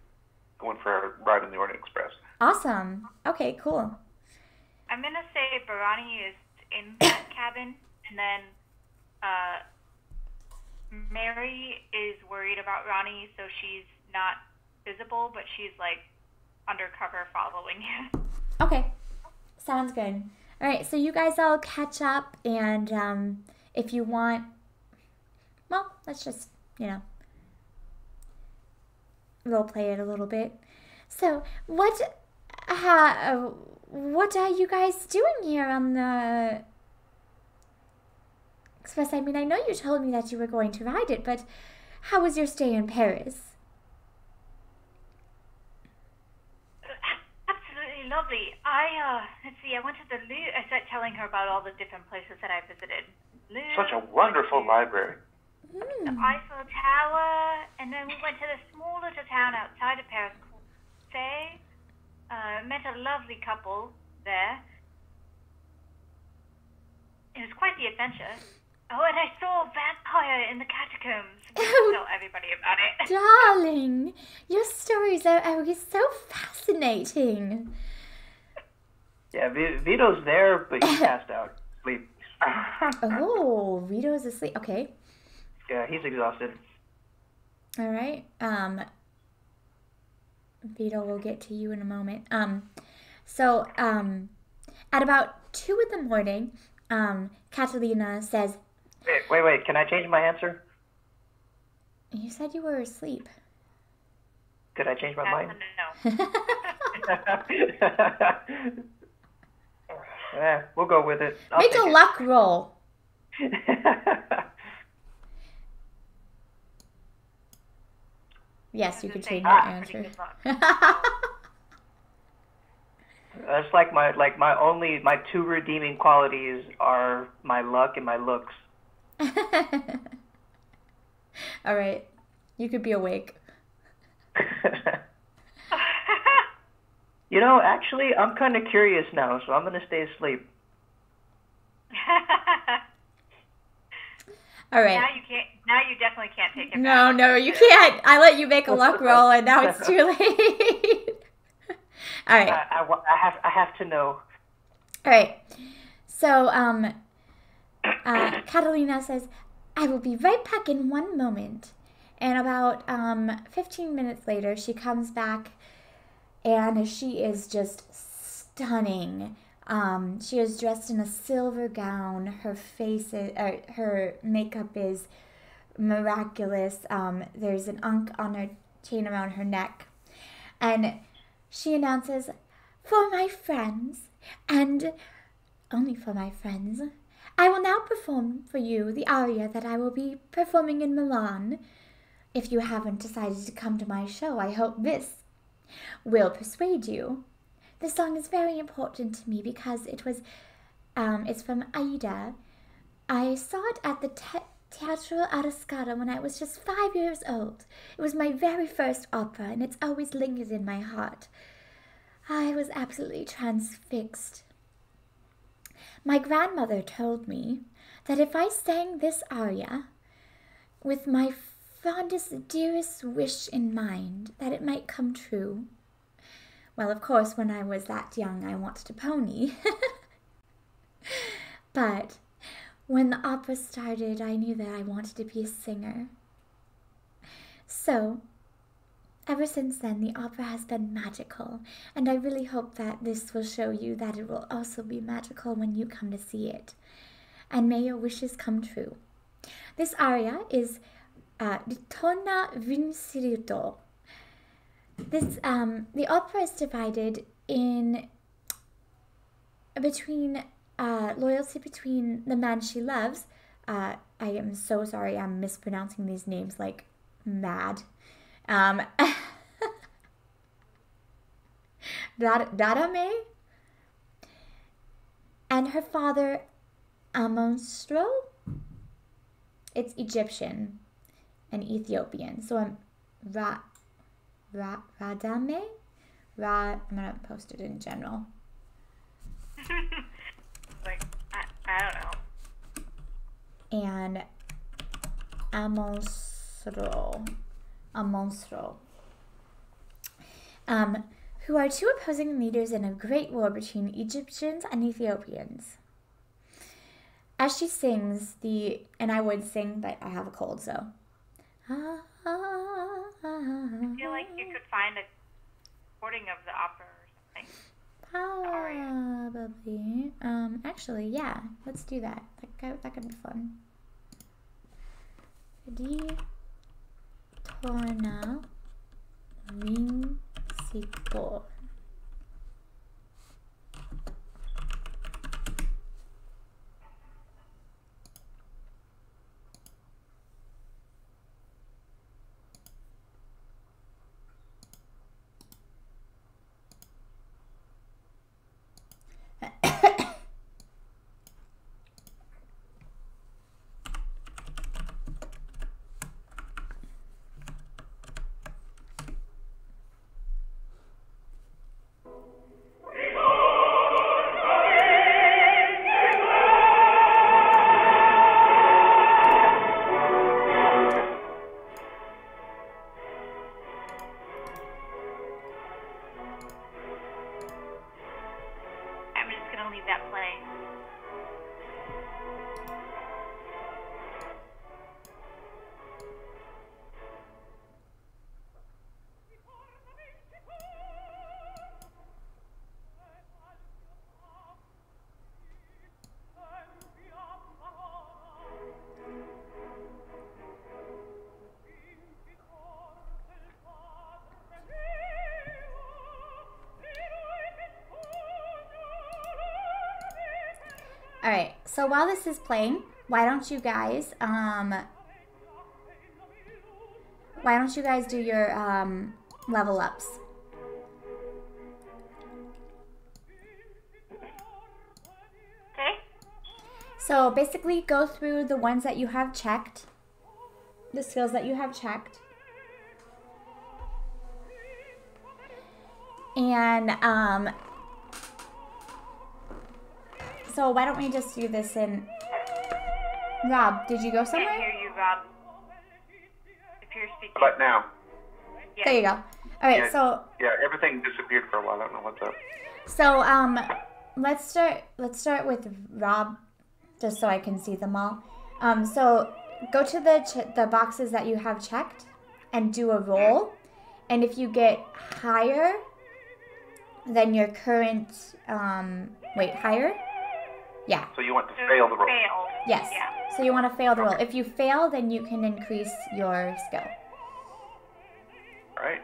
going for a ride in the Orient Express. Awesome. Okay, cool. I'm going to say Barani is in that cabin, and then Mary is worried about Ronnie, so she's not visible, but she's like undercover following him. Okay. Sounds good. All right, so you guys all catch up, and if you want, well, let's just, role play it a little bit. So, what are you guys doing here on the Express? I mean, I know you told me that you were going to ride it, but how was your stay in Paris? lovely. Let's see, I went to the Louvre. I started telling her about all the different places that I visited. Louvre, Such a wonderful library. the Eiffel Tower, and then we went to the small little town outside of Paris called Say. Met a lovely couple there. It was quite the adventure. Oh, and I saw a vampire in the catacombs. We tell everybody about it. Darling, your stories are so fascinating. Yeah, Vito's there, but he passed out. Sleep. Oh, Vito's asleep. Okay. Yeah, he's exhausted. All right. Vito, we'll get to you in a moment. So, at about 2 a.m, Catalina says, Wait. Can I change my answer? You said you were asleep. Could I change my mind? No. Yeah, we'll go with it. Make a luck roll. Yes, you could change your answer. That's my 2 redeeming qualities are my luck and my looks. All right. You could be awake. You know, actually, I'm kind of curious now, so I'm going to stay asleep. All right. Now you can't. Now you definitely can't take it. No, you can't. I let you make a luck roll, and now it's too late. All right. I have to know. All right. So, Catalina says, "I will be right back in 1 moment." And about 15 minutes later, she comes back, and she is just stunning. She is dressed in a silver gown. Her her makeup is miraculous. There's an ankh on her chain around her neck, and she announces, "For my friends, and only for my friends, I will now perform for you the aria that I will be performing in Milan. If you haven't decided to come to my show, I hope this will persuade you. The song is very important to me because it's from Aida. I saw it at the Teatro alla Scala when I was just 5 years old. It was my very first opera, and it's always lingered in my heart. I was absolutely transfixed. My grandmother told me that if I sang this aria with my fondest, dearest wish in mind, that it might come true. Well, of course, when I was that young, I wanted a pony. But when the opera started, I knew that I wanted to be a singer. So, ever since then, the opera has been magical, and I really hope that this will show you that it will also be magical when you come to see it. And may your wishes come true. This aria is Ritorna Vincirito. The opera is divided between loyalty between the man she loves. I am so sorry, I'm mispronouncing these names like mad. Darame and her father Amonstro. It's Egyptian and Ethiopian. So I'm Radame? I'm gonna post it in general. Like, I don't know. And Amonstro. Who are 2 opposing leaders in a great war between Egyptians and Ethiopians. As she sings and I would sing, but I have a cold, so. I feel like you could find a recording of the opera or something. Probably. Actually, yeah. Let's do that. That could be fun. Ritorna Vincito. made that play. All right, so while this is playing, why don't you guys do your level ups? Okay. So basically go through the ones that you have checked, the skills that you have checked. And so why don't we just do this in... Rob, did you go somewhere? I can't hear you, Rob. If you're speaking. But now. Yeah. There you go. All right, Yeah, so... Yeah, everything disappeared for a while. I don't know what's up. So, let's start with Rob, just so I can see them all. So go to the boxes that you have checked and do a roll. And if you get higher than your current... higher? Yeah. So you want to fail the roll. Fail. Yes. Yeah. So you want to fail the roll. If you fail, then you can increase your skill. All right.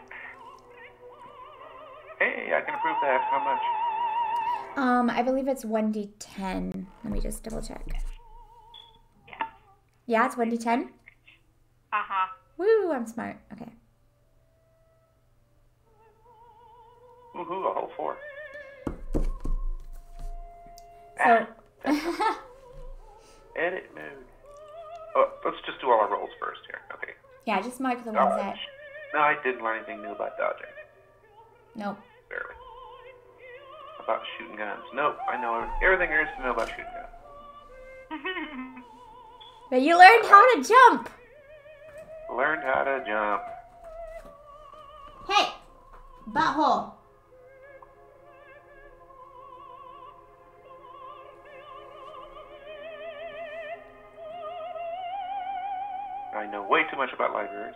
Hey, I can approve that. How much? I believe it's 1d10. Let me just double check. Yeah. Yeah, it's 1d10? Uh-huh. Woo, I'm smart. Okay. Woohoo, a whole 4. So... Edit mode. Oh, let's just do all our rolls first here. Okay. yeah, just mark the ones that... Dodge. No, I didn't learn anything new about dodging. Nope. Barely. About shooting guns. Nope, I know everything there is to know about shooting guns. But you learned how to jump! Learned how to jump. Hey! Butthole! I know way too much about libraries.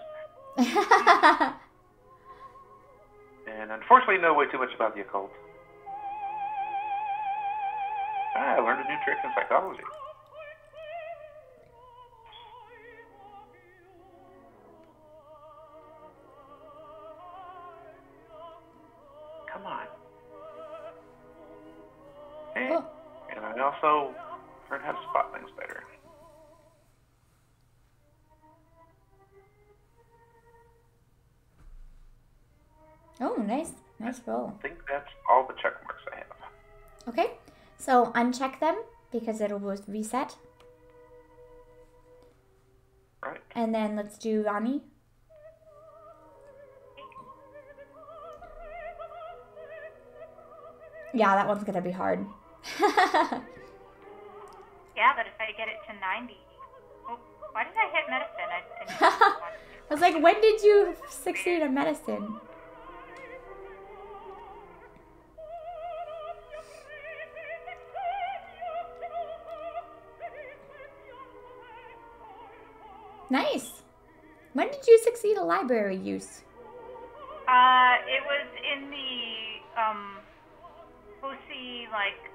And unfortunately know way too much about the occult. I learned a new trick in psychology. Come on. And, and I also learned how to spot things better. Oh, nice. Nice roll. I think that's all the check marks I have. Okay, so uncheck them because it'll reset. Right. And then let's do Ronnie. Yeah, that one's gonna be hard. Yeah, but if I get it to 90... Oh, why did I hit medicine? I didn't want to. I was like, when did you succeed in medicine? Nice. When did you succeed a library use? It was in the, Pussy, like,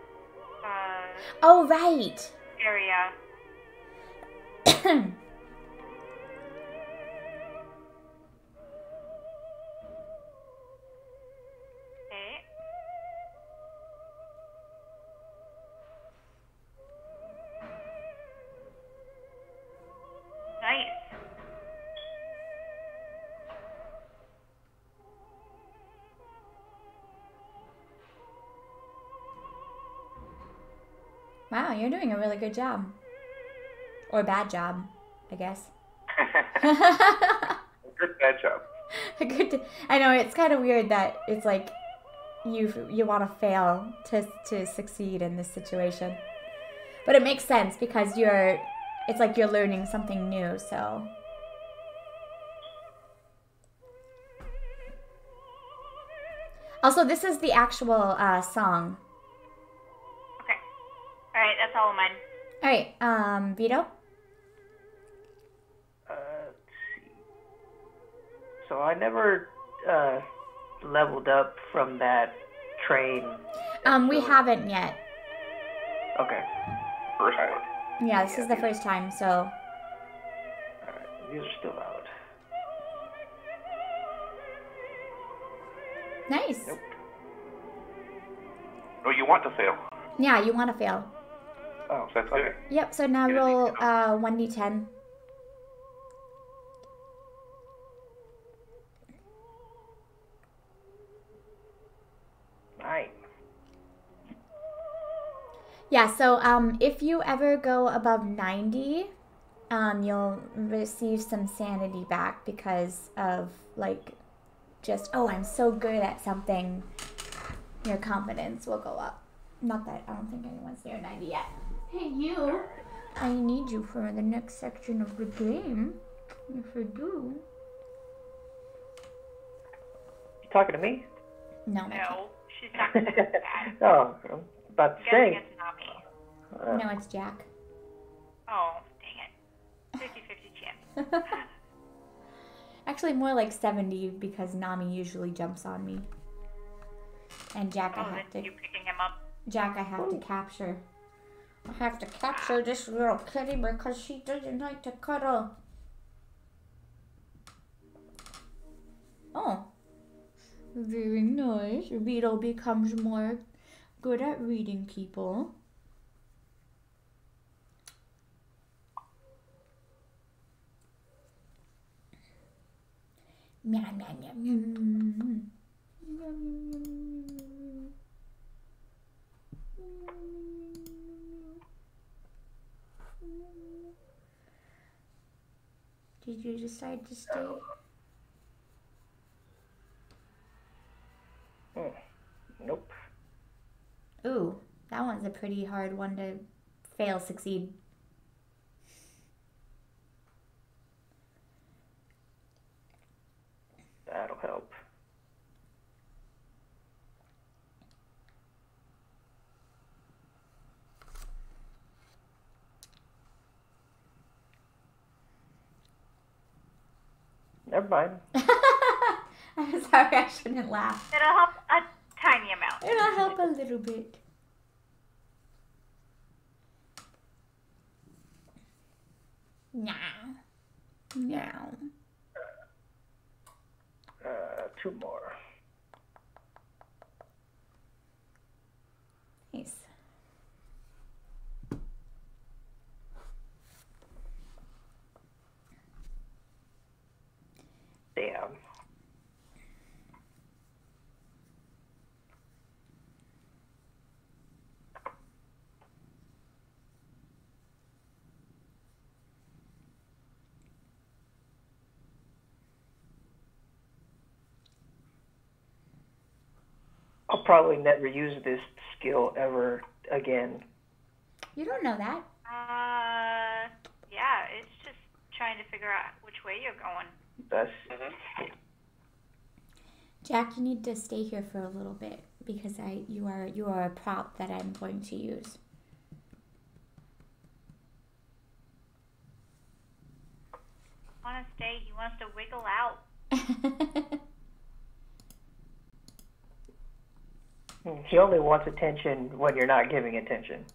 Oh, right. area. Okay. Nice. Wow, you're doing a really good job. Or bad job, I guess. Good bad job. I know, it's kind of weird that it's like you want to fail to succeed in this situation. But it makes sense because it's like you're learning something new, so. Also, this is the actual song. Okay. All right, Vito? Let's see. So I never leveled up from that train. We haven't yet. Okay. First time. Yeah, this is the first time, so... Alright, these are still valid. Nice. Nope. Oh, you want to fail. Yeah, you want to fail. Oh, So that's good. Yep, so now roll 1d10. Right. Yeah, so if you ever go above 90, you'll receive some sanity back because of, like, just, oh, I'm so good at something. Your confidence will go up. Not that I don't think anyone's near 90 yet. Hey, you. I need you for the next section of the game. If I do. You talking to me? No. No, she's talking to Dad. Oh, I'm about to Guessing say. it's Nami. No, it's Jack. Oh, dang it. 50-50 chance. Actually, more like 70 because Nami usually jumps on me. And Jack, Oh, I have then to... you picking him up. Jack, I have to capture. I have to capture this little kitty because she doesn't like to cuddle. Oh. Very nice. Vito becomes more good at reading people. Meow, meow, meow, meow. Did you decide to stay? Nope. Ooh, that one's a pretty hard one to fail, succeed. That'll help. Never mind. I'm sorry, I shouldn't laugh. It'll help a tiny amount. It'll help a little bit. Meow. Meow. 2 more. Nice. Damn. I'll probably never use this skill ever again. You don't know that. Yeah, it's just trying to figure out which way you're going. That's Jack, you need to stay here for a little bit because you are a prop that I'm going to use. Want to stay? He wants to wiggle out. he only wants attention when you're not giving attention.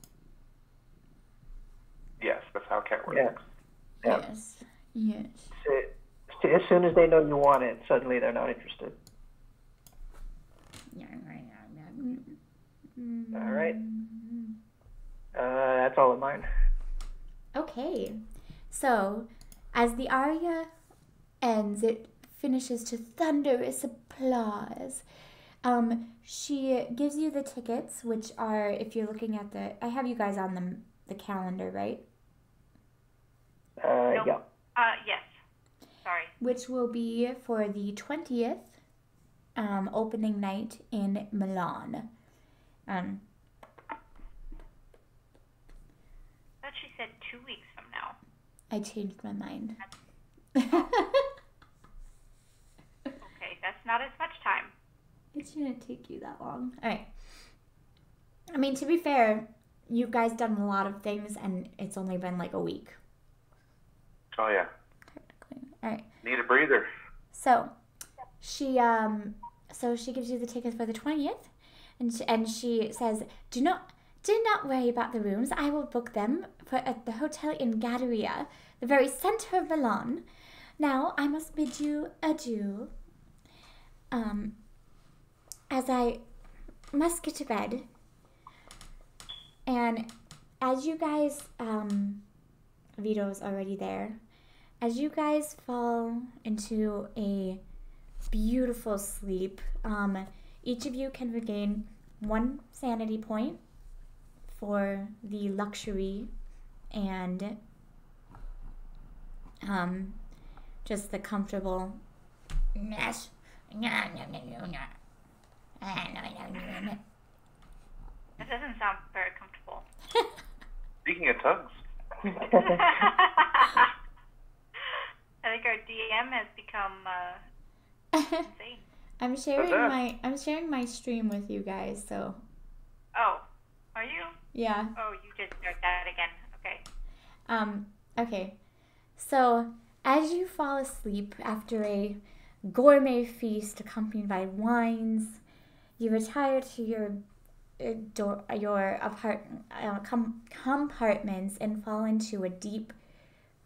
Yes, that's how cat works. Yeah. Yeah. Yes. Yes. So, as soon as they know you want it, suddenly they're not interested. All right. That's all of mine. Okay. So, as the aria ends, it finishes to thunderous applause. She gives you the tickets, which are, if you're looking at I have you guys on the calendar, right? Nope. Yeah. Yes. Sorry. Which will be for the 20th opening night in Milan. I thought she said 2 weeks from now. I changed my mind. Okay, that's not as much time. It shouldn't take you that long. All right. I mean, to be fair, you guys done a lot of things, and it's only been like a week. Oh yeah. All right. Need a breather. So she gives you the tickets for the 20th, and she says, do not worry about the rooms. I will book them at the hotel in Galleria, the very center of Milan. Now I must bid you adieu. As I must get to bed. And as you guys, Vito's already there. As you guys fall into a beautiful sleep, each of you can regain 1 sanity point for the luxury and just the comfortable. This doesn't sound very comfortable. Speaking of tongues. I think our DM has become insane. I'm sharing my stream with you guys, so. Oh, are you? Yeah. Oh, you just start that again. Okay. Okay. So, as you fall asleep after a gourmet feast accompanied by wines, you retire to your compartments and fall into a deep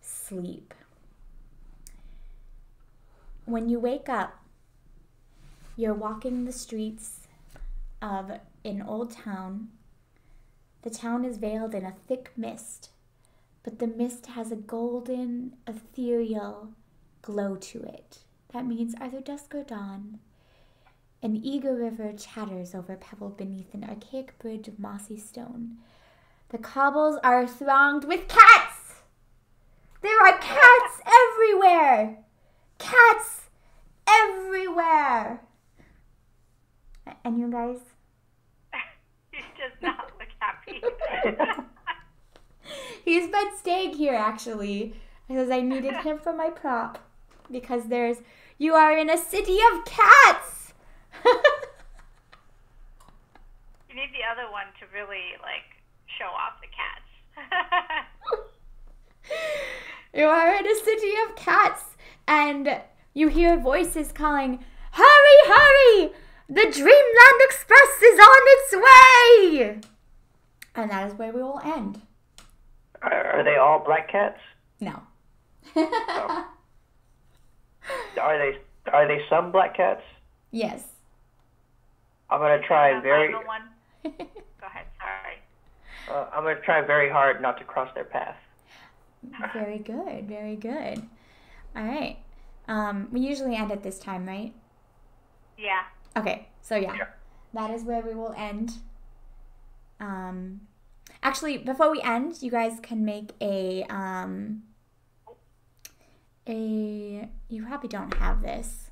sleep. When you wake up, you're walking the streets of an old town. The town is veiled in a thick mist, but the mist has a golden, ethereal glow to it. That means either dusk or dawn. An eager river chatters over a pebble beneath an archaic bridge of mossy stone. The cobbles are thronged with cats! There are cats everywhere! Cats everywhere! And you guys? He does not look happy. He's been staying here, actually, because I needed him for my prop. Because you are in a city of cats! You need the other one to really, show off the cats. You are in a city of cats, and you hear voices calling, "Hurry, hurry! The Dreamland Express is on its way!" And that is where we will end. Are they all black cats? No. Oh. Are they some black cats? Yes. I'm gonna try very. Go ahead. Sorry. I'm gonna try very hard not to cross their path. Very good. Very good. All right. We usually end at this time, right? Yeah. Okay. So yeah. That is where we will end. Actually, before we end, you guys can make you probably don't have this.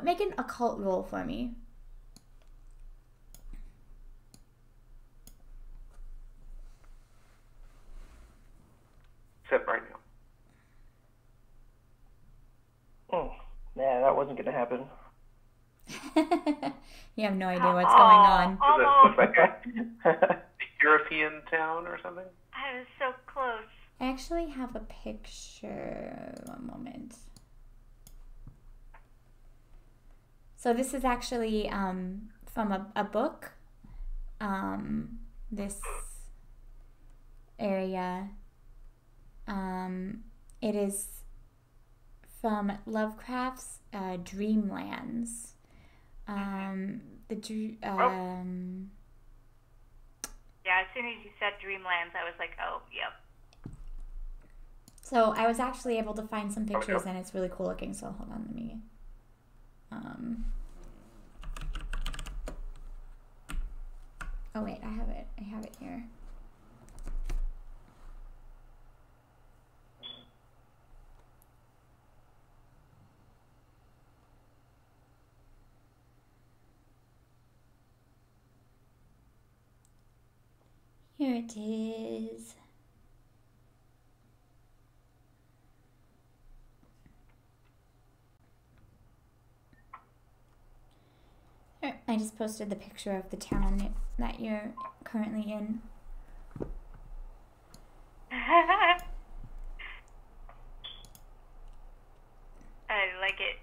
Make an occult roll for me. Except right now. Oh, man, that wasn't gonna happen. You have no idea what's going on. Almost. Like a European town or something? I was so close. I actually have a picture. One moment. So this is actually from a book. This area. It is from Lovecraft's Dreamlands. Yeah, as soon as you said Dreamlands, I was like, oh, yep. So I was actually able to find some pictures, and it's really cool looking. So hold on, let me. Oh wait, I have it here. Here it is. I I just posted the picture of the town that you're currently in. I like it.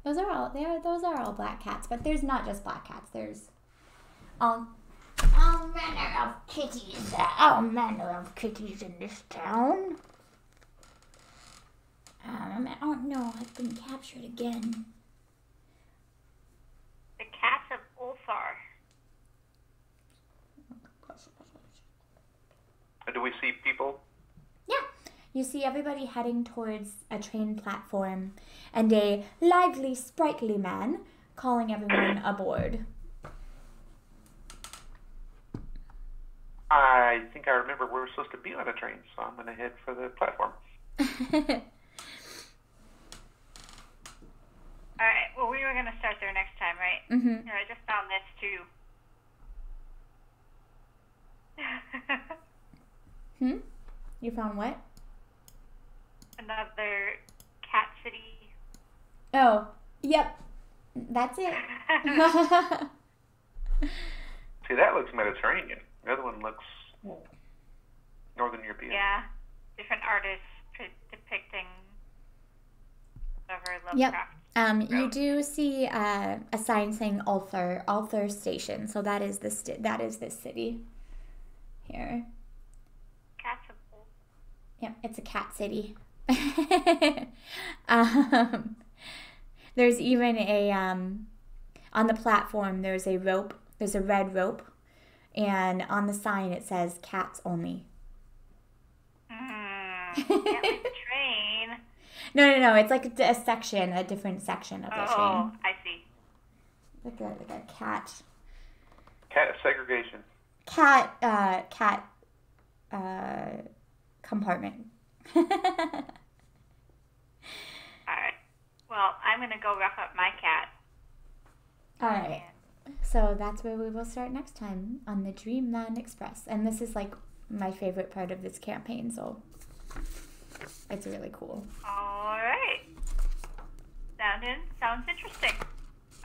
Those are all black cats, but there's not just black cats. There's all manner of kitties. All manner of kitties in this town. Oh no, I've been captured again. The cats of Ulthar. Do we see people? Yeah. You see everybody heading towards a train platform and a lively, sprightly man calling everyone aboard. I think I remember we're supposed to be on a train, so I'm going to head for the platform. All right. Well, we were going to start there next time, right? Mm-hmm. Here, I just found this, too. You found what? Another cat city. Oh, yep. That's it. See, that looks Mediterranean. The other one looks Northern European. Yeah. Different artists depicting whatever Yep. Lovecraft. You do see a sign saying Ulthar Station. So that is this city here. Cats of Ulthar. Yep, it's a cat city. There's even a on the platform. There's a rope. There's a red rope, and on the sign it says "Cats only." Can't leave the train. No. It's like a section, a different section of the train. Oh, I see. Like a cat. Cat segregation. Cat compartment. All right. Well, I'm going to go rough up my cat. All right. So that's where we will start next time on the Dreamland Express. And this is like my favorite part of this campaign, so it's really cool. All right. Sounds interesting.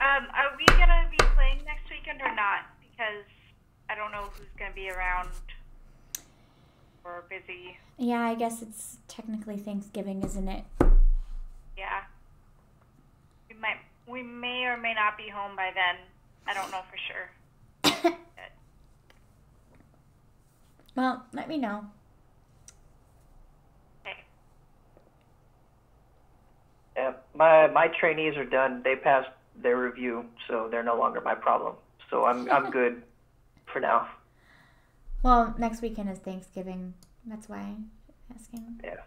Are we going to be playing next weekend or not? Because I don't know who's going to be around or busy. Yeah, I guess it's technically Thanksgiving, isn't it? Yeah. We may or may not be home by then. I don't know for sure. Well, let me know. Okay. Yeah, my trainees are done. They passed their review, so they're no longer my problem. So I'm good for now. Well, next weekend is Thanksgiving. That's why I'm asking. Yeah.